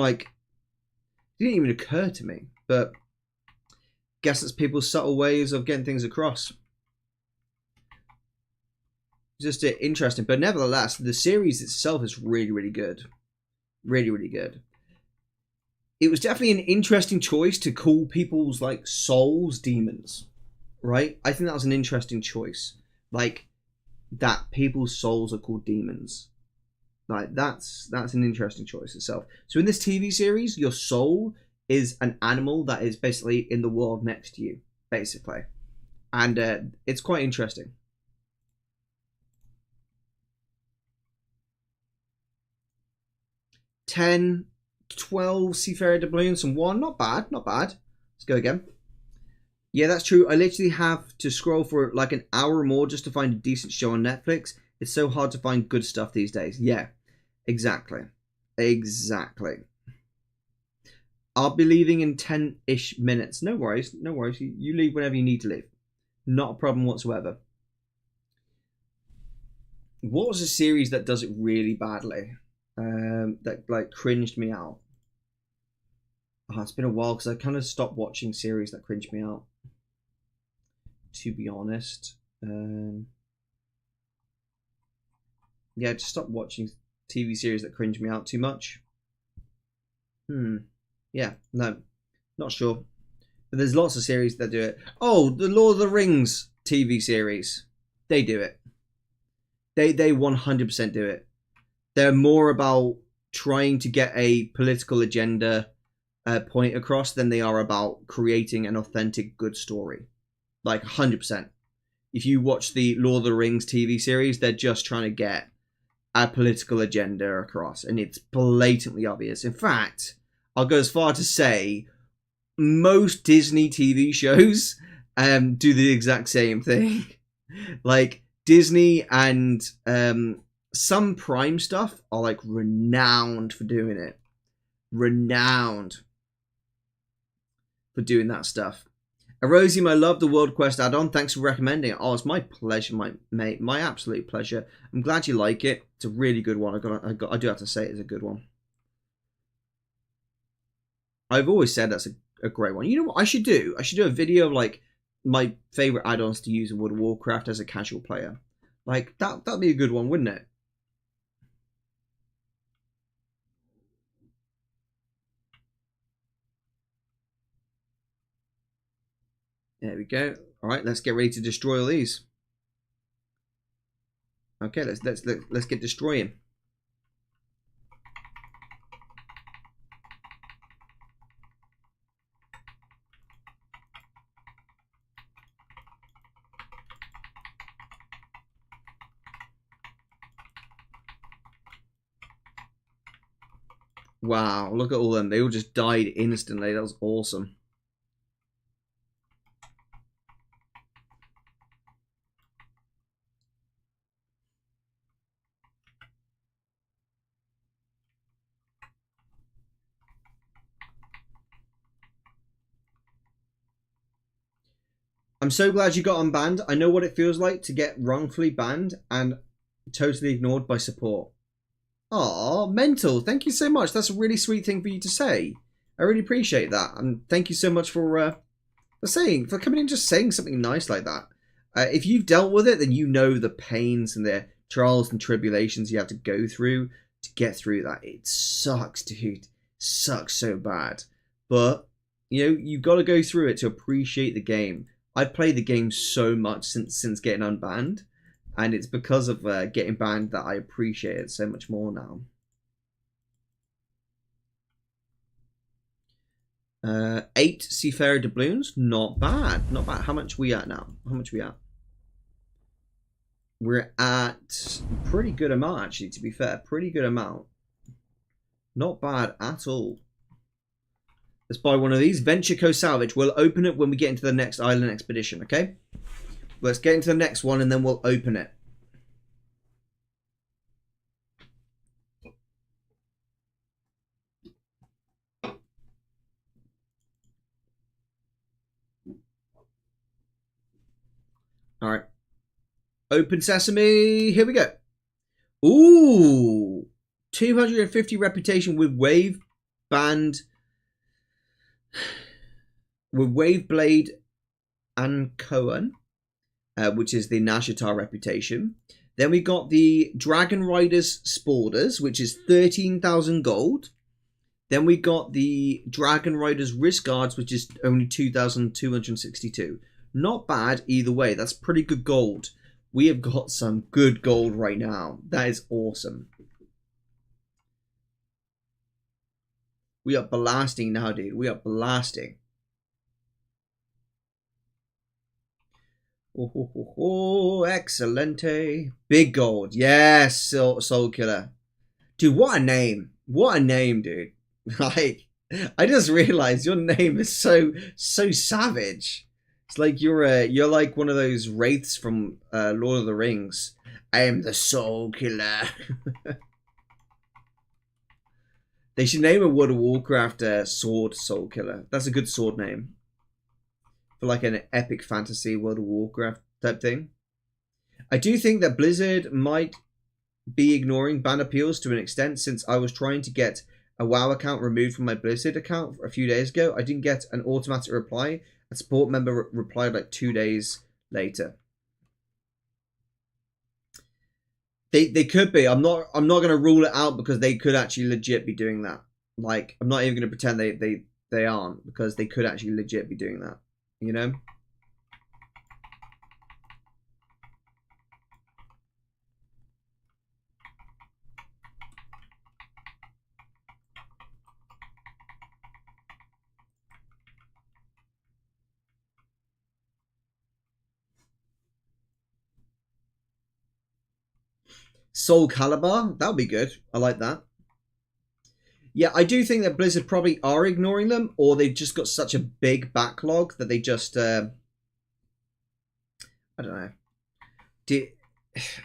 Speaker 1: occur to me. But guess it's people's subtle ways of getting things across. Just interesting, but nevertheless, the series itself is really, really good. Really, really good. It was definitely an interesting choice to call people's like souls demons, right? I think that was an interesting choice. Like, that people's souls are called demons. Like, that's an interesting choice itself. So in this TV series, your soul is an animal that is basically in the world next to you, basically. And it's quite interesting. $10, $12 Seafarer doubloons and 1. Not bad, not bad. Let's go again. Yeah, that's true. I literally have to scroll for like an hour or more just to find a decent show on Netflix. It's so hard to find good stuff these days. Yeah, exactly. Exactly. I'll be leaving in 10-ish minutes. No worries, no worries. You leave whenever you need to leave. Not a problem whatsoever. What was a series that does it really badly? that like cringed me out. Oh, it's been a while because I kind of stopped watching series that cringed me out. To be honest, yeah, just stopped watching TV series that cringe me out too much. Yeah, no, not sure. But there's lots of series that do it. Oh, the Lord of the Rings TV series. They do it. They 100% do it. They're more about trying to get a political agenda point across than they are about creating an authentic good story. Like 100%. If you watch the Lord of the Rings TV series, they're just trying to get a political agenda across, and it's blatantly obvious. In fact, I'll go as far to say most Disney TV shows do the exact same thing. Like Disney and some Prime stuff are like renowned for doing it. Renowned for doing that stuff. Erosium, I love the World Quest add-on. Thanks for recommending it. Oh, it's my pleasure, my mate. My absolute pleasure. I'm glad you like it. It's a really good one. I do have to say it's a good one. I've always said that's a great one. You know what I should do? I should do a video of like my favorite add-ons to use in World of Warcraft as a casual player. Like that'd be a good one, wouldn't it? There we go. All right, let's get ready to destroy all these. Okay, let's get destroying. Wow, look at all them. They all just died instantly. That was awesome. I'm so glad you got unbanned. I know what it feels like to get wrongfully banned and totally ignored by support. Aw, mental. Thank you so much. That's a really sweet thing for you to say. I really appreciate that. And thank you so much for coming in just saying something nice like that. If you've dealt with it, then you know the pains and the trials and tribulations you have to go through to get through that. It sucks, dude. It sucks so bad. But, you know, you've got to go through it to appreciate the game. I've played the game so much since getting unbanned, and it's because of getting banned that I appreciate it so much more now. 8 Seafarer doubloons, not bad, not bad. How much are we at now? How much are we at? We're at a pretty good amount, actually, to be fair. Pretty good amount. Not bad at all. Let's buy one of these. Venture Co Salvage. We'll open it when we get into the next island expedition, okay? Let's get into the next one and then we'll open it. All right. Open sesame. Here we go. Ooh. 250 reputation with Wave Band. With Wave Blade and Cohen, which is the Nashatar reputation. Then we got the Dragon Riders Sporders, which is 13,000 gold. Then we got the Dragon Riders Wrist Guards, which is only 2,262. Not bad either way. That's pretty good gold. We have got some good gold right now. That is awesome. We are blasting now, dude. We are blasting. Oh, excelente. Big gold. Yes, Soul Killer. Dude, what a name. What a name, dude. Like, I just realized your name is so savage. It's like you're like one of those wraiths from Lord of the Rings. I am the Soul Killer. They should name a World of Warcraft sword Soul Killer. That's a good sword name. For like an epic fantasy World of Warcraft type thing. I do think that Blizzard might be ignoring ban appeals to an extent since I was trying to get a WoW account removed from my Blizzard account a few days ago. I didn't get an automatic reply. A support member replied like 2 days later. They could be. I'm not going to rule it out because they could actually legit be doing that. Like, I'm not even going to pretend they aren't, because they could actually legit be doing that. You know? Soul Calibur, that would be good. I like that. Yeah, I do think that Blizzard probably are ignoring them, or they've just got such a big backlog that they just, I don't know.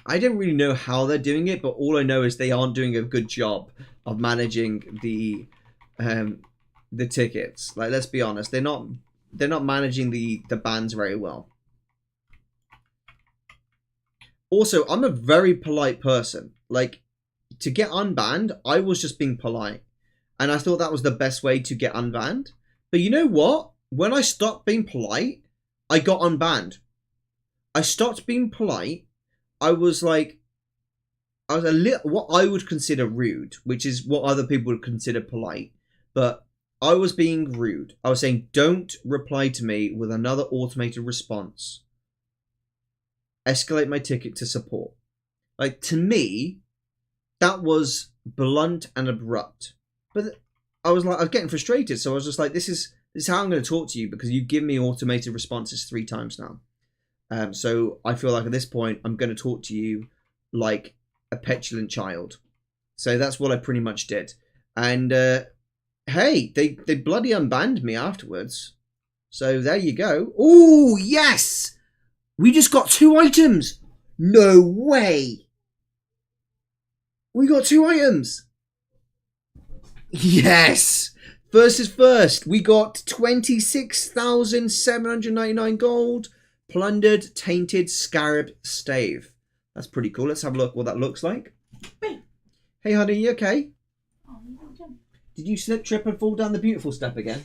Speaker 1: I don't really know how they're doing it, but all I know is they aren't doing a good job of managing the tickets. Like, let's be honest, they're not managing the bans very well. Also, I'm a very polite person. Like, to get unbanned, I was just being polite. And I thought that was the best way to get unbanned. But you know what? When I stopped being polite, I got unbanned. I stopped being polite. I was a little, what I would consider rude, which is what other people would consider polite. But I was being rude. I was saying, don't reply to me with another automated response. Escalate my ticket to support. Like, to me, that was blunt and abrupt. But I was getting frustrated, so I was just like, this is how I'm going to talk to you, because you give me automated responses 3 times now. So I feel like at this point, I'm going to talk to you like a petulant child. So that's what I pretty much did. And hey, they bloody unbanned me afterwards. So there you go. Oh, yes! We just got 2 items. No way. We got 2 items. Yes. First is first. We got 26,799 gold. Plundered, tainted, scarab stave. That's pretty cool. Let's have a look what that looks like. Hey, honey, you okay?
Speaker 2: Oh, you don't jump.
Speaker 1: Did you slip, trip, and fall down the beautiful step again?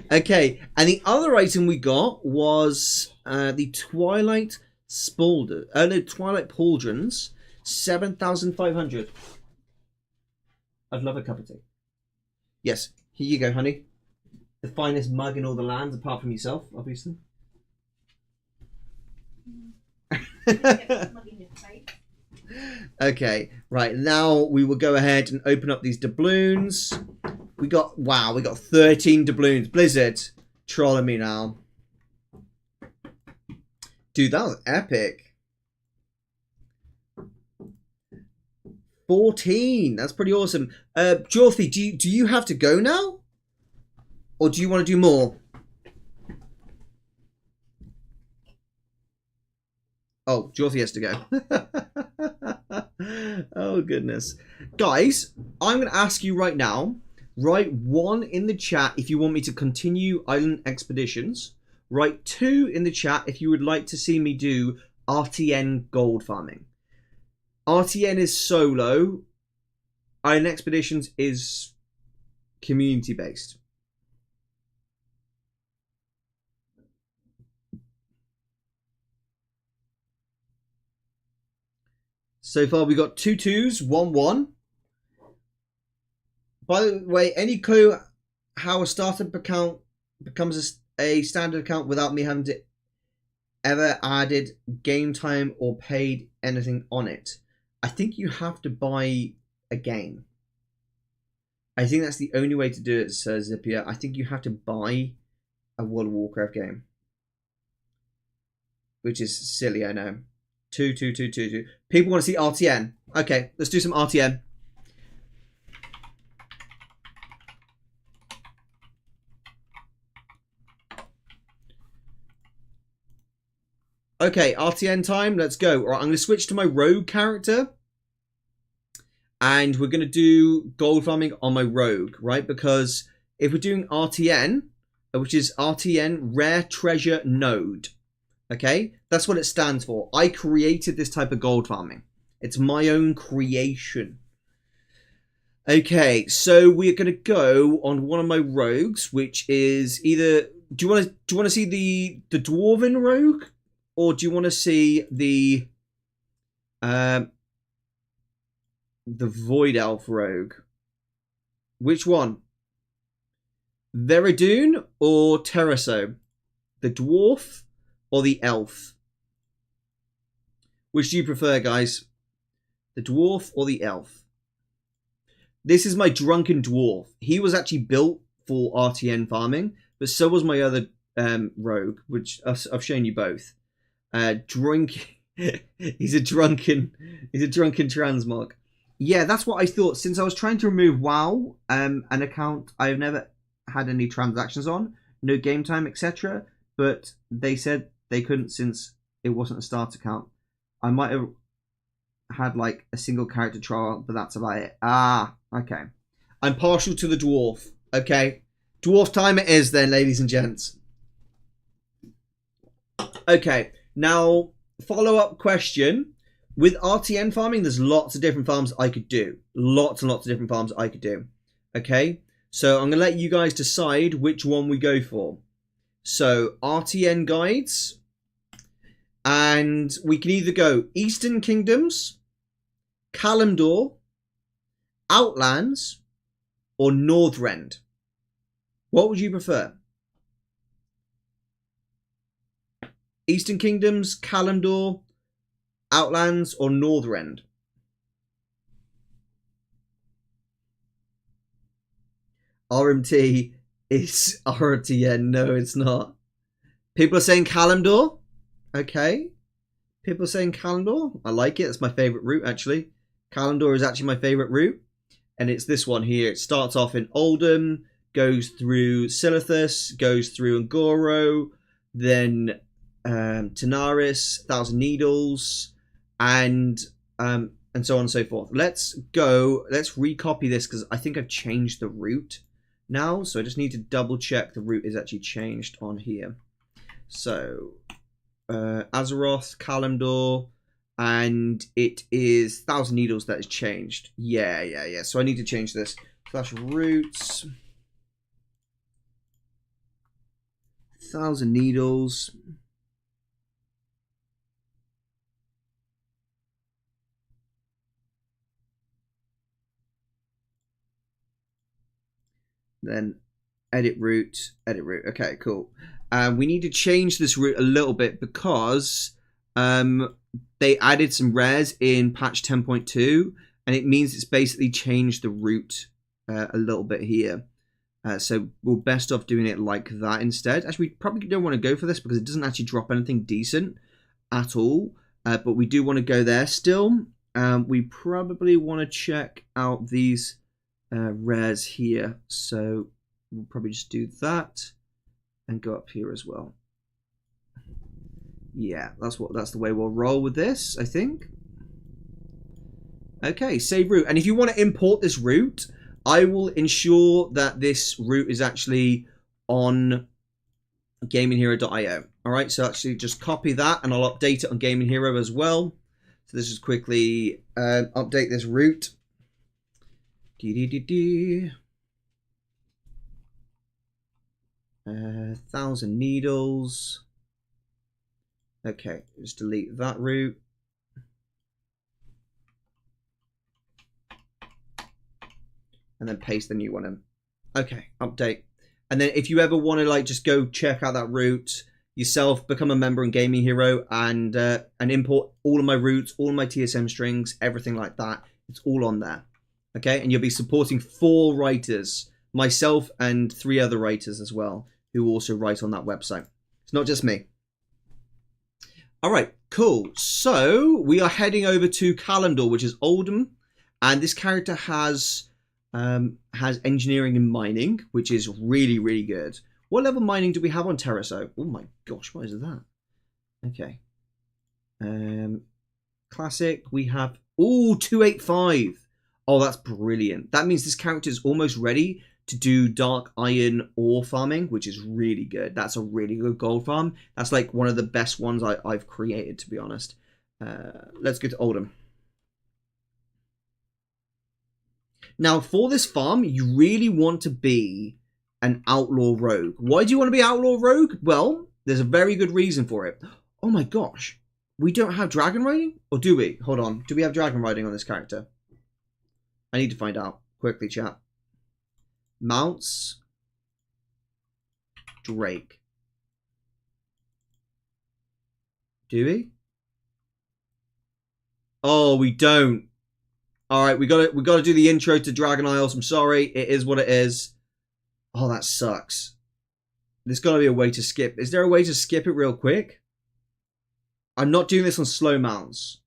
Speaker 1: Okay, and the other item we got was the Twilight Spaulders. No, Twilight Pauldrons, 7,500. I'd love a cup of tea. Yes, here you go, honey. The finest mug in all the lands, apart from yourself, obviously. Okay, right, now we will go ahead and open up these doubloons. We got 13 doubloons. Blizzard, trolling me now. Dude, that was epic. 14, that's pretty awesome. Jorthy, do you have to go now? Or do you want to do more? Oh, Jorthy has to go. Oh, goodness. Guys, I'm going to ask you right now, write 1 in the chat if you want me to continue Island Expeditions. Write 2 in the chat if you would like to see me do RTN gold farming. RTN is solo. Island Expeditions is community based. So far we got 2 2s, 1 1. By the way, any clue how a startup account becomes a standard account without me having to ever added game time or paid anything on it? I think you have to buy a game. I think that's the only way to do it, Sir Zippia. I think you have to buy a World of Warcraft game. Which is silly, I know. 2 2 2 2 2. People want to see RTN. Okay, let's do some RTN. Okay, RTN time. Let's go. All right, I'm going to switch to my rogue character. And we're going to do gold farming on my rogue, right? Because if we're doing RTN, which is RTN Rare Treasure Node, Okay, that's what it stands for. I created this type of gold farming. It's my own creation. Okay, so we're gonna go on one of my rogues, which is either. Do you want to see the dwarven rogue, or do you want to see the void elf rogue? Which one? Veridune or Terraso? The dwarf or the elf? Which do you prefer, guys? The dwarf or the elf? This is my drunken dwarf. He was actually built for RTN farming, but so was my other rogue, which I've shown you both. He's a drunken transmog. Yeah, that's what I thought. Since I was trying to remove WoW, an account I've never had any transactions on, no game time, etc. But they said they couldn't since it wasn't a start account. I might have had like a single character trial, but that's about it. Ah, okay. I'm partial to the dwarf. Okay, dwarf time it is then, ladies and gents. Okay, now follow-up question. With RTN farming, there's lots of different farms I could do. Lots and lots of different farms I could do. Okay, so I'm going to let you guys decide which one we go for. So, RTN guides. And we can either go Eastern Kingdoms, Kalimdor, Outlands, or Northrend. What would you prefer? Eastern Kingdoms, Kalimdor, Outlands, or Northrend? RMT is RTN. No, it's not. People are saying Kalimdor. Okay. People are saying Kalimdor. I like it. It's my favourite route, actually. Kalimdor is actually my favourite route. And it's this one here. It starts off in Oldham, goes through Silithus, goes through Ngoro, then Tanaris, Thousand Needles, and so on and so forth. Let's recopy this because I think I've changed the route now. So I just need to double check the route is actually changed on here. So Azeroth, Kalimdor, and it is Thousand Needles that is changed. Yeah. So I need to change this. Slash routes. Thousand Needles. Then edit route. Okay, cool. We need to change this route a little bit because they added some rares in patch 10.2, and it means it's basically changed the route a little bit here. So we're best off doing it like that instead. Actually, we probably don't want to go for this because it doesn't actually drop anything decent at all. But we do want to go there still. We probably want to check out these rares here. So we'll probably just do that and go up here as well. Yeah, that's the way we'll roll with this, I think. Okay, save route. And if you want to import this route, I will ensure that this route is actually on gaminghero.io. Alright, so actually just copy that and I'll update it on Gaming Hero as well. So let's just quickly update this route. Thousand Needles. Okay, just delete that route. And then paste the new one in. Okay, update. And then if you ever want to like just go check out that route yourself, become a member in Gaming Hero and import all of my routes, all of my TSM strings, everything like that. It's all on there. Okay, and you'll be supporting 4 writers, myself and 3 other writers as well, who also write on that website. It's not just me. All right, cool. So we are heading over to Kalimdor, which is Oldham, and this character has engineering and mining, which is really, really good. What level mining do we have on Terraso? Oh my gosh, what is that? Okay. Classic, we have 285. Oh, that's brilliant. That means this character is almost ready to do dark iron ore farming, which is really good. That's a really good gold farm. That's like one of the best ones I've created, to be honest. Let's go to Oldham. Now, for this farm, you really want to be an outlaw rogue. Why do you want to be outlaw rogue? Well, there's a very good reason for it. Oh my gosh. We don't have dragon riding? Or do we? Hold on. Do we have dragon riding on this character? I need to find out. Quickly, chat. Mounts. Drake. Do we? Oh, we don't. Alright, we gotta do the intro to Dragon Isles. I'm sorry. It is what it is. Oh, that sucks. There's gotta be a way to skip. Is there a way to skip it real quick? I'm not doing this on slow mounts.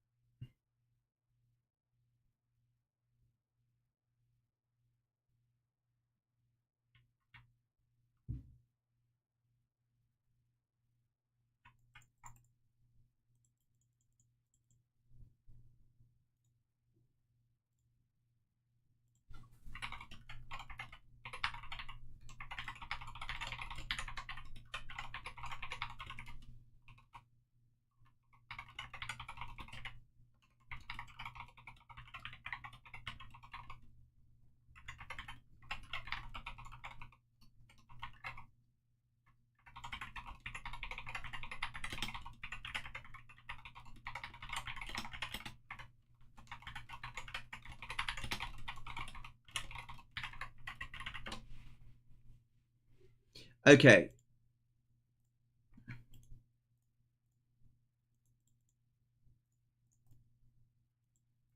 Speaker 1: Okay.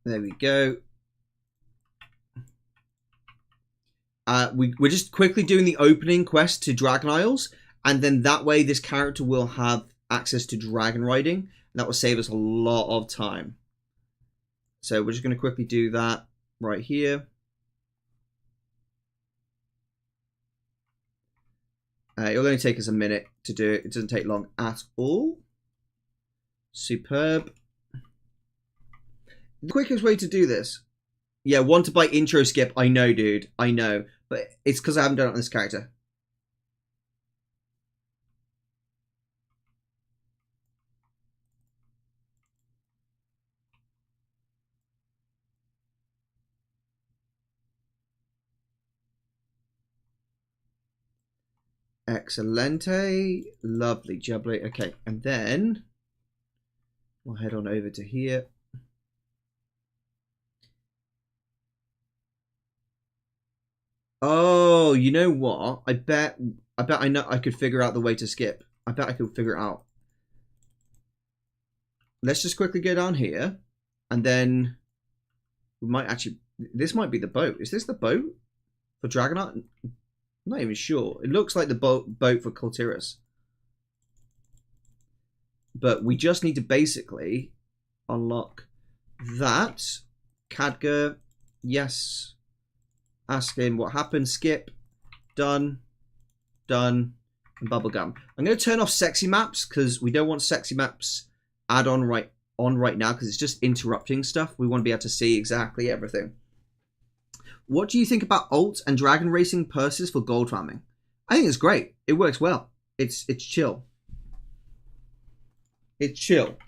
Speaker 1: There we go. We're just quickly doing the opening quest to Dragon Isles, and then that way this character will have access to dragon riding, and that will save us a lot of time. So we're just going to quickly do that right here. It'll only take us a minute to do it. It doesn't take long at all. Superb. The quickest way to do this. Yeah, want to buy intro skip. I know, dude. I know. But it's because I haven't done it on this character. Excelente. Lovely jubbly. Okay, and then we'll head on over to here. Oh, you know what? I bet I know I could figure out the way to skip. I bet I could figure it out. Let's just quickly go down here, and then we might actually. This might be the boat. Is this the boat for Dragonite? I'm not even sure. It looks like the boat for Kultiris. But we just need to basically unlock that. Khadgar, yes. Asking what happened. Skip. Done. Done. And bubblegum. I'm going to turn off sexy maps because we don't want sexy maps add on right now because it's just interrupting stuff. We want to be able to see exactly everything. What do you think about alt and dragon racing purses for gold farming? I think it's great. It works well. It's chill. It's chill.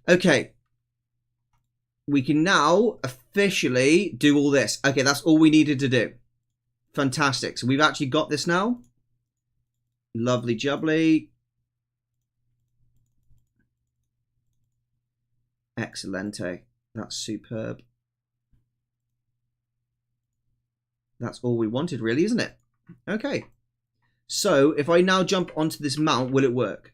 Speaker 1: Okay. We can now officially do all this. Okay, that's all we needed to do. Fantastic. So we've actually got this now. Lovely jubbly. Excelente. That's superb. That's all we wanted, really, isn't it? Okay. So if I now jump onto this mount, will it work?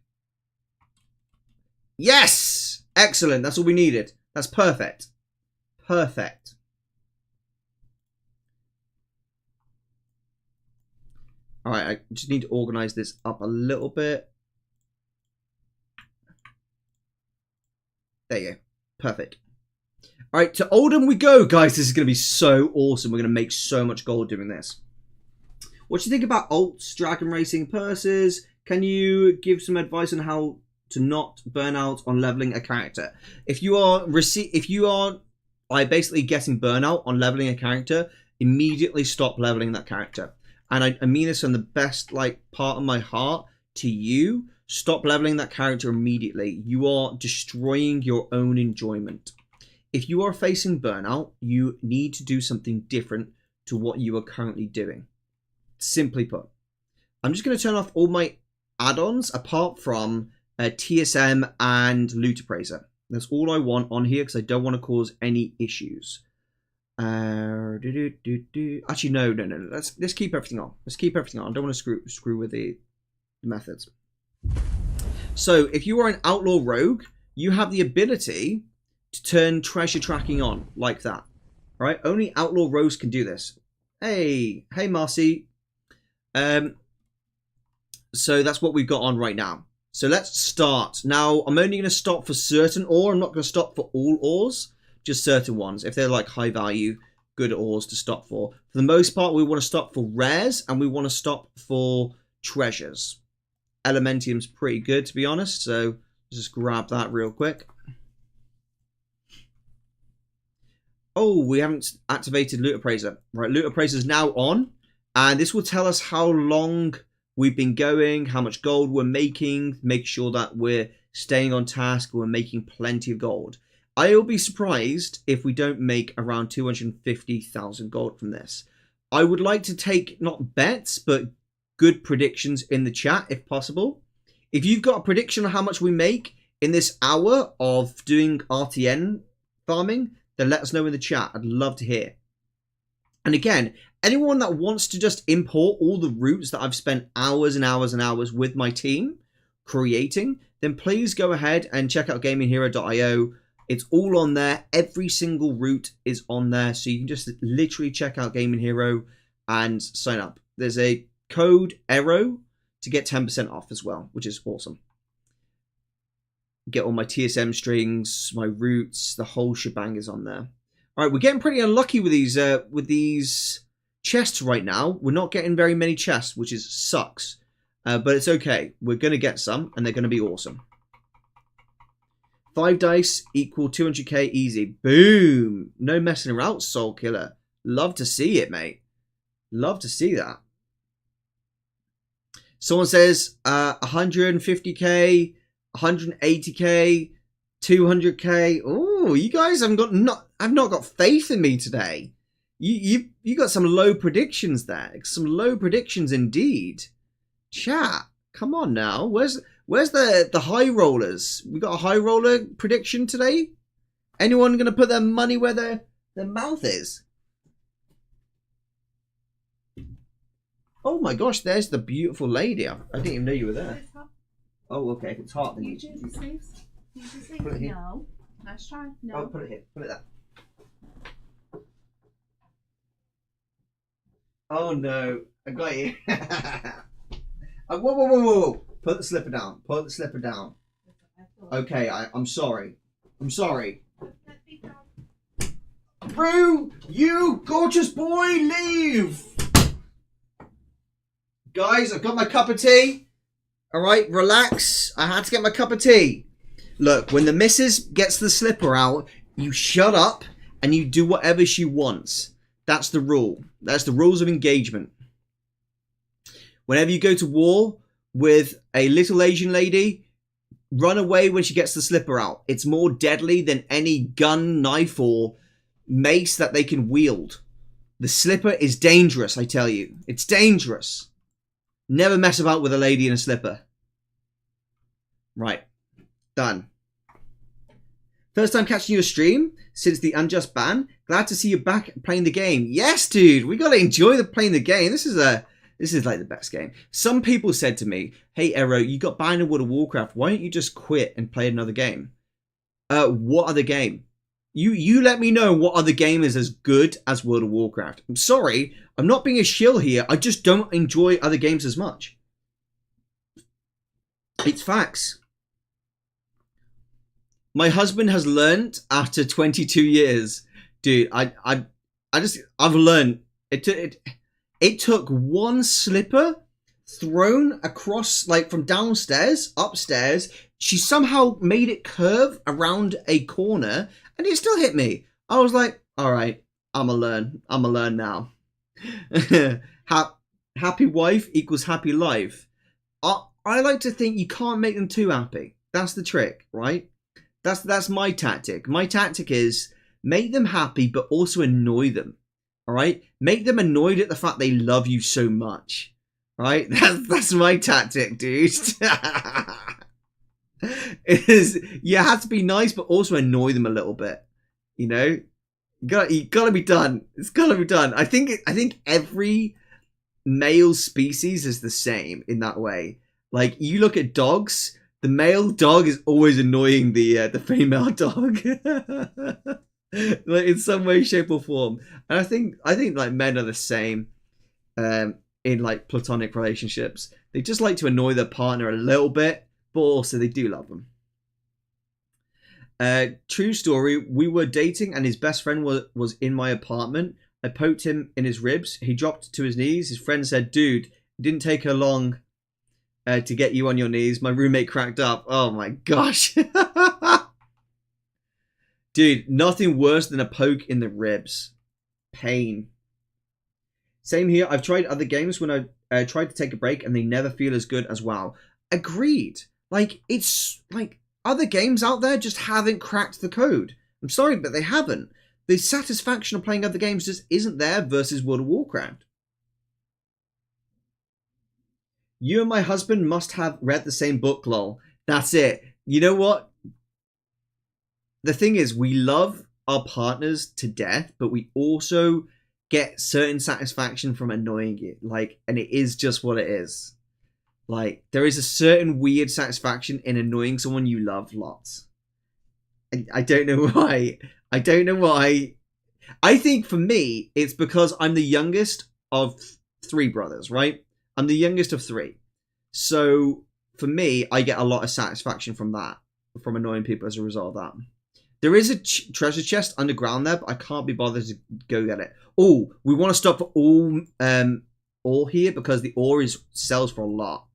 Speaker 1: Yes! Excellent. That's all we needed. That's perfect. Perfect. Alright, I just need to organize this up a little bit. There you go. Perfect. All right, to Oldham we go, guys. This is going to be so awesome. We're going to make so much gold doing this. What do you think about alts, dragon racing, purses? Can you give some advice on how to not burn out on leveling a character? If you are basically getting burnout on leveling a character, immediately stop leveling that character. And I mean this from the best part of my heart to you. Stop leveling that character immediately. You are destroying your own enjoyment. If you are facing burnout, you need to do something different to what you are currently doing. Simply put. I'm just going to turn off all my add-ons apart from TSM and Loot Appraiser. That's all I want on here because I don't want to cause any issues. Actually, no. Let's keep everything on. Let's keep everything on. I don't want to screw with the methods. So, if you are an outlaw rogue, you have the ability to turn treasure tracking on like that. Right? Only outlaw rogues can do this. Hey, Marcy. So that's what we've got on right now. So let's start. Now, I'm only going to stop for certain ore. I'm not going to stop for all ores, just certain ones. If they're like high value, good ores to stop for. For the most part, we want to stop for rares and we want to stop for treasures. Elementium's pretty good, to be honest. So just grab that real quick. Oh, we haven't activated Loot Appraiser. Right, Loot Appraiser is now on. And this will tell us how long we've been going, how much gold we're making, make sure that we're staying on task, we're making plenty of gold. I'll be surprised if we don't make around 250,000 gold from this. I would like to take, not bets, but good predictions in the chat if possible. If you've got a prediction on how much we make in this hour of doing RTN farming, then let us know in the chat. I'd love to hear. And again, anyone that wants to just import all the routes that I've spent hours and hours and hours with my team creating, then please go ahead and check out gaminghero.io. It's all on there. Every single route is on there. So you can just literally check out Gaming Hero and sign up. There's a code ERO to get 10% off as well, which is awesome. Get all my TSM strings, my routes, the whole shebang is on there. All right, we're getting pretty unlucky with these chests right now. We're not getting very many chests, which sucks. But it's okay. We're going to get some, and they're going to be awesome. 5 dice equal 200k easy. Boom! No messing around, Soul Killer. Love to see it, mate. Love to see that. Someone says 150k, 180k, 200k. Oh, you guys have not got faith in me today. You got some low predictions there. Some low predictions indeed. Chat, come on now. Where's the high rollers? We got a high roller prediction today. Anyone gonna put their money where their mouth is? Oh my gosh, there's the beautiful lady. I didn't even know you were there. Oh, okay. If it's hot, then
Speaker 2: You choose the sleeves. Use the sleeves.
Speaker 1: Put it here.
Speaker 2: No. Let's try. No.
Speaker 1: Oh, put it here. Put it there. Oh no, I got you. Whoa. Put the slipper down. Put the slipper down. Okay, I'm sorry. I'm sorry. Brew, you gorgeous boy, leave! Guys, I've got my cup of tea. Alright, relax. I had to get my cup of tea. Look, when the missus gets the slipper out, you shut up and you do whatever she wants. That's the rule. That's the rules of engagement. Whenever you go to war with a little Asian lady, run away when she gets the slipper out. It's more deadly than any gun, knife, or mace that they can wield. The slipper is dangerous, I tell you. It's dangerous. Never mess about with a lady in a slipper. Right. Done. First time catching your stream since the unjust ban. Glad to see you back playing the game. Yes, dude. We got to enjoy playing the game. This is like the best game. Some people said to me, hey, Ero, you got banned in World of Warcraft. Why don't you just quit and play another game? What other game? You let me know what other game is as good as World of Warcraft. I'm sorry. I'm not being a shill here. I just don't enjoy other games as much. It's facts. My husband has learned after 22 years, dude. I've learned. It took one slipper thrown across, like from downstairs, upstairs. She somehow made it curve around a corner, and it still hit me. I was like, all right, I'ma learn. I'ma learn now. Happy wife equals happy life. I like to think you can't make them too happy. That's the trick, right? That's my tactic. My tactic is make them happy, but also annoy them. All right, make them annoyed at the fact they love you so much. Right, that's my tactic, dude. You have to be nice, but also annoy them a little bit. You know, you gotta be done. It's gotta be done. I think every male species is the same in that way. Like you look at dogs. The male dog is always annoying the female dog, like in some way, shape, or form. And I think like men are the same in like platonic relationships. They just like to annoy their partner a little bit, but also they do love them. True story. We were dating, and his best friend was in my apartment. I poked him in his ribs. He dropped to his knees. His friend said, "Dude, it didn't take her long." To get you on your knees. My roommate cracked up. Oh my gosh. Dude, nothing worse than a poke in the ribs. Pain. Same here. I've tried other games when I tried to take a break and they never feel as good as WoW. Agreed. Like, it's like other games out there just haven't cracked the code. I'm sorry, but they haven't. The satisfaction of playing other games just isn't there versus World of Warcraft. You and my husband must have read the same book, lol. That's it. You know what? The thing is, we love our partners to death, but we also get certain satisfaction from annoying it. Like, and it is just what it is. Like, there is a certain weird satisfaction in annoying someone you love lots. And I don't know why. I don't know why. I think for me, it's because I'm the youngest of 3 brothers, right? I'm the youngest of 3. So for me, I get a lot of satisfaction from that, from annoying people as a result of that. There is a treasure chest underground there, but I can't be bothered to go get it. Oh, we want to stop for all ore here because the ore sells for a lot.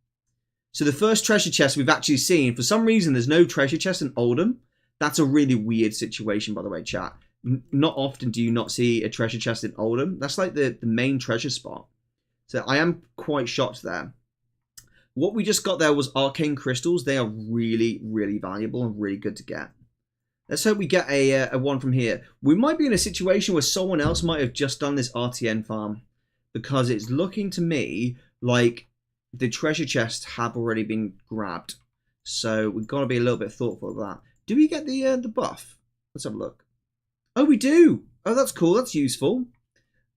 Speaker 1: So the first treasure chest we've actually seen, for some reason, there's no treasure chest in Oldham. That's a really weird situation, by the way, chat. Not often do you not see a treasure chest in Oldham. That's like the main treasure spot. So I am quite shocked there. What we just got there was arcane crystals. They are really, really valuable and really good to get. Let's hope we get a one from here. We might be in a situation where someone else might have just done this RTN farm, because it's looking to me like the treasure chests have already been grabbed. So we've got to be a little bit thoughtful of that. Do we get the buff? Let's have a look. Oh, we do. Oh, that's cool. That's useful.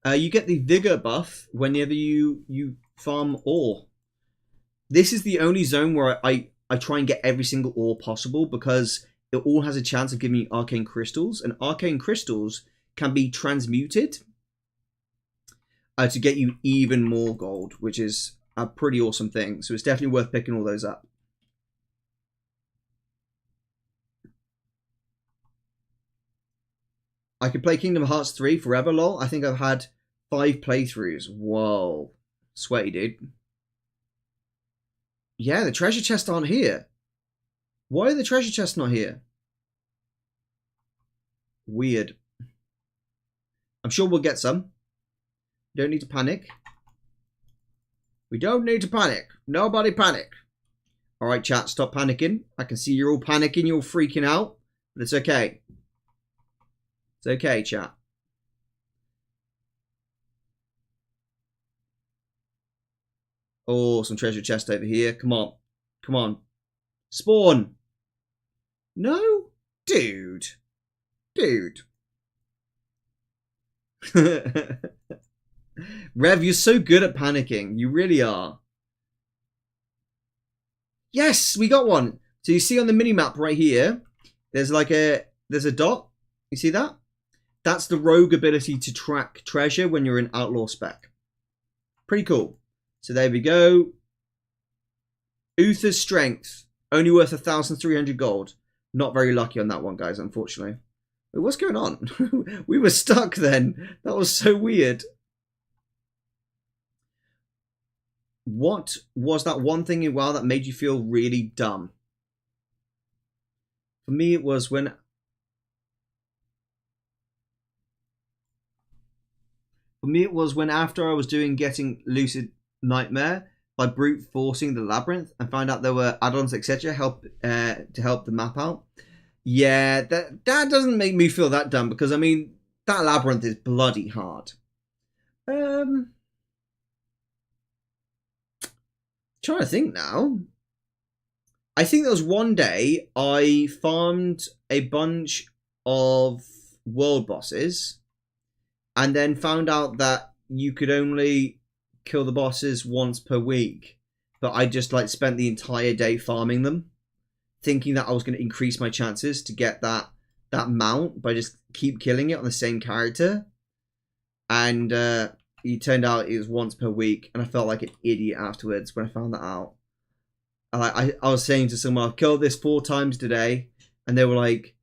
Speaker 1: You get the vigor buff whenever you farm ore. This is the only zone where I try and get every single ore possible, because it all has a chance of giving you arcane crystals, and arcane crystals can be transmuted to get you even more gold, which is a pretty awesome thing. So it's definitely worth picking all those up. I could play Kingdom Hearts 3 forever, lol. I think I've had 5 playthroughs. Whoa. Sweaty, dude. Yeah, the treasure chests aren't here. Why are the treasure chests not here? Weird. I'm sure we'll get some. Don't need to panic. We don't need to panic. Nobody panic. Alright, chat, stop panicking. I can see you're all panicking, you're all freaking out. But it's okay. It's okay, chat. Oh, some treasure chest over here. Come on. Come on. Spawn. No? Dude. Dude. Rev, you're so good at panicking. You really are. Yes, we got one. So you see on the mini-map right here, there's a dot. You see that? That's the rogue ability to track treasure when you're in Outlaw spec. Pretty cool. So there we go. Uther's Strength. Only worth 1,300 gold. Not very lucky on that one, guys, unfortunately. Wait, what's going on? We were stuck then. That was so weird. What was that one thing in WoW that made you feel really dumb? For me, it was when... after I was doing Getting Lucid Nightmare by brute forcing the labyrinth and find out there were add-ons, etc. To help the map out. Yeah, that doesn't make me feel that dumb because I mean that labyrinth is bloody hard. Trying to think now. I think there was one day I farmed a bunch of world bosses and then found out that you could only kill the bosses once per week. But I just like spent the entire day farming them, thinking that I was going to increase my chances to get that mount by just keep killing it on the same character. And it turned out it was once per week, and I felt like an idiot afterwards when I found that out. I was saying to someone, I've killed this 4 times today, and they were like,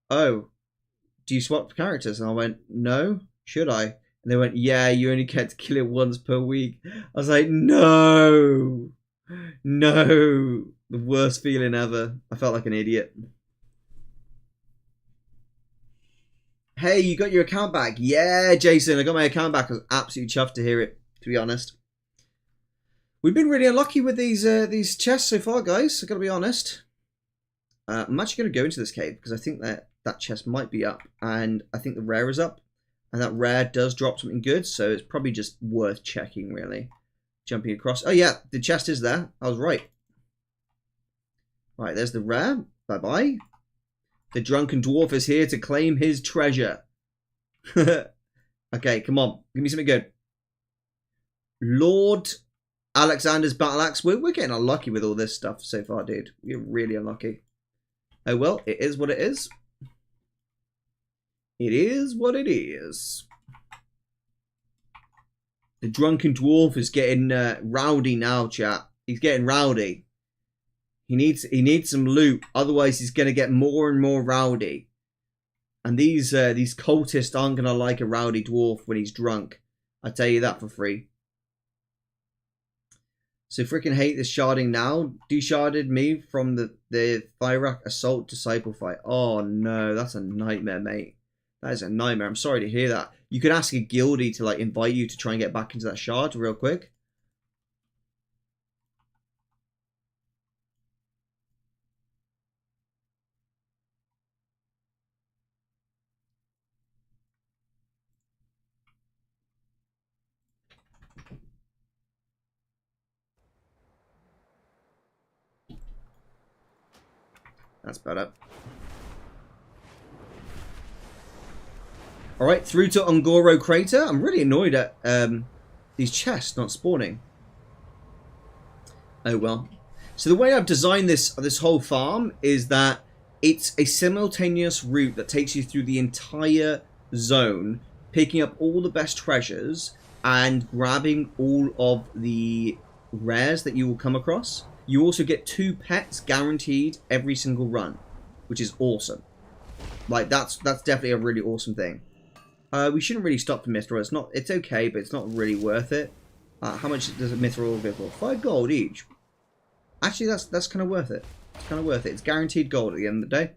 Speaker 1: oh, do you swap characters? And I went, no, should I? And they went, yeah, you only get to kill it once per week. I was like, no, the worst feeling ever. I felt like an idiot. Hey, you got your account back? Yeah, Jason, I got my account back. I was absolutely chuffed to hear it, to be honest. We've been really unlucky with these chests so far, guys. I gotta be honest. I'm actually gonna go into this cave because I think that chest might be up, and I think the rare is up, and that rare does drop something good, so it's probably just worth checking, really. Jumping across. Oh yeah, the chest is there. I was right. Right, there's the rare. Bye bye. The drunken dwarf is here to claim his treasure. Okay, come on, give me something good. Lord Alexander's battle axe. We're getting unlucky with all this stuff so far, dude. We're really unlucky. Oh well, it is what it is. It is what it is. The drunken dwarf is getting rowdy now, chat. He's getting rowdy. He needs some loot, otherwise he's gonna get more and more rowdy. And these cultists aren't gonna like a rowdy dwarf when he's drunk. I tell you that for free. So freaking hate this sharding now. Desharded me from the Thyrak Assault Disciple fight. Oh no, that's a nightmare, mate. That is a nightmare. I'm sorry to hear that. You could ask a guildie to like invite you to try and get back into that shard real quick. That's better. Alright, through to Ongoro Crater. I'm really annoyed at these chests not spawning. Oh well. So the way I've designed this whole farm is that it's a simultaneous route that takes you through the entire zone, picking up all the best treasures and grabbing all of the rares that you will come across. You also get 2 pets guaranteed every single run, which is awesome. Like that's definitely a really awesome thing. We shouldn't really stop for Mithril. It's okay, but it's not really worth it. How much does a Mithril go for? 5 gold each. Actually, that's kind of worth it. It's kind of worth it. It's guaranteed gold at the end of the day.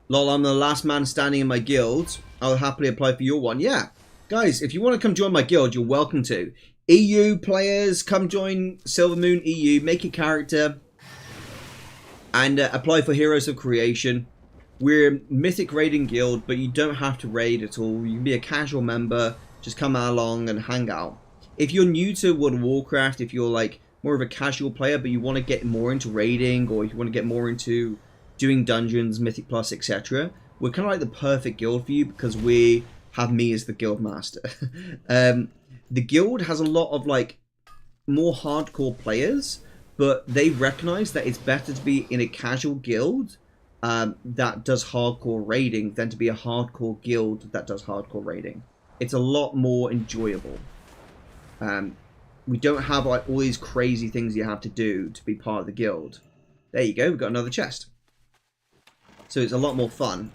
Speaker 1: Lol, I'm the last man standing in my guild. I'll happily apply for your one. Yeah. Guys, if you want to come join my guild, you're welcome to. EU players, come join Silver Moon EU. Make a character. And apply for Heroes of Creation. We're a mythic raiding guild, but you don't have to raid at all. You can be a casual member. Just come along and hang out. If you're new to World of Warcraft, if you're like more of a casual player, but you want to get more into raiding, or if you want to get more into doing dungeons, Mythic Plus, etc., we're kind of like the perfect guild for you because we have me as the guild master. The guild has a lot of like more hardcore players, but they recognize that it's better to be in a casual guild that does hardcore raiding than to be a hardcore guild that does hardcore raiding. It's a lot more enjoyable. We don't have like all these crazy things you have to do to be part of the guild. There you go, we've got another chest. So it's a lot more fun.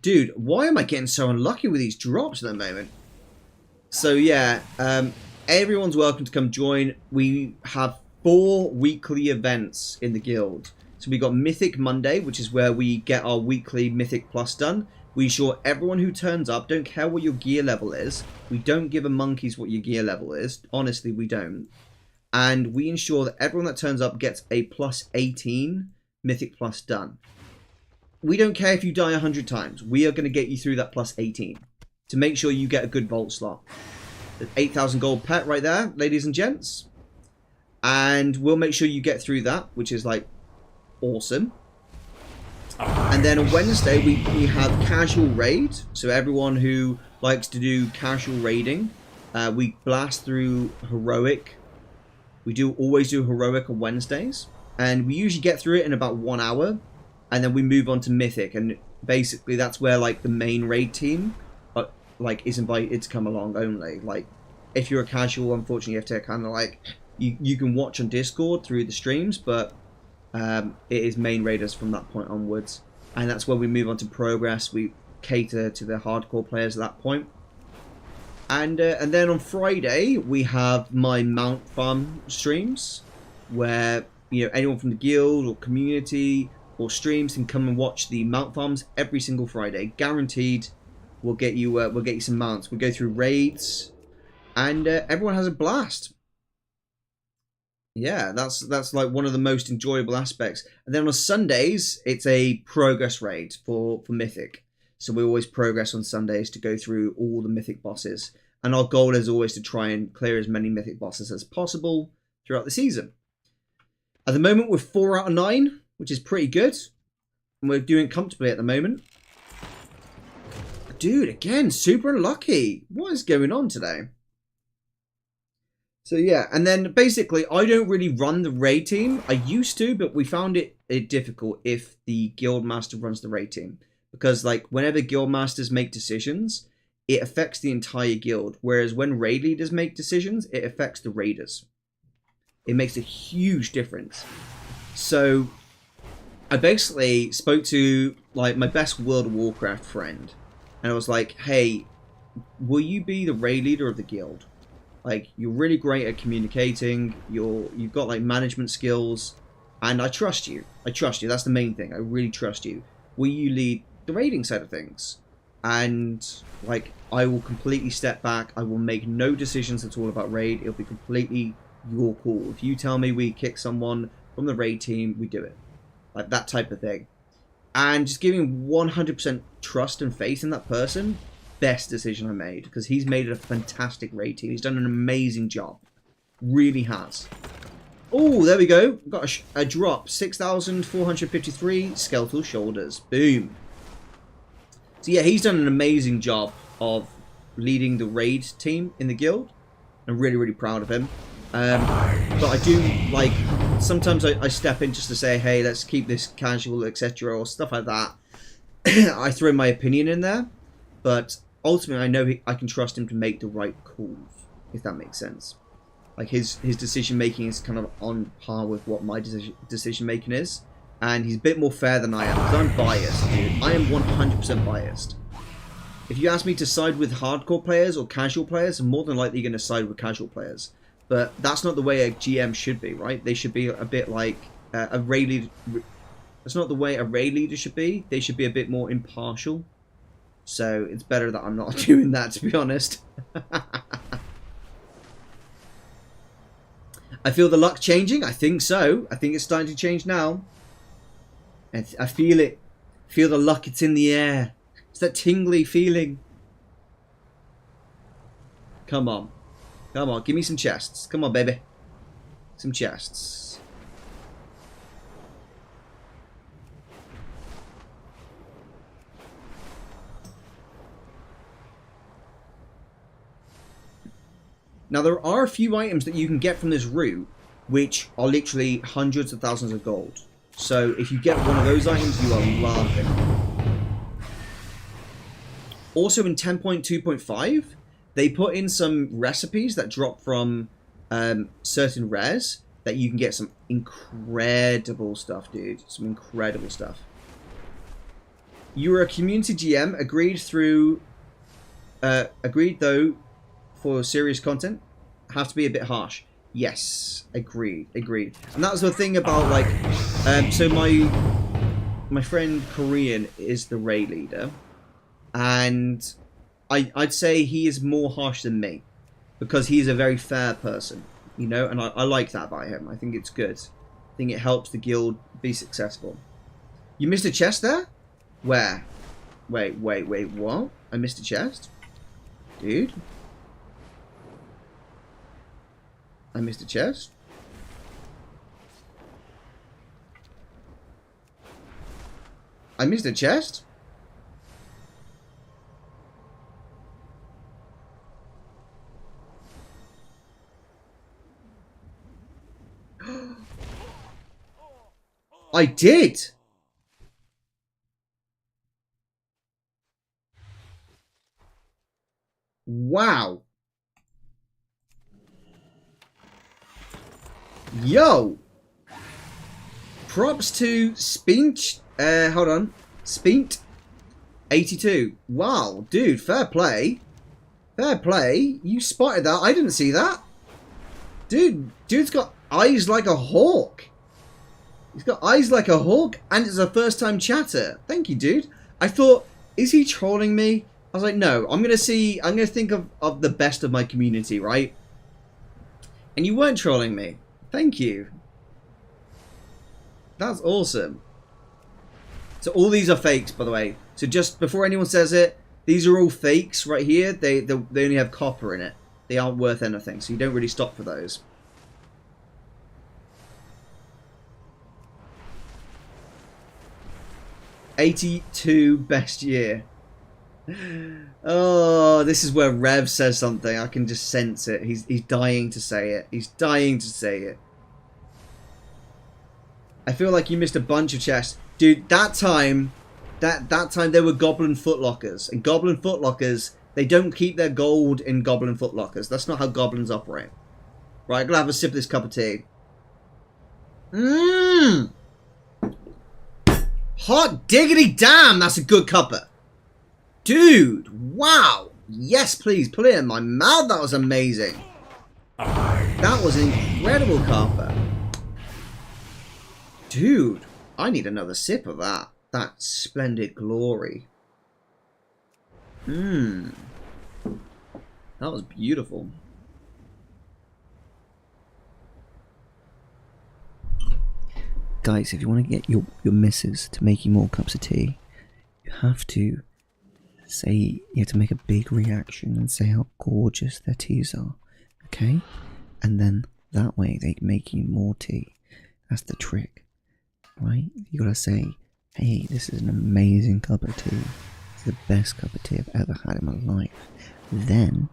Speaker 1: Dude, why am I getting so unlucky with these drops at the moment? So yeah, everyone's welcome to come join. We have 4 weekly events in the guild. So we got Mythic Monday, which is where we get our weekly Mythic Plus done. We ensure everyone who turns up, don't care what your gear level is. We don't give a monkeys what your gear level is. Honestly, we don't. And we ensure that everyone that turns up gets a plus 18 Mythic Plus done. We don't care if you die 100 times. We are going to get you through that plus 18 to make sure you get a good vault slot. The 8,000 gold pet right there, ladies and gents. And we'll make sure you get through that, which is like awesome. And then on Wednesday, we have casual raid. So everyone who likes to do casual raiding, we blast through heroic. We always do heroic on Wednesdays. And we usually get through it in about 1 hour. And then we move on to mythic. And basically that's where like the main raid team like is invited to come along only. Like if you're a casual, unfortunately you have to kind of like, you can watch on Discord through the streams, but it is main raiders from that point onwards. And that's where we move on to progress. We cater to the hardcore players at that point. And then on Friday we have my mount farm streams, where anyone from the guild or community or streams can come and watch the mount farms every single Friday, guaranteed. We'll get you some mounts. We'll go through raids, and everyone has a blast. Yeah, that's like one of the most enjoyable aspects. And then on Sundays, it's a progress raid for Mythic. So we always progress on Sundays to go through all the Mythic bosses. And our goal is always to try and clear as many Mythic bosses as possible throughout the season. At the moment, we're 4 out of 9, which is pretty good. And we're doing comfortably at the moment. Dude, again, super unlucky. What is going on today? So yeah, and then basically, I don't really run the raid team. I used to, but we found it difficult if the guild master runs the raid team. Because like, whenever guild masters make decisions, it affects the entire guild. Whereas when raid leaders make decisions, it affects the raiders. It makes a huge difference. So I basically spoke to like my best World of Warcraft friend. And I was like, hey, will you be the raid leader of the guild? Like, you're really great at communicating. You've got like management skills, and I trust you. I trust you. That's the main thing. I really trust you. Will you lead the raiding side of things? And like, I will completely step back. I will make no decisions at all about raid. It'll be completely your call. If you tell me we kick someone from the raid team, we do it. Like that type of thing. And just giving 100% trust and faith in that person, best decision I made, because he's made it a fantastic raid team. He's done an amazing job. Really has. Oh, there we go. Got a drop. 6,453 skeletal shoulders. Boom. So yeah, he's done an amazing job of leading the raid team in the guild. I'm really, really proud of him. But I do, like, sometimes I step in just to say, hey, let's keep this casual, etc., or stuff like that. I throw my opinion in there, but ultimately I know I can trust him to make the right calls, if that makes sense. Like, his decision making is kind of on par with what my decision making is, and he's a bit more fair than I am, because I'm biased, dude. I am 100% biased. If you ask me to side with hardcore players or casual players, I'm more than likely going to side with casual players. But that's not the way a GM should be, right? They should be a bit like a raid leader. That's not the way a raid leader should be. They should be a bit more impartial. So it's better that I'm not doing that, to be honest. I feel the luck changing. I think so. I think it's starting to change now. And I feel it. Feel the luck. It's in the air. It's that tingly feeling. Come on. Come on, give me some chests. Come on, baby. Some chests. Now, there are a few items that you can get from this route, which are literally hundreds of thousands of gold. So if you get one of those items, you are laughing. Also in 10.2.5, they put in some recipes that drop from certain rares that you can get some incredible stuff, dude. Some incredible stuff. You were a community GM, agreed though, for serious content, have to be a bit harsh. Yes, agreed. And that was the thing about, like, so my friend Korean is the raid leader, and I'd say he is more harsh than me, because he's a very fair person, you know, and I like that about him. I think it's good. I think it helps the guild be successful. You missed a chest there? Where? Wait, what? I missed a chest? Dude? I missed a chest? I missed a chest? I did! Wow. Yo! Props to Speent. Hold on. Speent 82. Wow, dude, fair play. Fair play. You spotted that. I didn't see that. Dude's got eyes like a hawk. He's got eyes like a hawk, and it's a first-time chatter. Thank you, dude. I thought, is he trolling me? I was like, no, I'm going to think of the best of my community, right? And you weren't trolling me. Thank you. That's awesome. So all these are fakes, by the way. So just before anyone says it, these are all fakes right here. They only have copper in it. They aren't worth anything, so you don't really stop for those. '82 best year. Oh, this is where Rev says something. I can just sense it. He's dying to say it. He's dying to say it. I feel like you missed a bunch of chests. Dude, that time there were Goblin Footlockers. And Goblin Footlockers, they don't keep their gold in Goblin Footlockers. That's not how goblins operate. Right, I'm gonna have a sip of this cup of tea. Mmm! Hot diggity damn, that's a good cuppa. Dude, wow. Yes, please, put it in my mouth. That was amazing. That was an incredible cuppa. Dude, I need another sip of that. That splendid glory. Mmm. That was beautiful. Guys, if you want to get your missus to make you more cups of tea, you have to make a big reaction and say how gorgeous their teas are, okay? And then that way they can make you more tea. That's the trick, right? You gotta say, hey, this is an amazing cup of tea. It's the best cup of tea I've ever had in my life. Then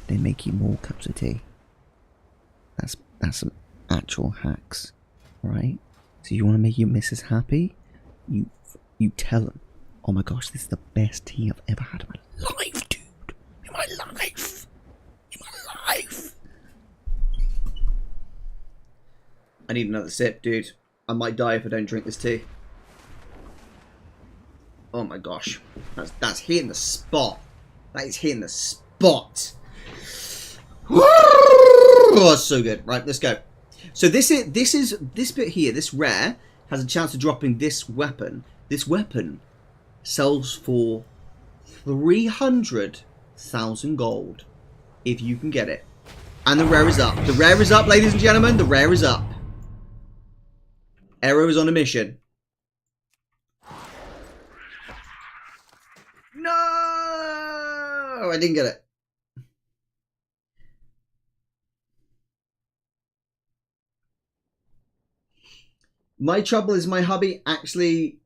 Speaker 1: they make you more cups of tea. That's some actual hacks, right? So you want to make your missus happy? You tell them, oh my gosh, this is the best tea I've ever had in my life, dude. In my life. In my life. I need another sip, dude. I might die if I don't drink this tea. Oh my gosh. That's hitting the spot. That is hitting the spot. Oh, it's so good. Right, let's go. So this bit here, this rare, has a chance of dropping this weapon. This weapon sells for 300,000 gold if you can get it. And the rare is up. The rare is up, ladies and gentlemen. The rare is up. Arrow is on a mission. No! I didn't get it. My trouble is my hubby actually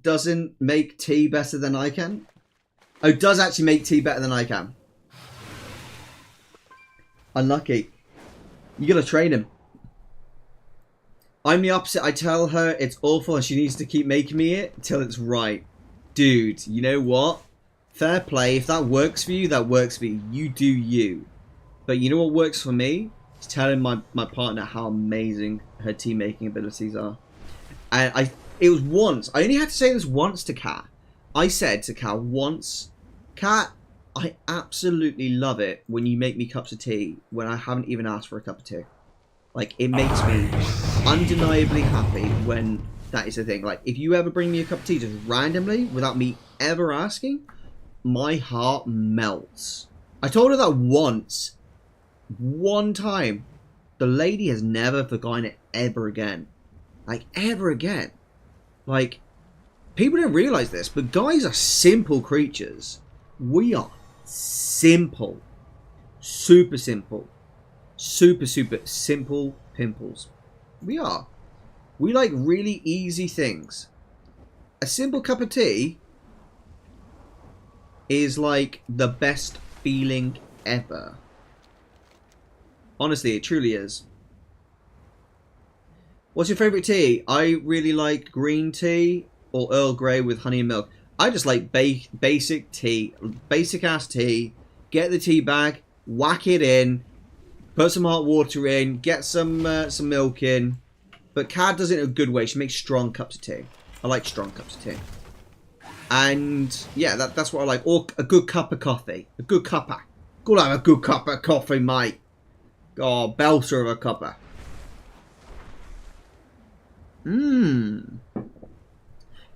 Speaker 1: doesn't make tea better than I can. Oh, does actually make tea better than I can. Unlucky. You gotta train him. I'm the opposite. I tell her it's awful and she needs to keep making me it till it's right. Dude, you know what? Fair play. If that works for you, that works for you. You do you. But you know what works for me? It's telling my partner how amazing her tea making abilities are. And it was once. I only had to say this once to Kat. I said to Kat once, Kat, I absolutely love it when you make me cups of tea when I haven't even asked for a cup of tea. Like, it makes me undeniably happy when that is the thing. Like, if you ever bring me a cup of tea just randomly without me ever asking, my heart melts. I told her that once. One time. The lady has never forgotten it ever again. Like, ever again. Like, people don't realize this, but guys are simple creatures. We are simple. Super simple. Super simple pimples. We are. We like really easy things. A simple cup of tea is like the best feeling ever. Honestly, it truly is. What's your favourite tea? I really like green tea or Earl Grey with honey and milk. I just like basic tea. Basic ass tea. Get the tea bag, whack it in, put some hot water in, get some milk in. But Kat does it in a good way. She makes strong cups of tea. I like strong cups of tea. And yeah, that's what I like. Or a good cup of coffee. A good cuppa. Go have a good cup of coffee, mate. Oh, belter of a cuppa.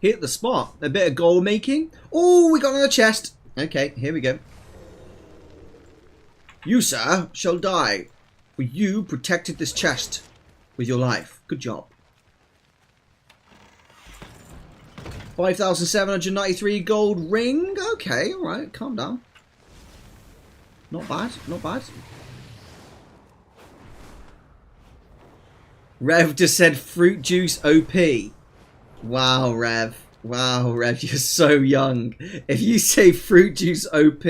Speaker 1: Hit the spot. A bit of goal making. Oh, we got another chest. Okay, here we go. You, sir, shall die. For you protected this chest with your life. Good job. 5,793 gold ring. Okay, alright, calm down. Not bad, not bad. Rev just said fruit juice OP. Wow, Rev. Wow, Rev, you're so young. If you say fruit juice OP,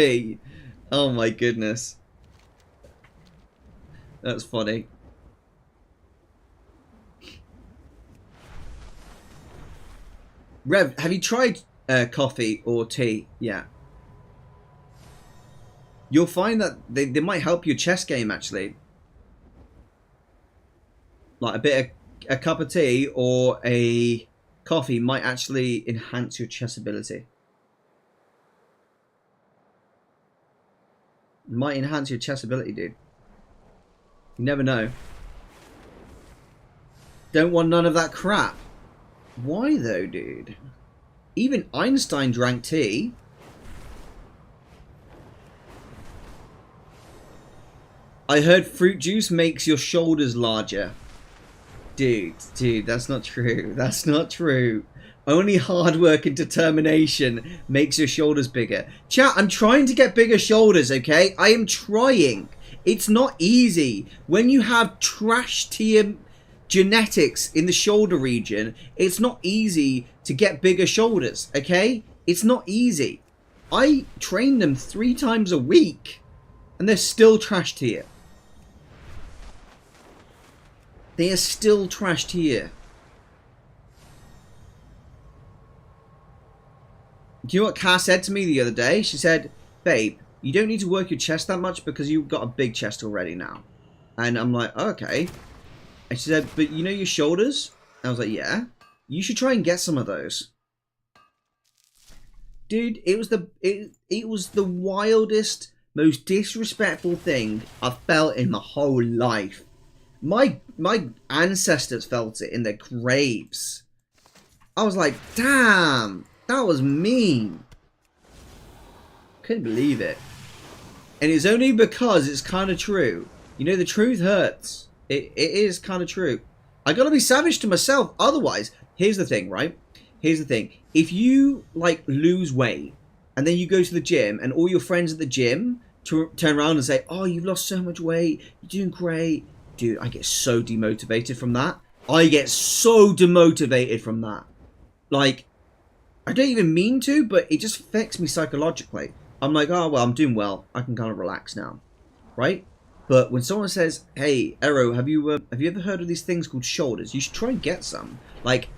Speaker 1: oh my goodness. That's funny. Rev, have you tried coffee or tea? Yeah. You'll find that they might help your chess game, actually. Like a cup of tea or a coffee might actually enhance your chess ability. It might enhance your chess ability, dude. You never know. Don't want none of that crap. Why though, dude? Even Einstein drank tea. I heard fruit juice makes your shoulders larger. Dude, that's not true. That's not true. Only hard work and determination makes your shoulders bigger. Chat, I'm trying to get bigger shoulders, okay? I am trying. It's not easy. When you have trash tier genetics in the shoulder region, it's not easy to get bigger shoulders, okay? It's not easy. I train them 3 times a week, and they're still trash tier. They are still trash tier. Do you know what Cass said to me the other day? She said, babe, you don't need to work your chest that much because you've got a big chest already now. And I'm like, okay. And she said, but you know your shoulders? I was like, yeah. You should try and get some of those. Dude, it was the wildest, most disrespectful thing I've felt in my whole life. My ancestors felt it in their graves. I was like, damn, that was mean. Couldn't believe it. And it's only because it's kind of true. You know, the truth hurts. It is kind of true. I gotta be savage to myself. Otherwise, here's the thing, right? Here's the thing. If you, like, lose weight, and then you go to the gym, and all your friends at the gym turn around and say, oh, you've lost so much weight, you're doing great. Dude, I get so demotivated from that. I get so demotivated from that. Like, I don't even mean to, but it just affects me psychologically. I'm like, oh, well, I'm doing well. I can kind of relax now. Right? But when someone says, "Hey, Ero, have you ever heard of these things called shoulders? You should try and get some." Like,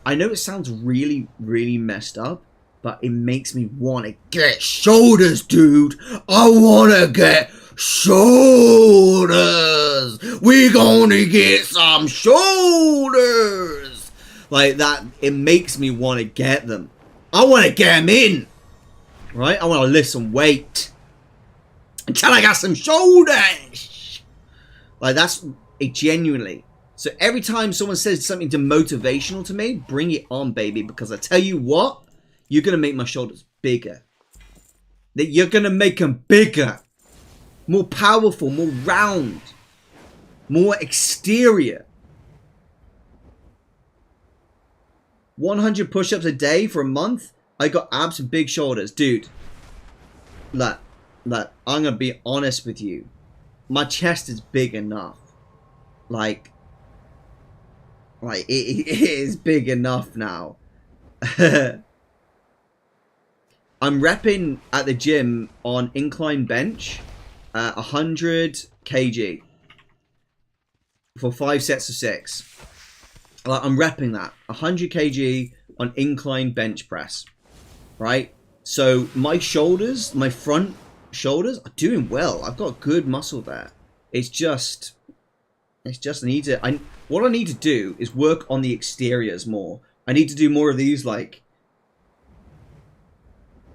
Speaker 1: I know it sounds really, really messed up, but it makes me want to get shoulders, dude. I want to get shoulders. We gonna get some shoulders. Like that, it makes me want to get them. I want to get them in. Right? I want to lift some weight until I got some shoulders. Like, that's it, genuinely. So every time someone says something motivational to me, bring it on, baby. Because I tell you what, you're going to make my shoulders bigger. You're going to make them bigger. More powerful, more round. More exterior. 100 push-ups a day for a month. I got abs and big shoulders. Dude. Look, I'm going to be honest with you. My chest is big enough. Like it is big enough now. I'm repping at the gym on incline bench 100 kg for 5 sets of 6. Like, I'm repping that 100 kg on incline bench press, right? So my shoulders, my front shoulders are doing well. I've got good muscle there. It's just what I need to do is work on the exteriors more. I need to do more of these, like,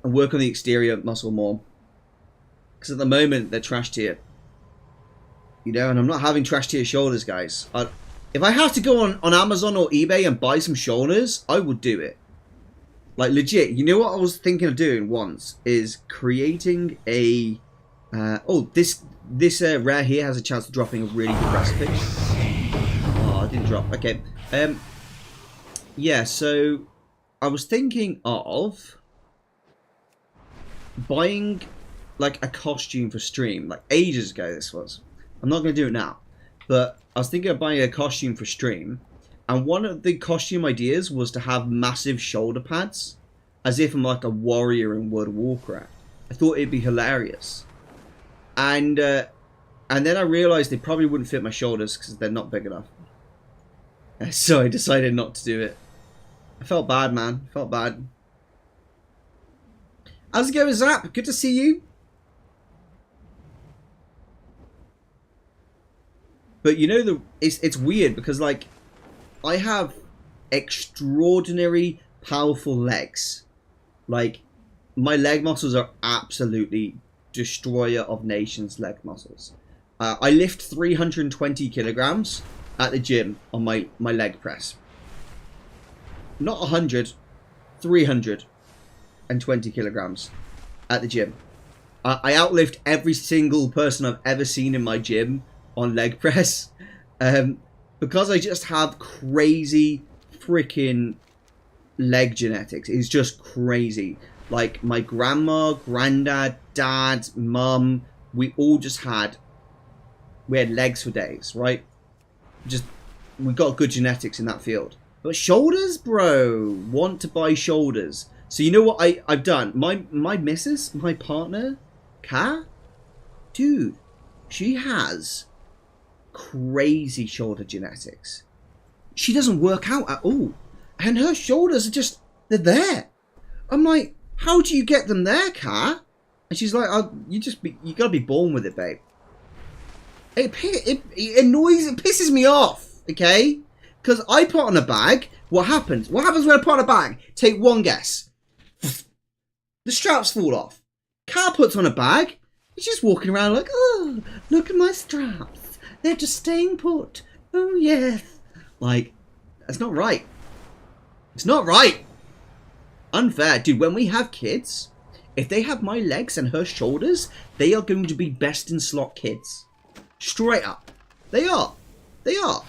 Speaker 1: and work on the exterior muscle more. Because at the moment, they're trash tier. You know, and I'm not having trash tier shoulders, guys. If I have to go on Amazon or eBay and buy some shoulders, I would do it. Like, legit. You know what I was thinking of doing once? Is creating a... this rare here has a chance of dropping a really good recipe. Oh, it didn't drop. Okay. Yeah, so I was thinking of buying like a costume for stream. Like ages ago this was. I'm not going to do it now. But I was thinking of buying a costume for stream. And one of the costume ideas was to have massive shoulder pads. As if I'm like a warrior in World of Warcraft. I thought it'd be hilarious. And then I realised they probably wouldn't fit my shoulders because they're not big enough. So I decided not to do it. I felt bad, man. Felt bad. How's it going, Zap? Good to see you. But you know, it's weird because, like, I have extraordinary powerful legs. Like, my leg muscles are absolutely destroyer of nations leg muscles. I lift 320 kilograms at the gym on my leg press. Not 100, 320 kilograms at the gym. I outlift every single person I've ever seen in my gym on leg press. Because I just have crazy freaking leg genetics. It's just crazy. Like, my grandma, granddad, dad, mum, we all just had... We had legs for days, right? We got good genetics in that field. But shoulders, bro. Want to buy shoulders. So you know what I've done? My missus, my partner, Ka? Dude, she has crazy shoulder genetics. She doesn't work out at all. And her shoulders are just... They're there. I'm like, how do you get them there, Ka? And she's like, you gotta be born with it, babe. It annoys, it pisses me off, okay? Because I put on a bag, what happens? What happens when I put on a bag? Take one guess. The straps fall off. Car puts on a bag, he's just walking around like, oh, look at my straps. They're just staying put. Oh, yes. Like, that's not right. It's not right. Unfair. Dude, when we have kids, if they have my legs and her shoulders, they are going to be best in slot kids. Straight up. They are. They are.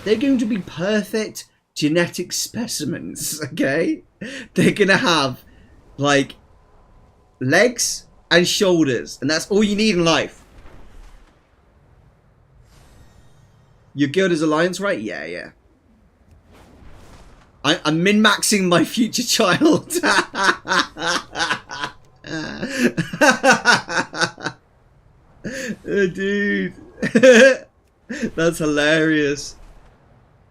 Speaker 1: They're going to be perfect genetic specimens, okay? They're going to have, like, legs and shoulders. And that's all you need in life. Your guild is alliance, right? Yeah, yeah. I'm min-maxing my future child. Dude. That's hilarious.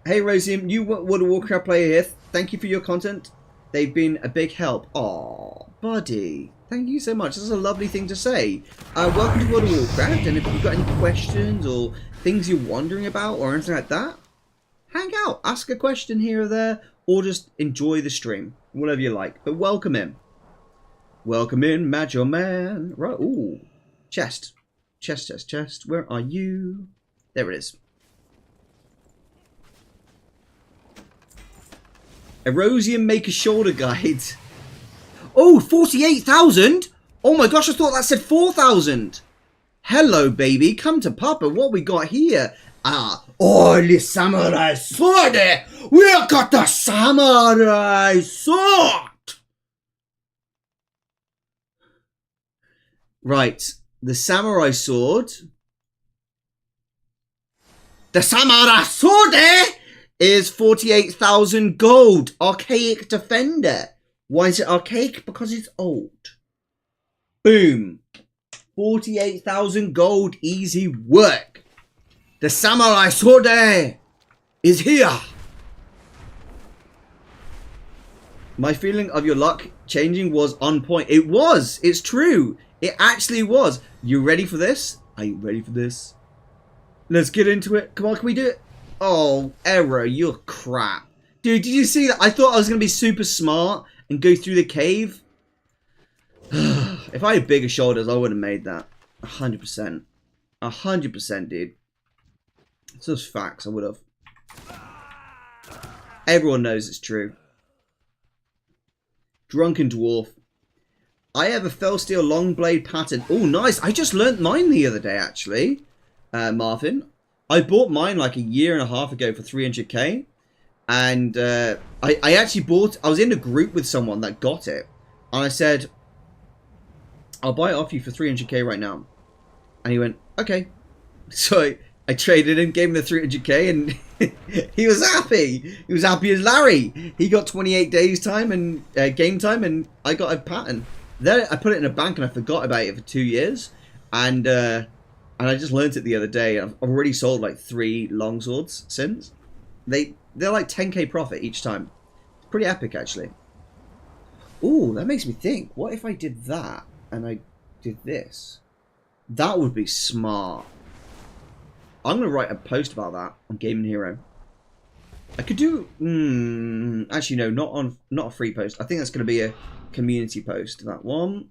Speaker 1: Hey, Erosium, you World of Warcraft player here. Thank you for your content. They've been a big help. Aw, buddy. Thank you so much. This is a lovely thing to say. Welcome to World of Warcraft, and if you've got any questions or things you're wondering about or anything like that, hang out, ask a question here or there, or just enjoy the stream. Whatever you like. But welcome in. Welcome in, Macho Man. Right, ooh. Chest. Chest, chest, chest. Where are you? There it is. Erosium Maker Shoulder Guide. Oh, 48,000? Oh my gosh, I thought that said 4,000. Hello, baby. Come to Papa. What we got here? Ah, oh, the samurai sword. We got the samurai sword. Right. The samurai sword. The samurai sword is 48,000 gold. Archaic Defender. Why is it archaic? Because it's old. Boom. 48,000 gold. Easy work. The samurai sword is here. My feeling of your luck changing was on point. It was. It's true. It actually was. You ready for this? Are you ready for this? Let's get into it. Come on, can we do it? Oh, error, you're crap. Dude, did you see that? I thought I was going to be super smart and go through the cave. If I had bigger shoulders, I would have made that. 100%. 100%, dude. It's just facts, I would have. Everyone knows it's true. Drunken Dwarf. I have a fell steel long blade pattern. Oh, nice. I just learnt mine the other day, actually. Marvin. I bought mine like a year and a half ago for 300k. And I actually bought... I was in a group with someone that got it. And I said, I'll buy it off you for 300k right now. And he went, okay. So I traded him, gave him the 300k, and he was happy. He was happy as Larry. He got 28 days time and game time, and I got a pattern. Then I put it in a bank, and I forgot about it for 2 years. And I just learnt it the other day. I've already sold like 3 longswords since. They're like 10k profit each time. It's pretty epic, actually. Ooh, that makes me think. What if I did that and I did this? That would be smart. I'm going to write a post about that on Gaming Hero. I could do... actually, no, not a free post. I think that's going to be a community post, that one.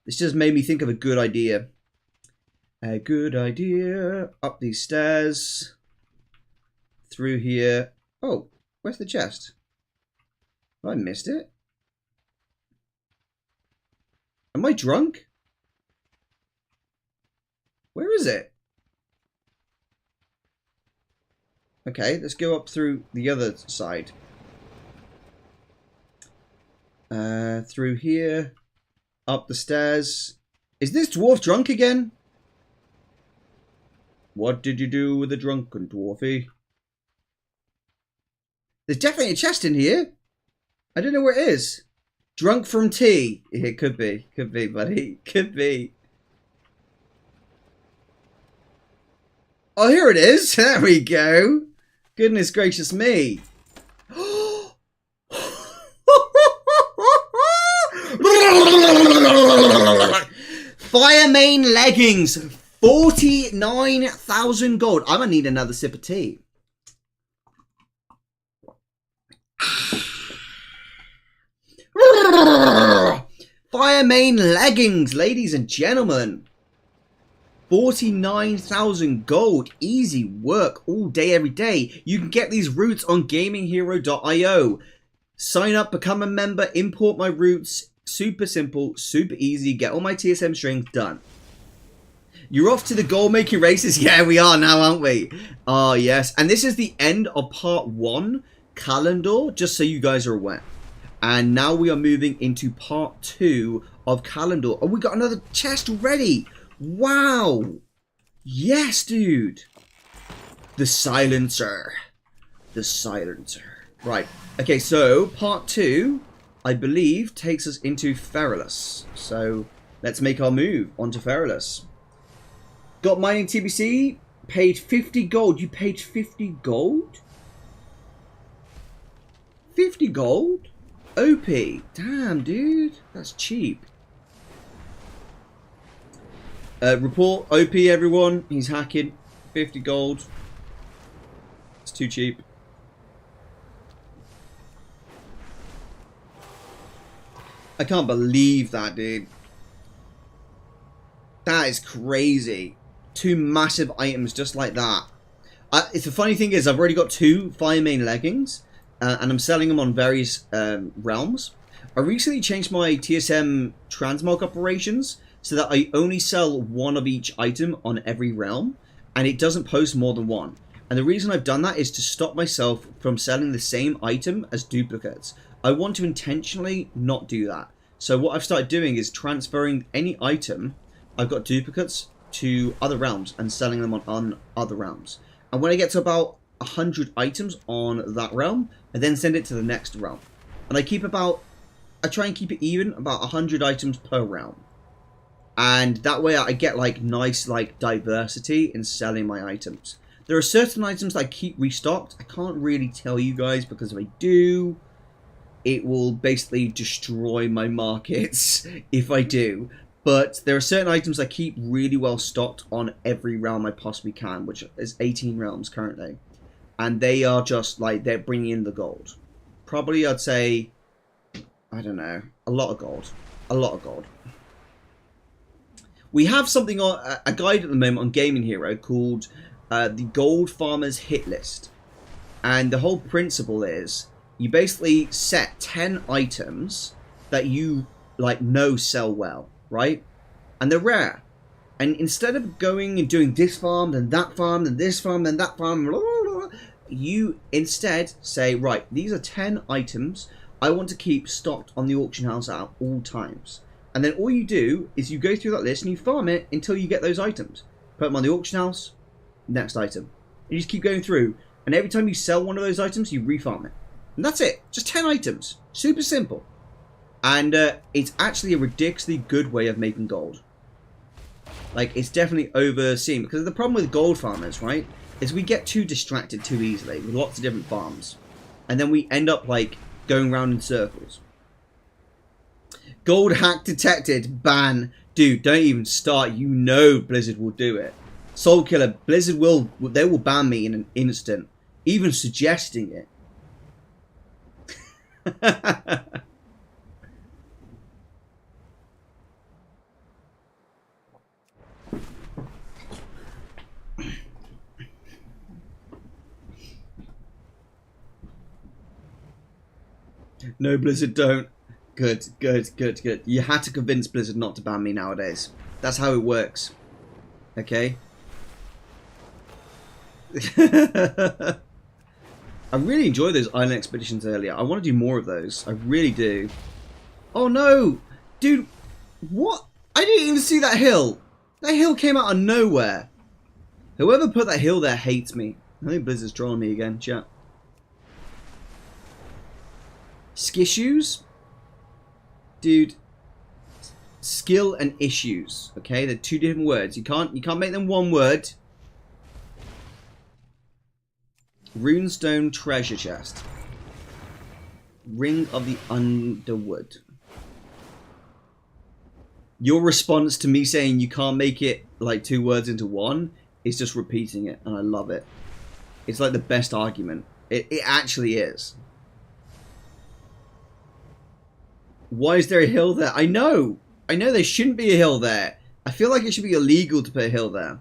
Speaker 1: This just made me think of a good idea. A good idea. Up these stairs. Through here. Oh, where's the chest? Have I missed it? Am I drunk? Where is it? Okay, let's go up through the other side. Through here. Up the stairs. Is this dwarf drunk again? What did you do with the drunken dwarfy? There's definitely a chest in here. I don't know where it is. Drunk from tea. It could be. Could be, buddy. Could be. Oh, here it is. There we go. Goodness gracious me. Fire main leggings. 49,000 gold. I'm going to need another sip of tea. Fire main leggings, ladies and gentlemen. 49,000 gold. Easy work all day, every day. You can get these roots on gaminghero.io. Sign up, become a member, import my roots. Super simple, super easy. Get all my TSM strings done. You're off to the goal making races. Yeah, we are now, aren't we? Oh, yes. And this is the end of part 1 calendar, just so you guys are aware. And now we are moving into part 2 of calendar. Oh, we got another chest already. Wow. Yes, dude. The silencer. The silencer. Right. Okay, so part 2, I believe, takes us into Feralus. So let's make our move onto Feralus. Got mining TBC. Paid 50 gold. You paid 50 gold? 50 gold? OP. Damn, dude. That's cheap. Report OP, everyone. He's hacking. 50 gold. It's too cheap. I can't believe that, dude. That is crazy. 2 massive items just like that. It's the funny thing is I've already got 2 Fire Main leggings. And I'm selling them on various realms. I recently changed my TSM transmog operations so that I only sell 1 of each item on every realm, and it doesn't post more than 1. And the reason I've done that is to stop myself from selling the same item as duplicates. I want to intentionally not do that. So what I've started doing is transferring any item I've got duplicates to other realms and selling them on other realms. And when I get to about 100 items on that realm, I then send it to the next realm. And I try and keep it even, about 100 items per realm. And that way I get like nice like diversity in selling my items. There are certain items that I keep restocked. I can't really tell you guys because if I do, it will basically destroy my markets if I do. But there are certain items I keep really well stocked on every realm I possibly can, which is 18 realms currently. And they are just like, they're bringing in the gold. Probably I'd say, I don't know, a lot of gold. A lot of gold. We have something on a guide at the moment on Gaming Hero called the Gold Farmers Hit List. And the whole principle is you basically set 10 items that you like know sell well, right? And they're rare. And instead of going and doing this farm, then that farm, then this farm, then that farm, blah, blah, blah, you instead say, right, these are 10 items I want to keep stocked on the auction house at all times. And then all you do is you go through that list and you farm it until you get those items. Put them on the auction house, next item. And you just keep going through. And every time you sell one of those items, you refarm it. And that's it. Just 10 items. Super simple. And it's actually a ridiculously good way of making gold. Like, it's definitely overseen. Because the problem with gold farmers, right, is we get too distracted too easily with lots of different farms. And then we end up, like, going around in circles. Gold hack detected. Ban. Dude, don't even start. You know Blizzard will do it. Soul Killer, Blizzard they will ban me in an instant. Even suggesting it. No, Blizzard, don't. Good, good, good, good. You had to convince Blizzard not to ban me nowadays. That's how it works. Okay? I really enjoyed those island expeditions earlier. I want to do more of those. I really do. Oh no! Dude, what? I didn't even see that hill. That hill came out of nowhere. Whoever put that hill there hates me. I think Blizzard's trolling me again, chat. Skissues? Dude. Skill and issues. Okay, they're 2 different words. You can't make them one word. Runestone treasure chest. Ring of the Underwood. Your response to me saying you can't make it like 2 words into one is just repeating it, and I love it. It's like the best argument. It actually is. Why is there a hill there? I know there shouldn't be a hill there. I feel like it should be illegal to put a hill there.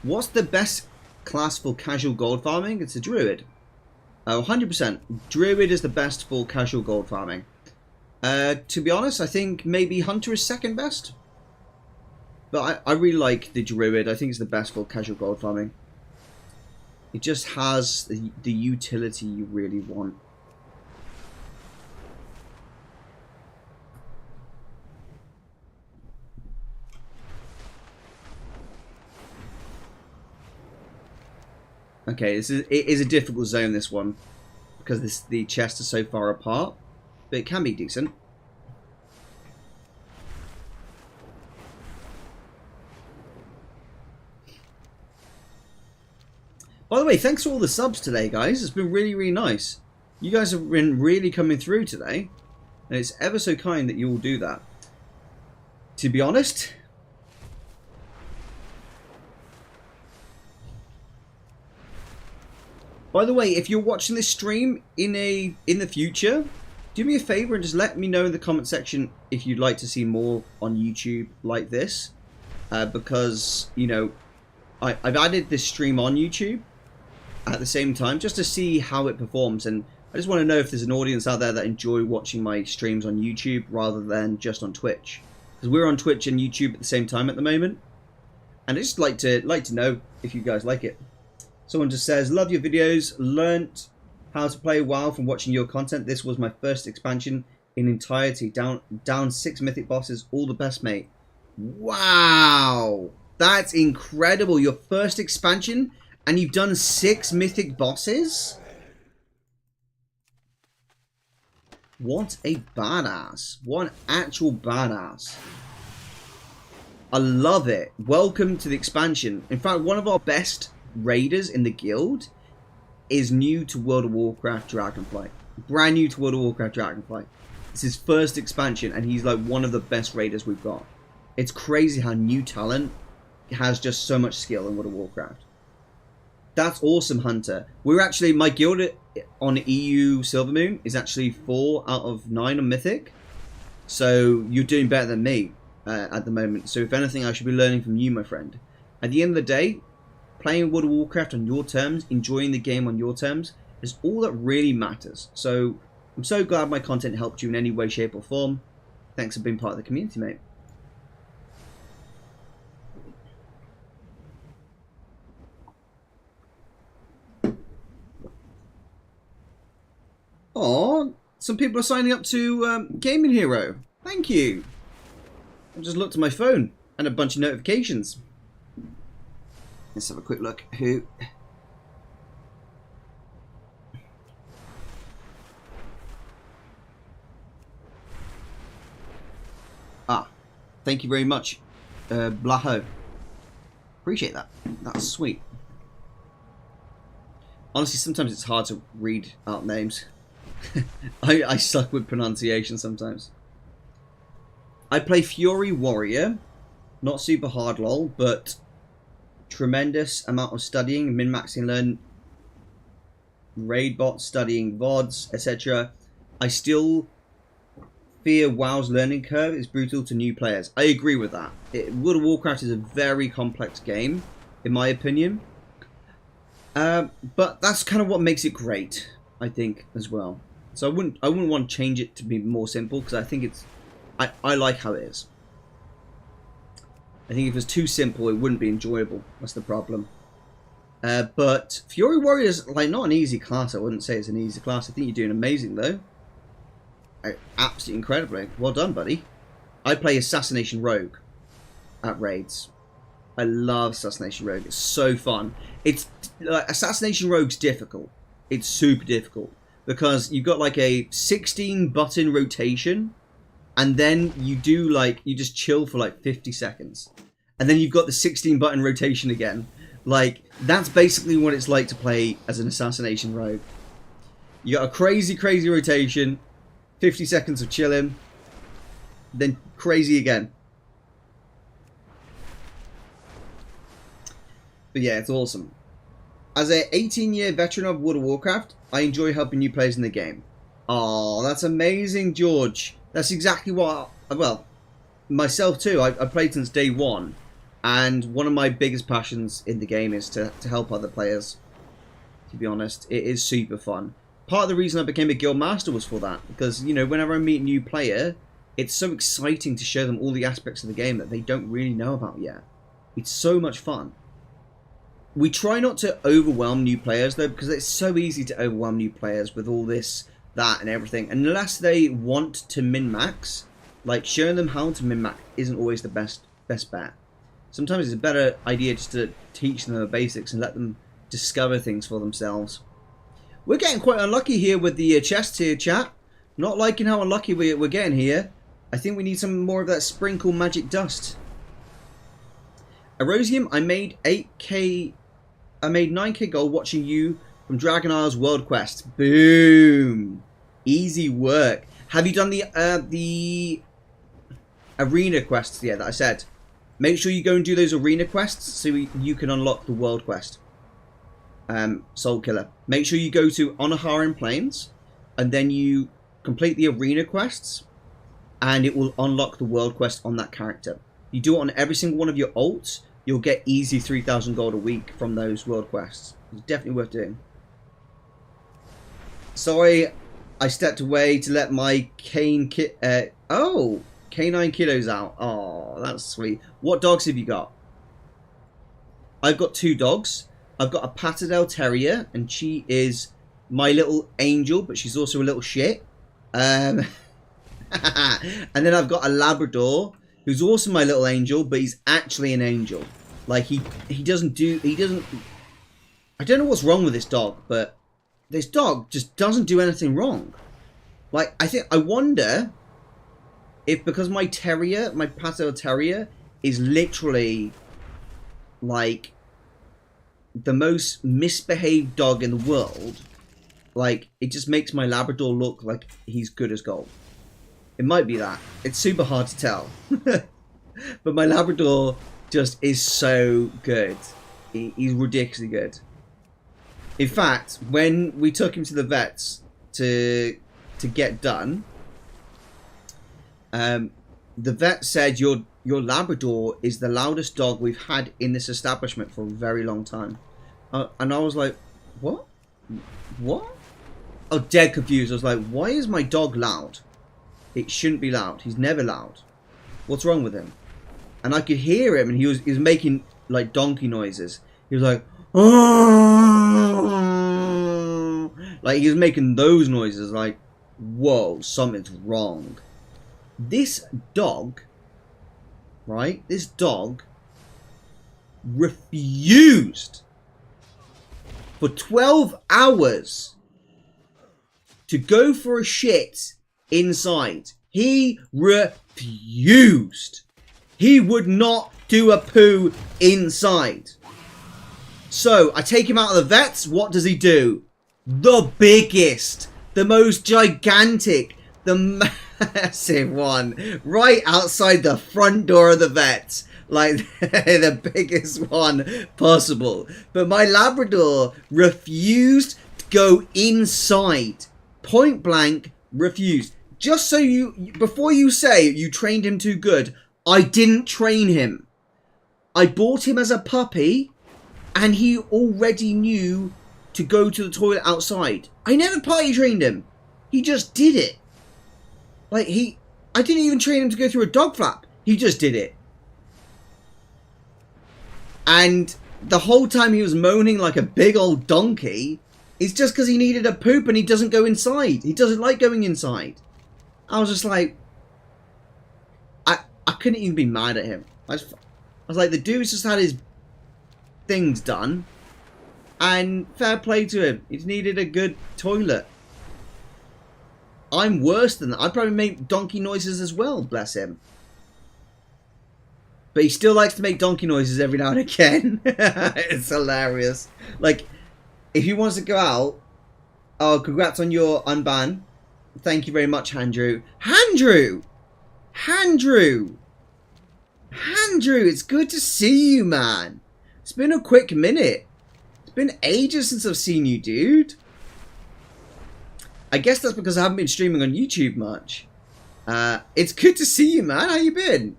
Speaker 1: What's the best class for casual gold farming? It's a druid. 100%. Druid is the best for casual gold farming. To be honest, I think maybe hunter is second best. But I really like the druid. I think it's the best for casual gold farming. It just has the utility you really want. Okay, it is a difficult zone, this one, because the chests are so far apart, but it can be decent. By the way, thanks for all the subs today, guys. It's been really, really nice. You guys have been really coming through today. And it's ever so kind that you all do that. To be honest... By the way, if you're watching this stream in the future, do me a favor and just let me know in the comment section if you'd like to see more on YouTube like this. Because, you know, I've added this stream on YouTube at the same time just to see how it performs, and I just want to know if there's an audience out there that enjoy watching my streams on YouTube rather than just on Twitch, because we're on Twitch and YouTube at the same time at the moment, and I just like to know if you guys like it. Someone just says, love your videos, learnt how to play WoW from watching your content. This was my first expansion in entirety, down 6 mythic bosses. All the best, mate. Wow, that's incredible. Your first expansion and you've done 6 mythic bosses? What a badass. What an actual badass. I love it. Welcome to the expansion. In fact, one of our best raiders in the guild is new to World of Warcraft Dragonflight. Brand new to World of Warcraft Dragonflight. It's his first expansion and he's like one of the best raiders we've got. It's crazy how new talent has just so much skill in World of Warcraft. That's awesome, Hunter. We're actually, my guild on EU Silvermoon is actually 4 out of 9 on Mythic. So you're doing better than me at the moment. So if anything, I should be learning from you, my friend. At the end of the day, playing World of Warcraft on your terms, enjoying the game on your terms, is all that really matters. So I'm so glad my content helped you in any way, shape or form. Thanks for being part of the community, mate. Oh, some people are signing up to Gaming Hero. Thank you. I just looked at my phone and a bunch of notifications. Let's have a quick look. Who? Ah, thank you very much, Blaho. Appreciate that. That's sweet. Honestly, sometimes it's hard to read out names. I suck with pronunciation sometimes. I play Fury Warrior. Not super hard lol, but tremendous amount of studying, min-maxing, learn raid bots, studying VODs, etc. I still fear WoW's learning curve is brutal to new players. I agree with that. World of Warcraft is a very complex game, in my opinion. But that's kind of what makes it great, I think, as well. So I wouldn't want to change it to be more simple, because I think it's I like how it is. I think if it was too simple, it wouldn't be enjoyable. That's the problem. But Fury Warrior is like not an easy class. I wouldn't say it's an easy class. I think you're doing amazing though. Absolutely incredibly. Well done, buddy. I play Assassination Rogue at raids. I love Assassination Rogue. It's so fun. It's like Assassination Rogue's difficult. It's super difficult because you've got like a 16 button rotation, and then you do like you just chill for like 50 seconds, and then you've got the 16 button rotation again. Like that's basically what it's like to play as an Assassination Rogue. You got a crazy rotation, 50 seconds of chilling, then crazy again. But yeah, it's awesome. As a 18-year veteran of World of Warcraft, I enjoy helping new players in the game. Oh, that's amazing, George. That's exactly what, well, myself too. I've played since day one, and one of my biggest passions in the game is to help other players, to be honest. It is super fun. Part of the reason I became a guild master was for that, because, you know, whenever I meet a new player, it's so exciting to show them all the aspects of the game that they don't really know about yet. It's so much fun. We try not to overwhelm new players, though, because it's so easy to overwhelm new players with all this, that, and everything. Unless they want to min-max, like, showing them how to min-max isn't always the best bet. Sometimes it's a better idea just to teach them the basics and let them discover things for themselves. We're getting quite unlucky here with the chests here, chat. Not liking how unlucky we're getting here. I think we need some more of that sprinkle magic dust. Erosium, I made 8k I made 9k gold watching you from Dragon Isle's World Quest. Boom. Easy work. Have you done the arena quests? Yeah, that I said. Make sure you go and do those arena quests so you can unlock the world quest. Soul Killer. Make sure you go to Onaharan Plains and then you complete the arena quests and it will unlock the world quest on that character. You do it on every single one of your ults, you'll get easy 3,000 gold a week from those world quests. It's definitely worth doing. Sorry, I stepped away to let my canine kiddos out. Oh, that's sweet. What dogs have you got? I've got 2 dogs. I've got a Patterdale Terrier, and she is my little angel, but she's also a little shit. And then I've got a Labrador, who's also my little angel, but he's actually an angel. Like, he doesn't... I don't know what's wrong with this dog, but this dog just doesn't do anything wrong. Like, I wonder if because my terrier, my Patterdale Terrier, is literally, like, the most misbehaved dog in the world, like, it just makes my Labrador look like he's good as gold. It might be that. It's super hard to tell. But my Labrador just is so good. He's ridiculously good. In fact, when we took him to the vets to get done, the vet said your Labrador is the loudest dog we've had in this establishment for a very long time. And I was like, what? What? I was dead confused. I was like, why is my dog loud? It shouldn't be loud. He's never loud. What's wrong with him? And I could hear him, and he was making like donkey noises. He was like, oh! Like, he was making those noises. Like, whoa, something's wrong. This dog, right? This dog refused for 12 hours to go for a shit inside. He refused. He would not do a poo inside. So, I take him out of the vets. What does he do? The biggest, the most gigantic, the massive one, right outside the front door of the vets. Like, the biggest one possible. But my Labrador refused to go inside. Point blank, refused. Just so you, before you say you trained him too good, I didn't train him. I bought him as a puppy, and he already knew to go to the toilet outside. I never potty trained him. He just did it. Like, I didn't even train him to go through a dog flap. He just did it. And the whole time he was moaning like a big old donkey, it's just because he needed a poop and he doesn't go inside. He doesn't like going inside. I was just like, I couldn't even be mad at him. I was like, the dude's just had his things done, and fair play to him. He's needed a good toilet. I'm worse than that. I'd probably make donkey noises as well, bless him. But he still likes to make donkey noises every now and again. It's hilarious. Like, if he wants to go out, oh, congrats on your unban. Thank you very much, Handrew. Handrew! Handrew! Handrew, it's good to see you, man. It's been a quick minute. It's been ages since I've seen you, dude. I guess that's because I haven't been streaming on YouTube much. It's good to see you, man. How you been?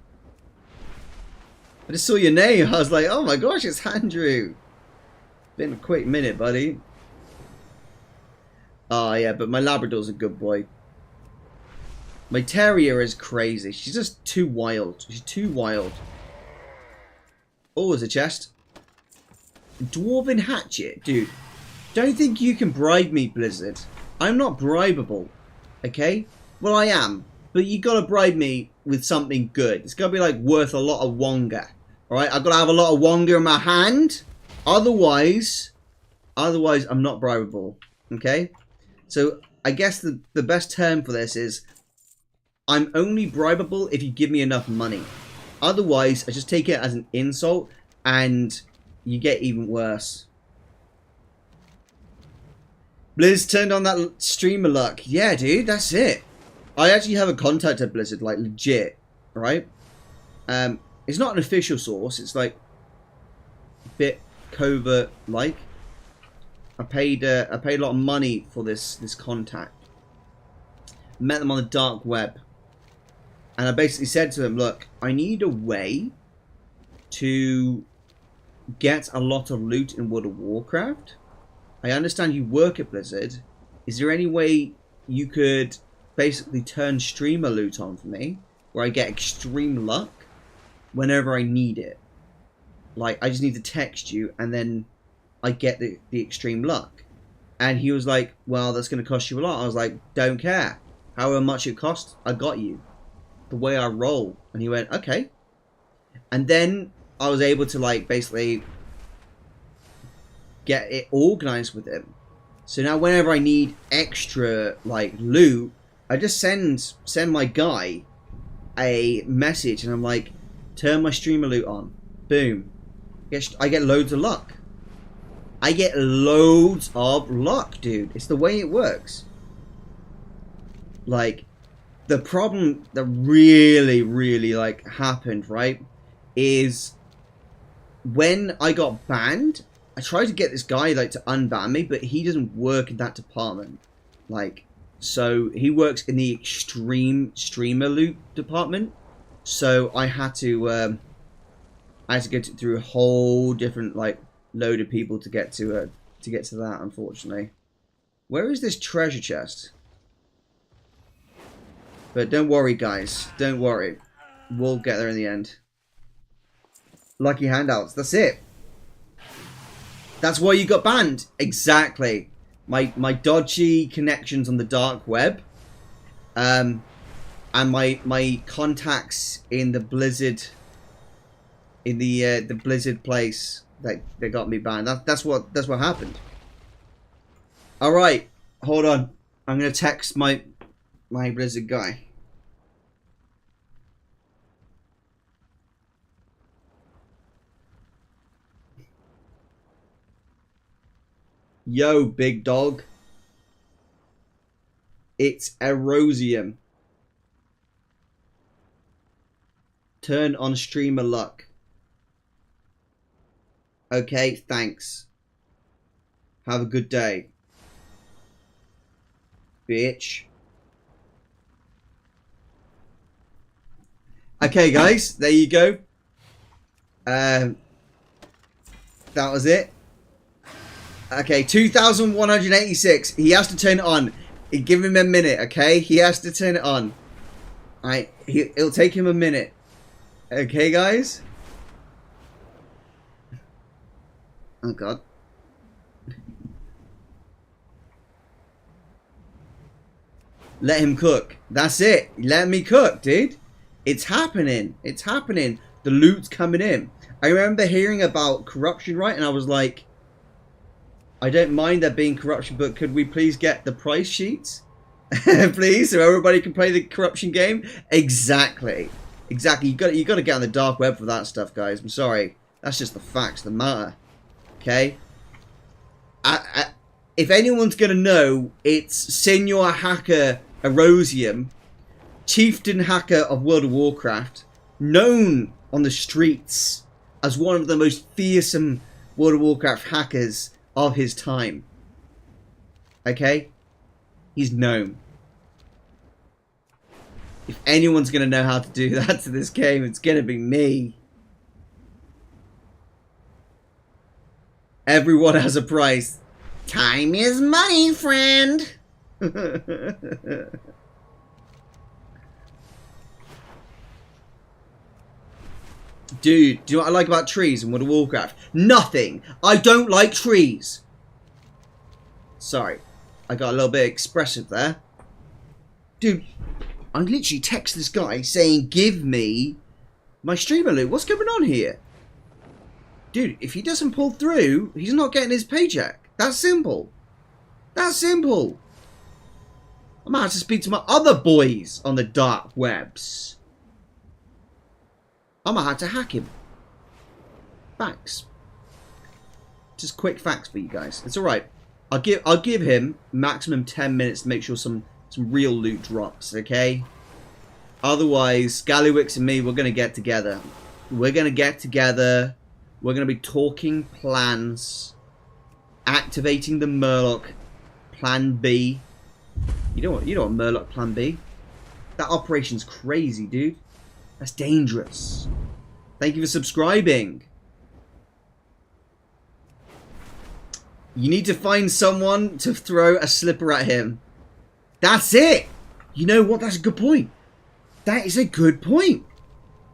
Speaker 1: I just saw your name. I was like, oh my gosh, it's Andrew. Been a quick minute, buddy. Oh yeah, but my Labrador's a good boy. My Terrier is crazy. She's just too wild. She's too wild. Oh, there's a chest. Dwarven hatchet? Dude, don't think you can bribe me, Blizzard. I'm not bribable. Okay? Well, I am. But you gotta bribe me with something good. It's gotta be, like, worth a lot of wonga. Alright? I've gotta have a lot of wonga in my hand. Otherwise, I'm not bribable. Okay? So, I guess the best term for this is, I'm only bribable if you give me enough money. Otherwise, I just take it as an insult, and you get even worse. Blizz turned on that streamer luck. Yeah, dude, that's it. I actually have a contact at Blizzard, like legit, right? It's not an official source. It's like a bit covert, like. I paid a lot of money for this contact. Met them on the dark web, and I basically said to them, "Look, I need a way to get a lot of loot in World of Warcraft. I understand you work at Blizzard. Is there any way you could basically turn streamer loot on for me, where I get extreme luck whenever I need it? Like, I just need to text you, and then I get the extreme luck." And he was like, "Well, that's going to cost you a lot." I was like, "Don't care. However much it costs, I got you. The way I roll." And he went, "Okay." And then I was able to, like, basically get it organized with him. So now whenever I need extra, like, loot, I just send my guy a message, and I'm like, "Turn my streamer loot on." Boom. I get loads of luck. I get loads of luck, dude. It's the way it works. Like, the problem that really, really, like, happened, right, is when I got banned, I tried to get this guy, like, to unban me, but he doesn't work in that department. Like, so he works in the extreme streamer loot department. So I had to go through a whole different, like, load of people to get to that, unfortunately. Where is this treasure chest? But don't worry, guys. Don't worry. We'll get there in the end. Lucky handouts. That's it. That's why you got banned. Exactly. My dodgy connections on the dark web, and my contacts in the Blizzard, in the Blizzard place, they got me banned. That's what happened. All right, hold on. I'm gonna text my Blizzard guy. Yo, big dog. It's Erosium. Turn on streamer luck. Okay, thanks. Have a good day, bitch. Okay, guys, there you go. That was it. Okay, 2,186. He has to turn it on. Give him a minute, okay? He has to turn it on. Alright, it'll take him a minute. Okay, guys? Oh, God. Let him cook. That's it. Let me cook, dude. It's happening. It's happening. The loot's coming in. I remember hearing about corruption, right? And I was like, I don't mind there being corruption, but could we please get the price sheets? Please, so everybody can play the corruption game? Exactly. Exactly. You got to get on the dark web for that stuff, guys. I'm sorry. That's just the facts of the matter. Okay? If anyone's going to know, it's Senior Hacker Erosium, Chieftain Hacker of World of Warcraft, known on the streets as one of the most fearsome World of Warcraft hackers of his time. Okay? He's known. If anyone's going to know how to do that to this game, it's going to be me. Everyone has a price. Time is money, friend. Dude, do you know what I like about trees in World of Warcraft? Nothing. I don't like trees. Sorry. I got a little bit expressive there. Dude, I literally text this guy saying, give me my streamer loot. What's going on here? Dude, if he doesn't pull through, he's not getting his paycheck. That's simple. That's simple. I might have to speak to my other boys on the dark webs. I might have to hack him. Facts. Just quick facts for you guys. It's alright. I'll give him maximum 10 minutes to make sure some real loot drops, okay? Otherwise, Scallywix and me, we're gonna get together. We're gonna get together. We're gonna be talking plans, activating the Murloc Plan B. You know what Murloc Plan B? That operation's crazy, dude. That's dangerous. Thank you for subscribing. You need to find someone to throw a slipper at him. That's it. You know what? That's a good point. That is a good point.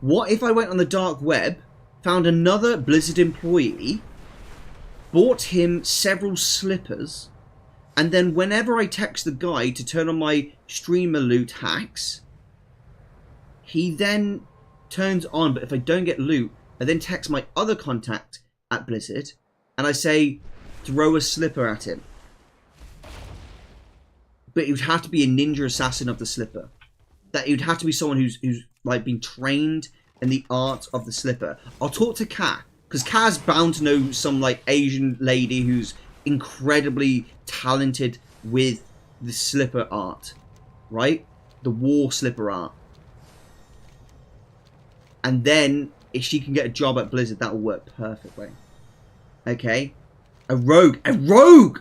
Speaker 1: What if I went on the dark web, found another Blizzard employee, bought him several slippers, and then whenever I text the guy to turn on my streamer loot hacks, he then turns on, but if I don't get loot, I then text my other contact at Blizzard, and I say, throw a slipper at him. But it would have to be a ninja assassin of the slipper. That it would have to be someone who's like been trained in the art of the slipper. I'll talk to Kat, because Kat's bound to know some like Asian lady who's incredibly talented with the slipper art, right? The war slipper art. And then if she can get a job at Blizzard, that will work perfectly. Okay, a rogue,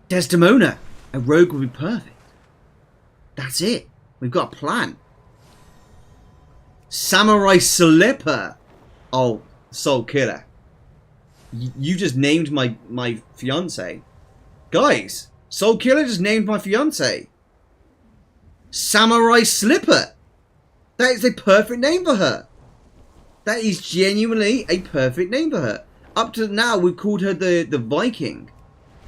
Speaker 1: Desdemona, a rogue would be perfect. That's it. We've got a plan. Samurai Slipper. Oh, Soul Killer. You just named my fiance. Guys, Soul Killer just named my fiance. Samurai Slipper. That is a perfect name for her. That is genuinely a perfect name for her. Up to now, we've called her the Viking.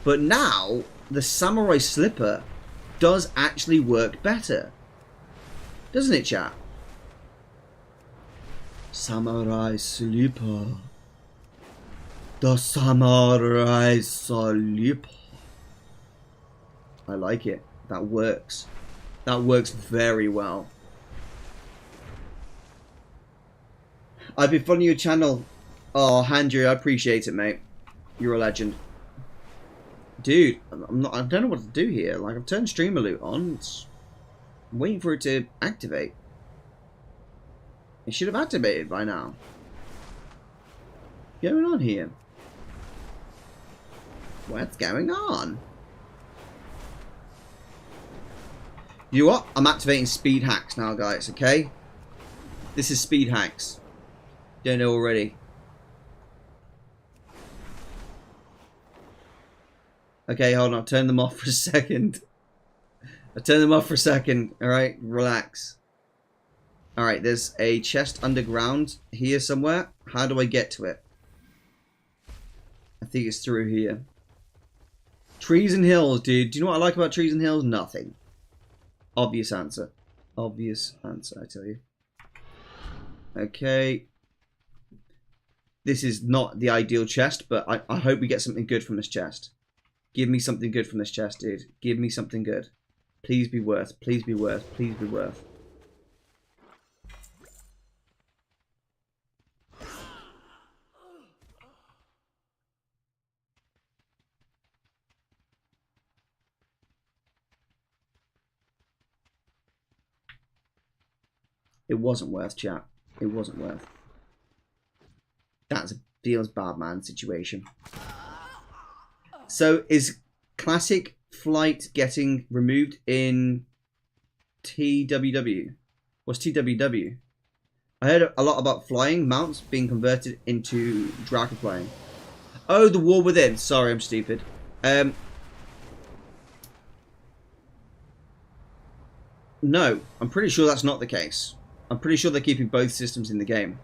Speaker 1: But now, the Samurai Slipper does actually work better. Doesn't it, chat? Samurai Slipper. The Samurai Slipper. I like it. That works. That works very well. I've been following your channel. Oh, Andrew, I appreciate it, mate. You're a legend. Dude, I don't know what to do here. Like, I've turned streamer loot on. I'm waiting for it to activate. It should have activated by now. What's going on here? What's going on? You know what? I'm activating speed hacks now, guys, okay? This is speed hacks. Don't know already. Okay, hold on. I'll turn them off for a second. I'll turn them off for a second. Alright, relax. Alright, there's a chest underground here somewhere. How do I get to it? I think it's through here. Trees and hills, dude. Do you know what I like about trees and hills? Nothing. Obvious answer. Obvious answer, I tell you. Okay. This is not the ideal chest, but I hope we get something good from this chest. Give me something good from this chest, dude. Give me something good. Please be worth. Please be worth. Please be worth. It wasn't worth, chat. It wasn't worth. That's a deals bad man situation. So is classic flight getting removed in TWW? What's TWW? I heard a lot about flying mounts being converted into Draco flying. Oh, the War Within. Sorry, I'm stupid. No, I'm pretty sure that's not the case. I'm pretty sure they're keeping both systems in the game.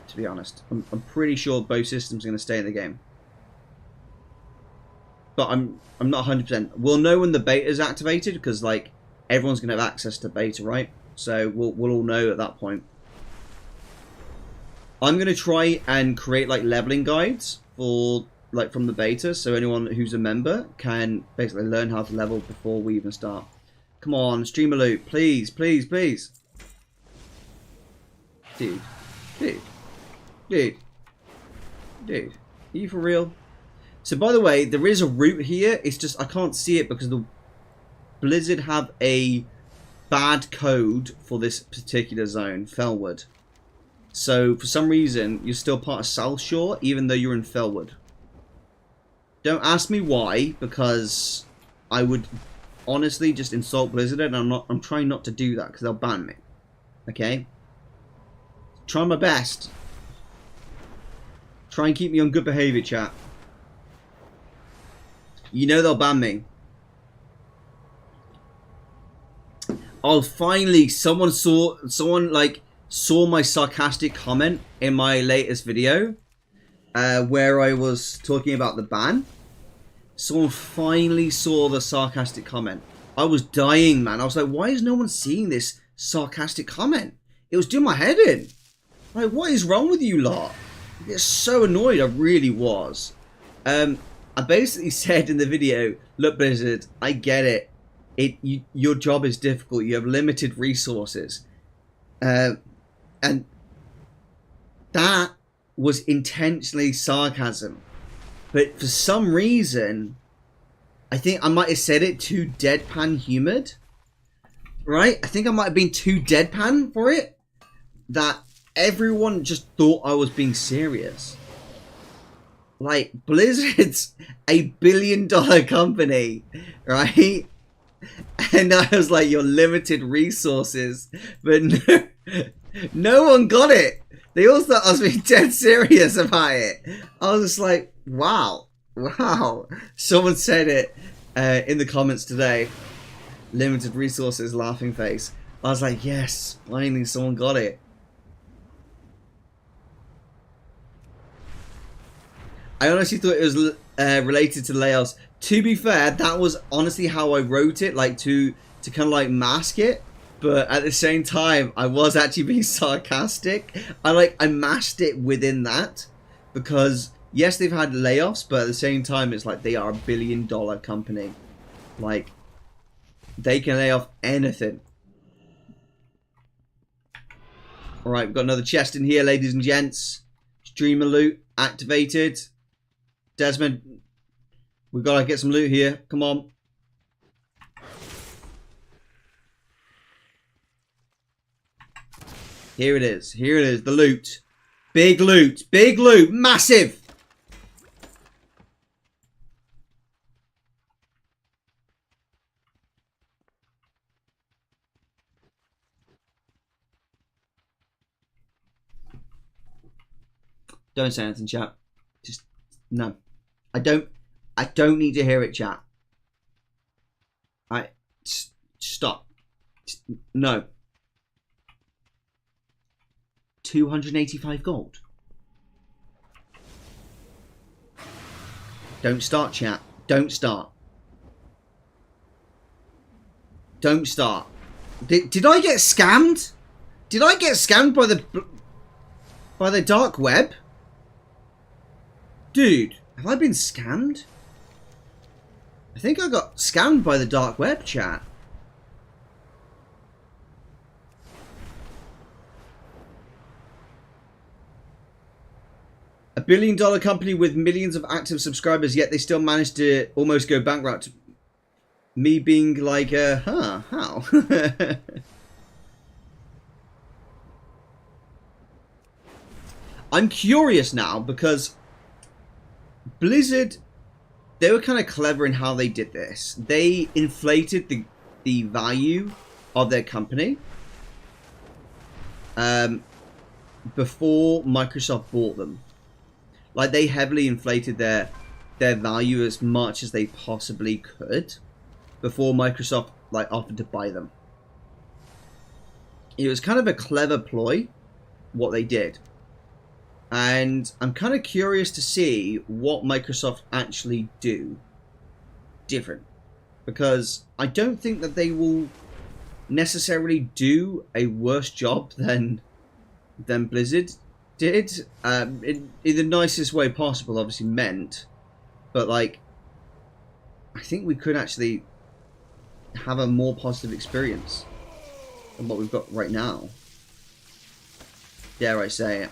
Speaker 1: To be honest, I'm pretty sure both systems are going to stay in the game. But I'm not 100%. We'll know when the beta is activated because like everyone's going to have access to beta, right? So we'll all know at that point. I'm going to try and create like leveling guides for like from the beta, so anyone who's a member can basically learn how to level before we even start. Come on, streamer loot, please, please, please. Dude. Are you for real? So by the way, there is a route here. It's just I can't see it because the Blizzard have a bad code for this particular zone, Felwood. So for some reason, you're still part of South Shore, even though you're in Felwood. Don't ask me why, because I would honestly just insult Blizzard, and I'm trying not to do that because they'll ban me. Okay? Try my best. Try and keep me on good behavior, chat. You know they'll ban me. Oh, finally, someone saw my sarcastic comment in my latest video, where I was talking about the ban. Someone finally saw the sarcastic comment. I was dying, man. I was like, why is no one seeing this sarcastic comment? It was doing my head in. Like, what is wrong with you lot? I get so annoyed. I really was. I basically said in the video, look, Blizzard, I get it. Your job is difficult. You have limited resources. And that was intentionally sarcasm. But for some reason, I think I might have said it too deadpan humoured. Right? I think I might have been too deadpan for it. That everyone just thought I was being serious. Like, Blizzard's a $1 billion company, right? And I was like, your limited resources. But no one got it. They all thought I was being dead serious about it. I was just like, wow. Someone said it in the comments today. Limited resources, laughing face. I was like, yes, finally someone got it. I honestly thought it was related to layoffs. To be fair, that was honestly how I wrote it, like to kind of like mask it. But at the same time, I was actually being sarcastic. I masked it within that because yes, they've had layoffs, but at the same time, it's like they are $1 billion company. Like they can lay off anything. All right, we've got another chest in here, ladies and gents. Streamer loot activated. Desmond, we've got to get some loot here. Come on. Here it is. Here it is. The loot. Big loot. Big loot. Massive. Don't say anything, chat. Just no. I don't need to hear it, chat. Stop. No. 285 gold. Don't start, chat. Don't start. Don't start. Did I get scammed? Did I get scammed by the dark web? Dude, have I been scammed? I think I got scammed by the dark web, chat. $1 billion company with millions of active subscribers, yet they still managed to almost go bankrupt. Me being like, how? I'm curious now because Blizzard, they were kind of clever in how they did this. They inflated the value of their company before Microsoft bought them. Like, they heavily inflated their value as much as they possibly could before Microsoft like offered to buy them. It was kind of a clever ploy what they did. And I'm kind of curious to see what Microsoft actually do different. Because I don't think that they will necessarily do a worse job than Blizzard did. In the nicest way possible, obviously meant. But like, I think we could actually have a more positive experience than what we've got right now. Dare I say it.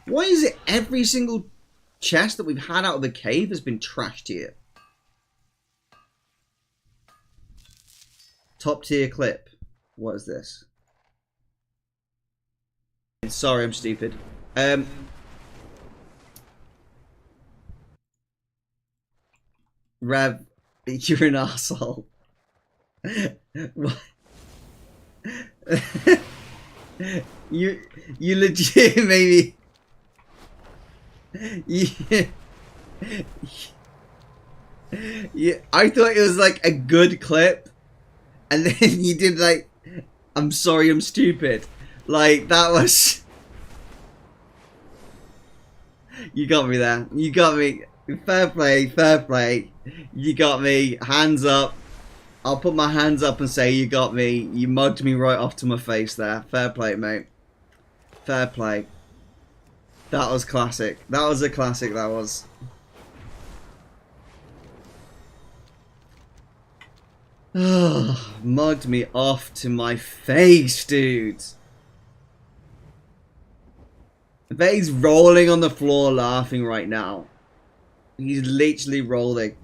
Speaker 1: Why is it every single chest that we've had out of the cave has been trashed here. Top tier clip. What is this? Sorry, I'm stupid. Rev, you're an asshole. What? you legit maybe. Yeah, I thought it was like a good clip, and then you did like, I'm sorry, I'm stupid. Like that was. You got me there. You got me. Fair play, fair play. You got me. Hands up. I'll put my hands up and say you got me. You mugged me right off to my face there. Fair play, mate. Fair play. That was classic. That was a classic, that was. Mugged me off to my face, dudes. I bet he's rolling on the floor laughing right now. He's literally rolling.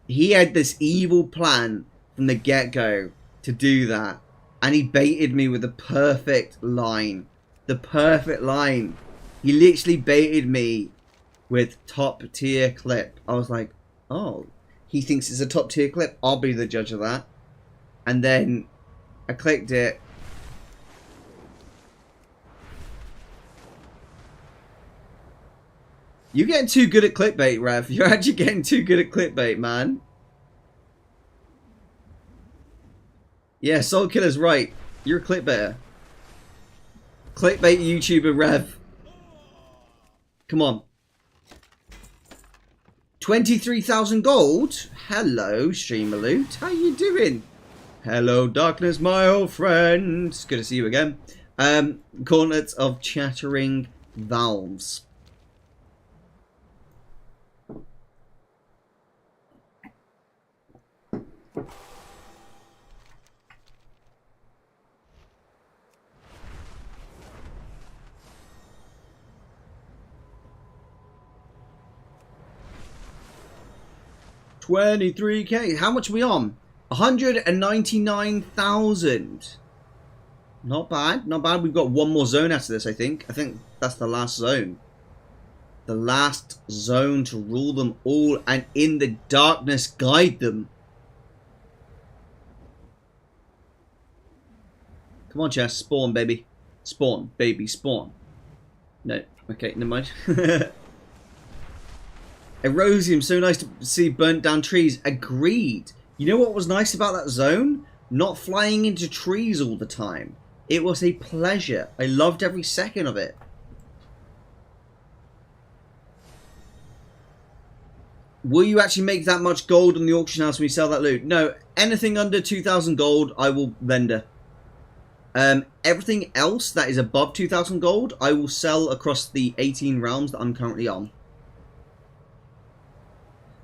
Speaker 1: He had this evil plan from the get-go to do that. And he baited me with the perfect line. The perfect line. He literally baited me with top tier clip. I was like, oh, he thinks it's a top tier clip. I'll be the judge of that. And then I clicked it. You're getting too good at clickbait, Rev. You're actually getting too good at clickbait, man. Yeah, Soul Killer's right. You're a clickbaiter. Clickbait YouTuber, Rev. Come on. 23,000 gold? Hello, Streamerloot. How you doing? Hello, Darkness, my old friend. It's good to see you again. Gauntlets of Chattering Valves. $23K. How much are we on? 199,000. Not bad. Not bad. We've got one more zone after this, I think. I think that's the last zone. The last zone to rule them all and in the darkness guide them. Come on, chest. Spawn, baby. Spawn, baby, spawn. No. Okay, never mind. Erosium, so nice to see burnt down trees. Agreed. You know what was nice about that zone? Not flying into trees all the time. It was a pleasure. I loved every second of it. Will you actually make that much gold on the auction house when you sell that loot? No, anything under 2,000 gold, I will render. Everything else that is above 2,000 gold, I will sell across the 18 realms that I'm currently on.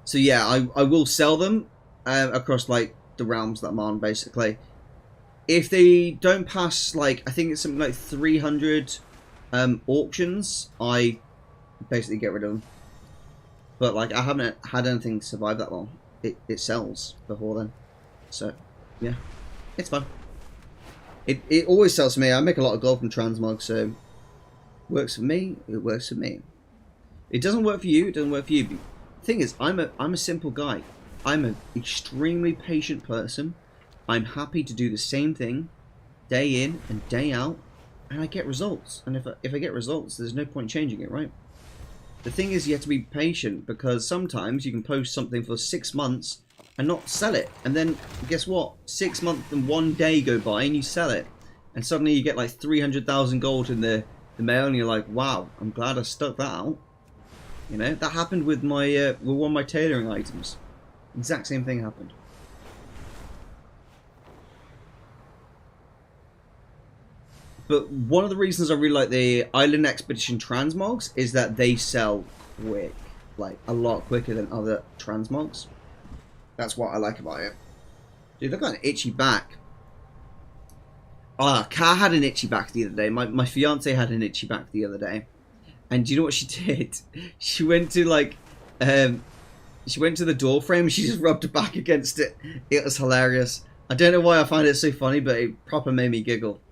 Speaker 1: So yeah, I will sell them across like the realms that I'm on, basically. If they don't pass, like, I think it's something like 300 auctions, I basically get rid of them. But like, I haven't had anything survive that long. It sells before then. So yeah, it's fun. It always sells for me. I make a lot of gold from transmog, so works for me. It works for me. It doesn't work for you. It doesn't work for you. But the thing is, I'm a simple guy. I'm an extremely patient person. I'm happy to do the same thing day in and day out, and I get results. And if I get results, there's no point changing it, right? The thing is, you have to be patient, because sometimes you can post something for 6 months and not sell it, and then guess what? 6 months and 1 day go by and you sell it, and suddenly you get like 300,000 gold in the mail, and you're like, wow, I'm glad I stuck that out. You know, that happened with my with one of my tailoring items. Exact same thing happened. But one of the reasons I really like the Island Expedition transmogs is that they sell quick, like a lot quicker than other transmogs. That's what I like about it. Dude, look at an itchy back. Ah, Kat had an itchy back the other day. My fiance had an itchy back the other day. And do you know what she did? She went to like, she went to the door frame and she just rubbed her back against it. It was hilarious. I don't know why I find it so funny, but it proper made me giggle.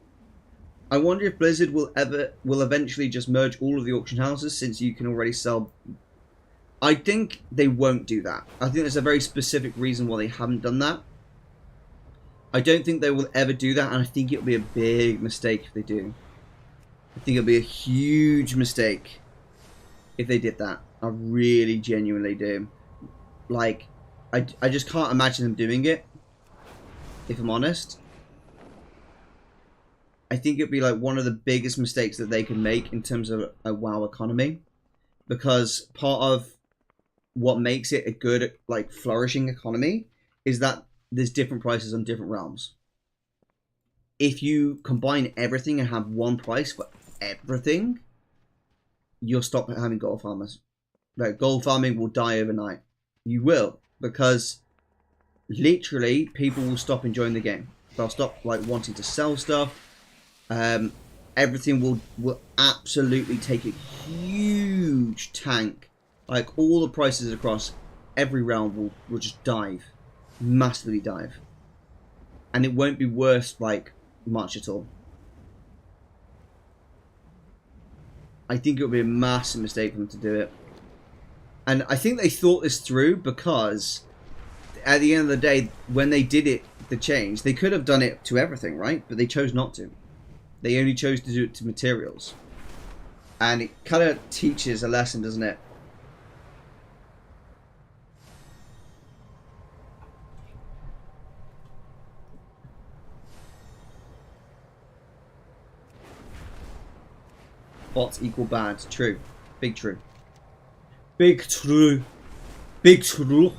Speaker 1: I wonder if Blizzard will eventually just merge all of the auction houses, since you can already sell. I think they won't do that. I think there's a very specific reason why they haven't done that. I don't think they will ever do that, and I think it'll be a big mistake if they do. I think it'll be a huge mistake if they did that. I really genuinely do. Like, I just can't imagine them doing it, if I'm honest. I think it'd be like one of the biggest mistakes that they can make in terms of a WoW economy, because part of what makes it a good, like, flourishing economy is that there's different prices on different realms. If you combine everything and have one price for everything, you'll stop having gold farmers. Like, gold farming will die overnight. You will, because literally people will stop enjoying the game. They'll stop like wanting to sell stuff. Everything will absolutely take a huge tank. Like, all the prices across every realm will just dive, massively dive, and it won't be worth like much at all. I think it would be a massive mistake for them to do it. And I think they thought this through, because at the end of the day, when they did it, the change, they could have done it to everything, right? But they chose not to. They only chose to do it to materials. And it kind of teaches a lesson, doesn't it? Bots equal bad. True. Big true. Big true. Big true.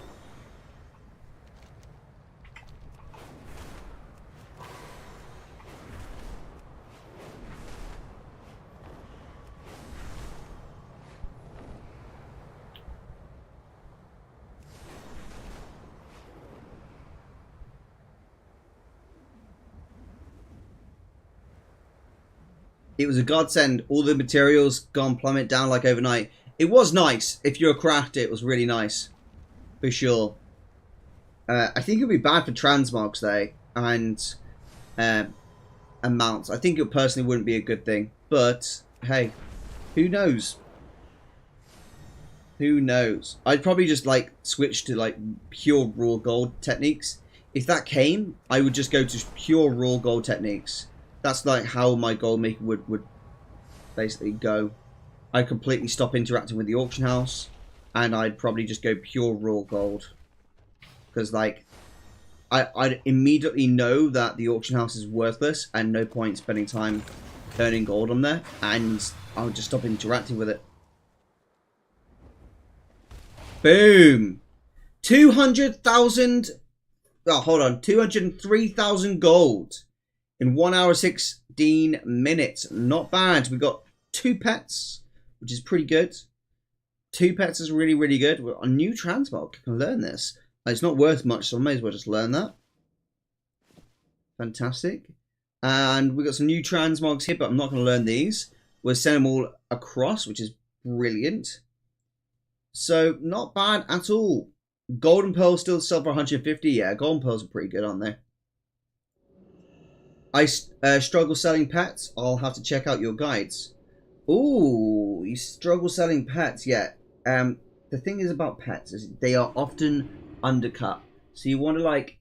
Speaker 1: It was a godsend. All the materials gone plummet down like overnight. It was nice. If you're a crafter, it was really nice. For sure. I think it would be bad for transmogs, though. And mounts. I think it personally wouldn't be a good thing. But, hey. Who knows? Who knows? I'd probably just, like, switch to, like, pure raw gold techniques. If that came, I would just go to pure raw gold techniques. That's like how my gold maker would basically go. I'd completely stop interacting with the auction house, and I'd probably just go pure raw gold. Because, like, I'd immediately know that the auction house is worthless and no point spending time earning gold on there, and I would just stop interacting with it. Boom! 200,000... Oh, hold on. 203,000 gold. In 1 hour 16 minutes. Not bad. We got 2 pets, which is pretty good. 2 pets is really, really good. A new transmog. I can learn this. It's not worth much, so I may as well just learn that. Fantastic. And we got some new transmogs here, but I'm not going to learn these. We'll send them all across, which is brilliant. So, not bad at all. Golden pearls still sell for 150. Yeah, golden pearls are pretty good, aren't they? I struggle selling pets. I'll have to check out your guides. Ooh, you struggle selling pets. Yeah. The thing is about pets is they are often undercut. So you want to, like,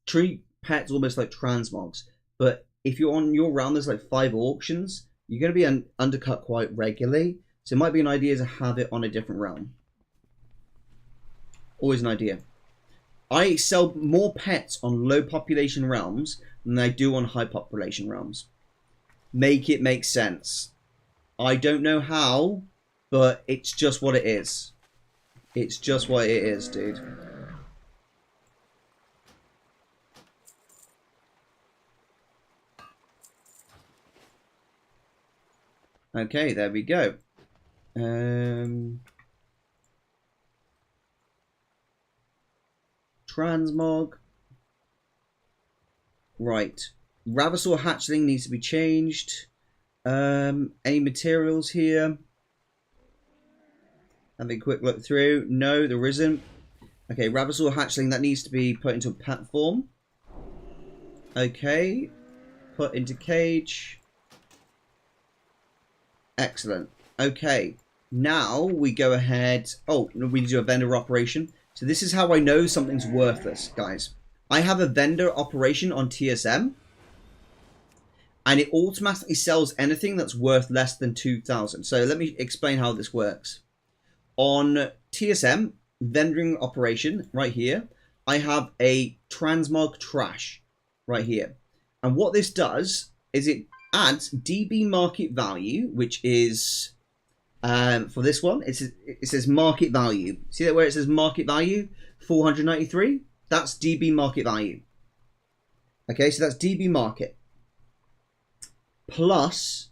Speaker 1: treat pets almost like transmogs. But if you're on your round, there's like 5 auctions. You're going to be undercut quite regularly. So it might be an idea to have it on a different realm. Always an idea. I sell more pets on low population realms than I do on high population realms. Make it make sense. I don't know how, but it's just what it is. It's just what it is, dude. Okay, there we go. Transmog. Right. Ravasaur hatchling needs to be changed. Any materials here? Have a quick look through. No, there isn't. Okay, Rabbitsaur hatchling, that needs to be put into a pet form. Okay, put into cage. Excellent. Okay, now we go ahead. Oh, we do a vendor operation. So this is how I know something's worthless, guys. I have a vendor operation on TSM, and it automatically sells anything that's worth less than 2,000. So let me explain how this works. On TSM, vendoring operation, right here, I have a transmog trash right here. And what this does is it adds DB market value, which is, for this one, it says market value. See that where it says market value? 493? That's DB market value. Okay, so that's DB market. Plus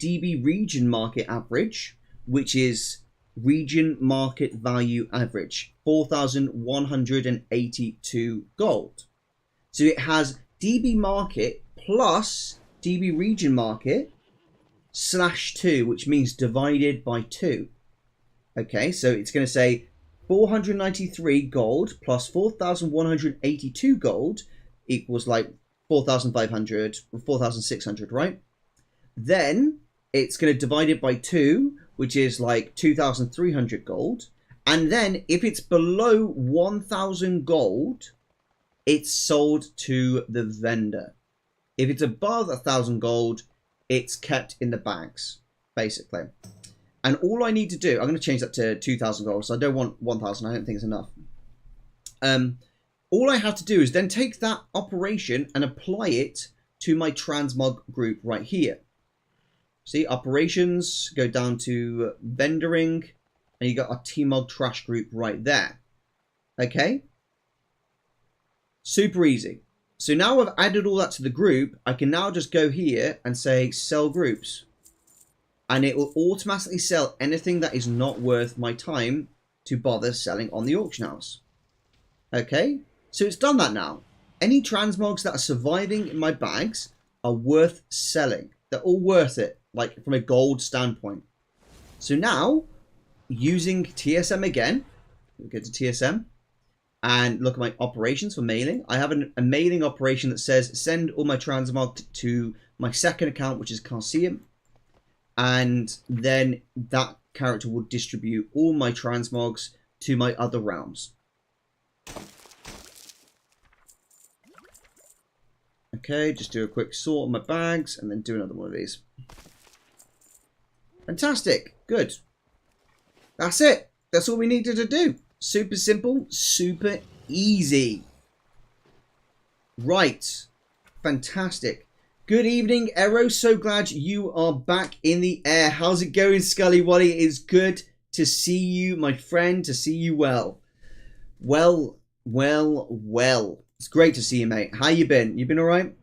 Speaker 1: DB region market average, which is region market value average, 4,182 gold. So it has DB market plus DB region market /2, which means divided by 2. Okay, so it's going to say 493 gold plus 4,182 gold equals like 4,500 or 4,600, right? Then it's going to divide it by 2, which is like 2,300 gold. And then if it's below 1,000 gold, it's sold to the vendor. If it's above 1,000 gold, it's kept in the bags, basically. And all I need to do, I'm going to change that to 2,000 gold, so I don't want 1,000. I don't think it's enough. All I have to do is then take that operation and apply it to my transmog group right here. See, operations, go down to vendoring, and you got a TMOG trash group right there. Okay? Super easy. So now I've added all that to the group, I can now just go here and say sell groups. And it will automatically sell anything that is not worth my time to bother selling on the auction house. Okay? So it's done that now. Any transmogs that are surviving in my bags are worth selling. They're all worth it, like from a gold standpoint. So now, using TSM again, we'll go to TSM and look at my operations for mailing. I have a mailing operation that says send all my transmog to my second account, which is Carcium. And then that character will distribute all my transmogs to my other realms. Okay, just do a quick sort of my bags and then do another one of these. Fantastic. Good. That's it. That's all we needed to do. Super simple, super easy. Right. Fantastic. Good evening, Ero. So glad you are back in the air. How's it going, Scully Wally? It's good to see you, my friend, to see you well. Well. It's great to see you, mate. How you been? You been all right?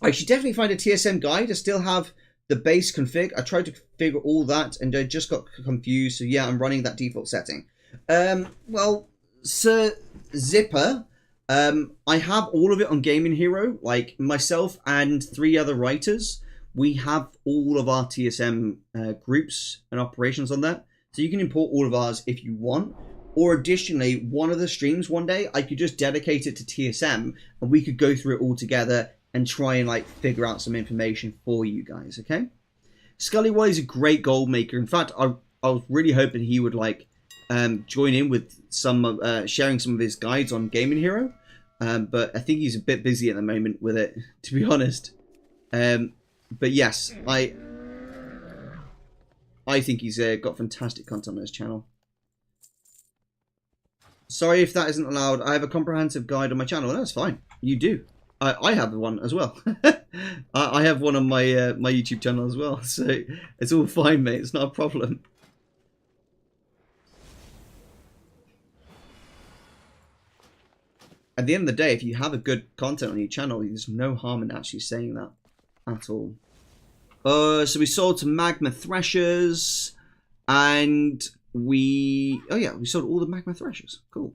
Speaker 1: I should definitely find a TSM guide. I still have the base config. I tried to figure all that and I just got confused. So yeah, I'm running that default setting. Well, Sir Zipper, I have all of it on Gaming Hero. Like myself and 3 other writers, we have all of our TSM groups and operations on that. So you can import all of ours if you want. Or additionally, one of the streams one day, I could just dedicate it to TSM and we could go through it all together and try and like figure out some information for you guys, okay? Scully Wally is a great gold maker. In fact, I was really hoping he would like join in with some sharing some of his guides on Gaming Hero. But I think he's a bit busy at the moment with it, to be honest. But yes, I think he's got fantastic content on his channel. Sorry if that isn't allowed. I have a comprehensive guide on my channel. That's fine. You do. I have one as well. I have one on my my YouTube channel as well. So it's all fine, mate. It's not a problem. At the end of the day, if you have a good content on your channel, there's no harm in actually saying that at all. So we sold to Magma Threshers and we sold all the Magma Threshers. Cool.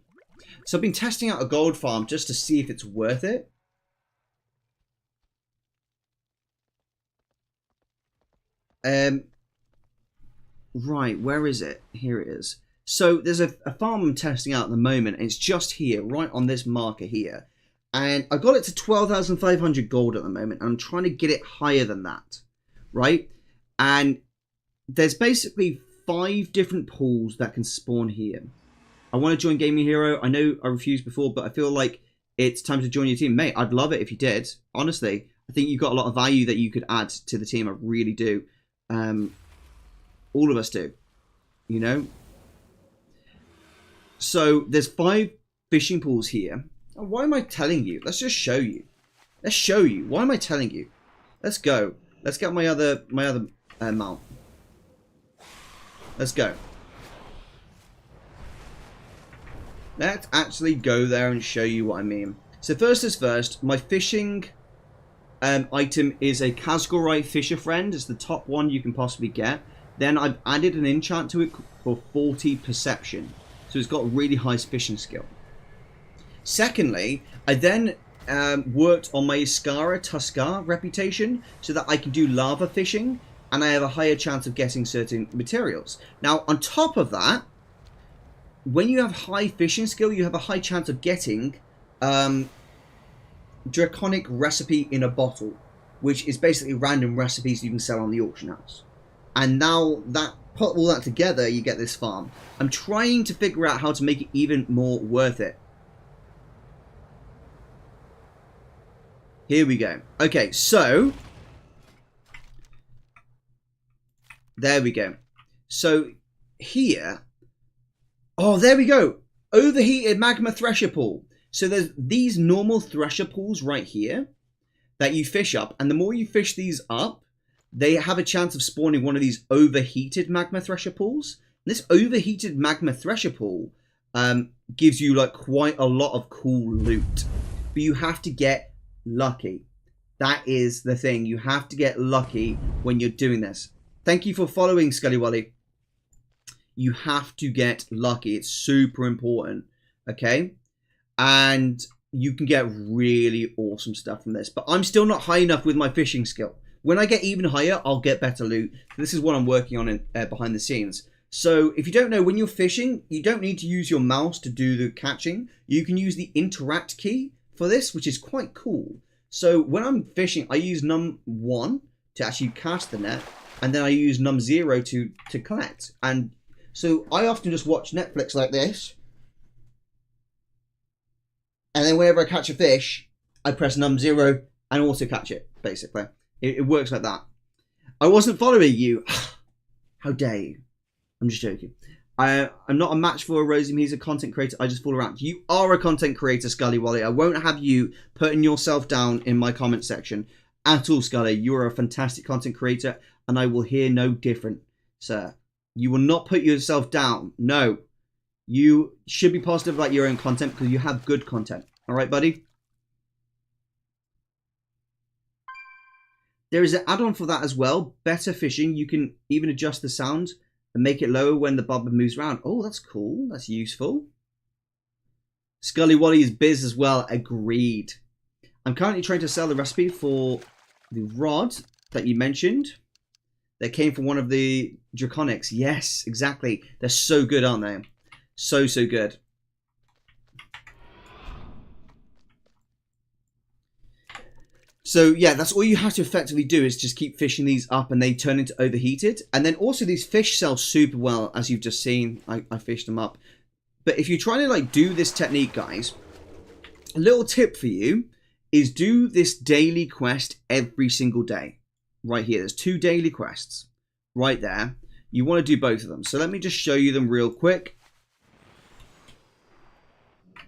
Speaker 1: So I've been testing out a gold farm just to see if it's worth it. Right, where is it? Here it is. So there's a farm I'm testing out at the moment, and it's just here, right on this marker here. And I got it to 12,500 gold at the moment, and I'm trying to get it higher than that, right? And there's basically 5 different pools that can spawn here. I want to join Gaming Hero. I know I refused before, but I feel like it's time to join your team. Mate, I'd love it if you did. Honestly, I think you've got a lot of value that you could add to the team. I really do. All of us do, you know? So there's 5 fishing pools here. Oh, why am I telling you? Let's just show you. Let's show you. Why am I telling you? Let's go. Let's get my other mount. Let's go. Let's actually go there and show you what I mean. So first is first, my fishing item is a Kazgorite Fisher Friend. It's the top one you can possibly get. Then I've added an enchant to it for 40 perception. So it's got really high fishing skill. Secondly, I then worked on my Iskara Tuskar reputation so that I can do lava fishing and I have a higher chance of getting certain materials. Now, on top of that, when you have high fishing skill, you have a high chance of getting Draconic Recipe in a Bottle, which is basically random recipes you can sell on the auction house. And now that put all that together, you get this farm. I'm trying to figure out how to make it even more worth it. Here we go. Okay, so there we go. So here, oh, there we go. Overheated magma thresher pool. So there's these normal thresher pools right here that you fish up, and the more you fish these up, they have a chance of spawning one of these overheated magma thresher pools. And this overheated magma thresher pool gives you like quite a lot of cool loot, but you have to get lucky. That is the thing. You have to get lucky when you're doing this. Thank you for following, Scully Wally. You have to get lucky. It's super important. Okay? And you can get really awesome stuff from this. But I'm still not high enough with my fishing skill. When I get even higher, I'll get better loot. This is what I'm working on behind the scenes. So if you don't know, when you're fishing, you don't need to use your mouse to do the catching. You can use the interact key for this, which is quite cool. So when I'm fishing, I use num1 to actually cast the net, and then I use num0 to collect. And so I often just watch Netflix like this, and then whenever I catch a fish, I press num0 and also catch it, basically. It works like that. I wasn't following you. How dare you? I'm just joking. I'm not a match for Erosium. He's a content creator. I just fool around. You are a content creator, Scully Wally. I won't have you putting yourself down in my comment section at all, Scully. You are a fantastic content creator, and I will hear no different, sir. You will not put yourself down. No. You should be positive about your own content because you have good content. All right, buddy? There is an add-on for that as well. Better fishing. You can even adjust the sound and make it lower when the bobber moves around. Oh, that's cool. That's useful. Scully Wally is biz as well. Agreed. I'm currently trying to sell the recipe for the rod that you mentioned. That came from one of the Draconics. Yes, exactly. They're so good, aren't they? So, so good. So yeah, that's all you have to effectively do is just keep fishing these up and they turn into overheated. And then also these fish sell super well, as you've just seen. I fished them up. But if you're trying to like do this technique, guys, a little tip for you is do this daily quest every single day. Right here, there's 2 daily quests right there. You want to do both of them. So let me just show you them real quick.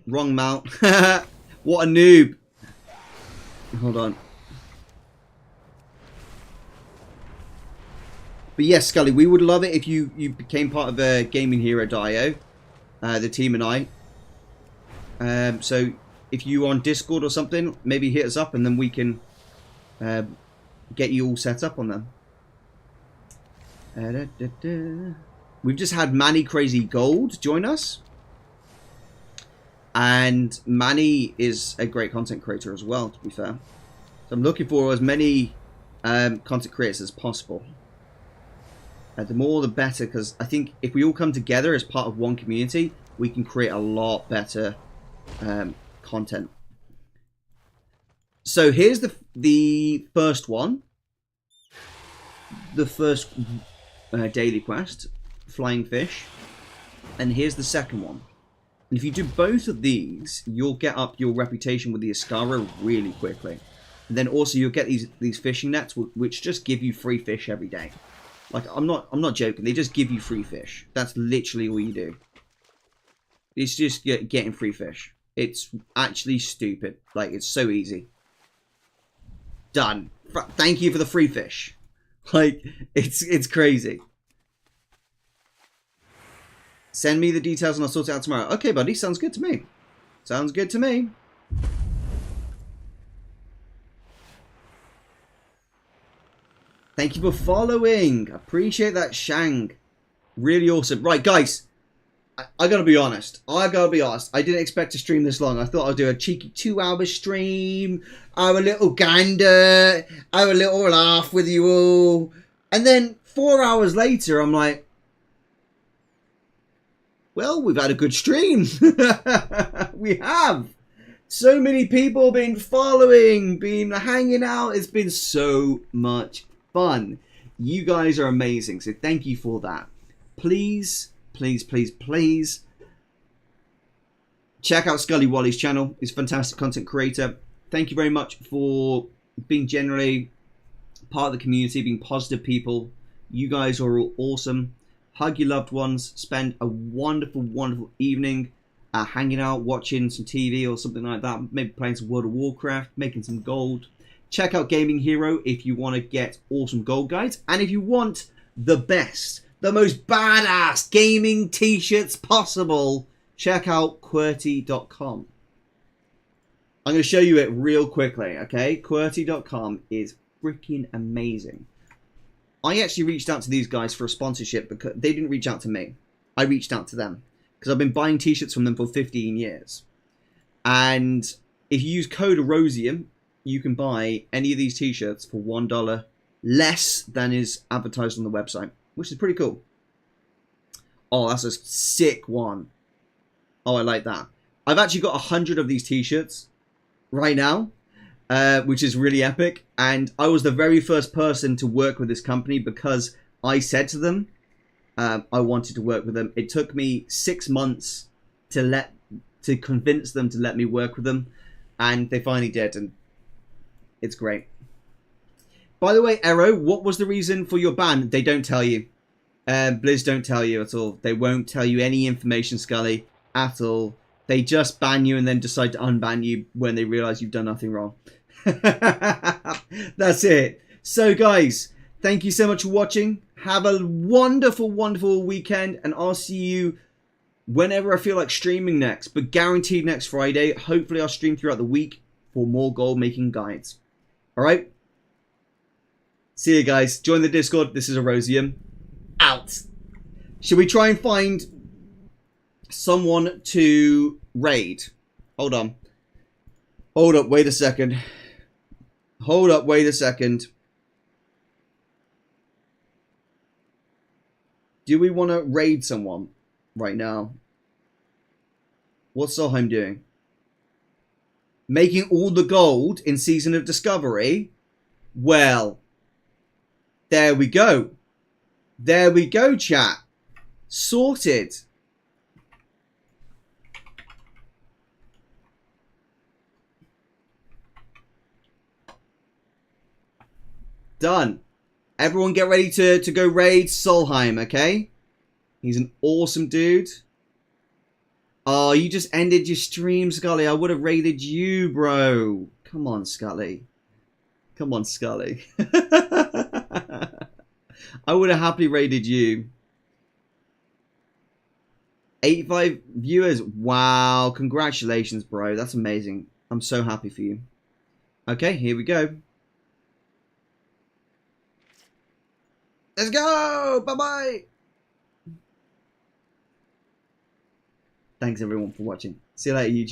Speaker 1: Wrong mount. What a noob. Hold on. But yes, Scully, we would love it if you became part of a Gaming Hero Dio, the team and I. So if you're on Discord or something, maybe hit us up and then we can get you all set up on them. We've just had Manny Crazy Gold join us. And Manny is a great content creator as well, to be fair. So I'm looking for as many content creators as possible. The more the better, because I think if we all come together as part of one community, we can create a lot better content. So here's the first one. The first daily quest, Flying Fish. And here's the second one. And if you do both of these, you'll get up your reputation with the Ascara really quickly. And then also you'll get these fishing nets, which just give you free fish every day. Like, I'm not joking. They just give you free fish. That's literally all you do. It's just getting free fish. It's actually stupid. Like, it's so easy. Done. Thank you for the free fish. Like, it's crazy. Send me the details and I'll sort it out tomorrow. Okay, buddy. Sounds good to me. Sounds good to me. Thank you for following. Appreciate that, Shang. Really awesome. Right, guys. I gotta be honest. I didn't expect to stream this long. I thought I'd do a cheeky 2-hour stream. Have a little gander. Have a little laugh with you all. And then 4 hours later, I'm like, well, we've had a good stream. We have. So many people been following, been hanging out. It's been so much fun. You guys are amazing. So thank you for that. Please, please, please, please check out Scully Wally's channel. He's a fantastic content creator. Thank you very much for being generally part of the community, being positive people. You guys are all awesome. Hug your loved ones. Spend a wonderful, wonderful evening hanging out, watching some TV or something like that. Maybe playing some World of Warcraft, making some gold. Check out Gaming Hero if you want to get awesome gold guides. And if you want the best, the most badass gaming t-shirts possible, check out QWERTY.com. I'm going to show you it real quickly, okay? QWERTY.com is freaking amazing. I actually reached out to these guys for a sponsorship because they didn't reach out to me. I reached out to them because I've been buying t-shirts from them for 15 years. And if you use code Erosium, you can buy any of these t-shirts for $1 less than is advertised on the website, which is pretty cool. Oh, that's a sick one. Oh, I like that. I've actually got 100 of these t-shirts right now, which is really epic. And I was the very first person to work with this company because I said to them I wanted to work with them. It took me 6 months to convince them to let me work with them, and they finally did, and it's great. By the way, Ero, what was the reason for your ban? They don't tell you. Blizz don't tell you at all. They won't tell you any information, Scully, at all. They just ban you and then decide to unban you when they realize you've done nothing wrong. That's it. So, guys, thank you so much for watching. Have a wonderful, wonderful weekend, and I'll see you whenever I feel like streaming next, but guaranteed next Friday. Hopefully, I'll stream throughout the week for more gold-making guides. All right? See you guys. Join the Discord. This is Erosium. Out. Should we try and find someone to raid? Hold on. Hold up. Wait a second. Hold up. Wait a second. Do we want to raid someone right now? What's Solheim doing? Making all the gold in Season of Discovery? Well, there we go. There we go, chat. Sorted. Done. Everyone get ready to go raid Solheim, okay? He's an awesome dude. Oh, you just ended your stream, Scully. I would have raided you, bro. Come on, Scully. Come on, Scully. I would have happily raided you. 85 viewers. Wow. Congratulations, bro. That's amazing. I'm so happy for you. Okay, here we go. Let's go. Bye-bye. Thanks, everyone, for watching. See you later, YouTube.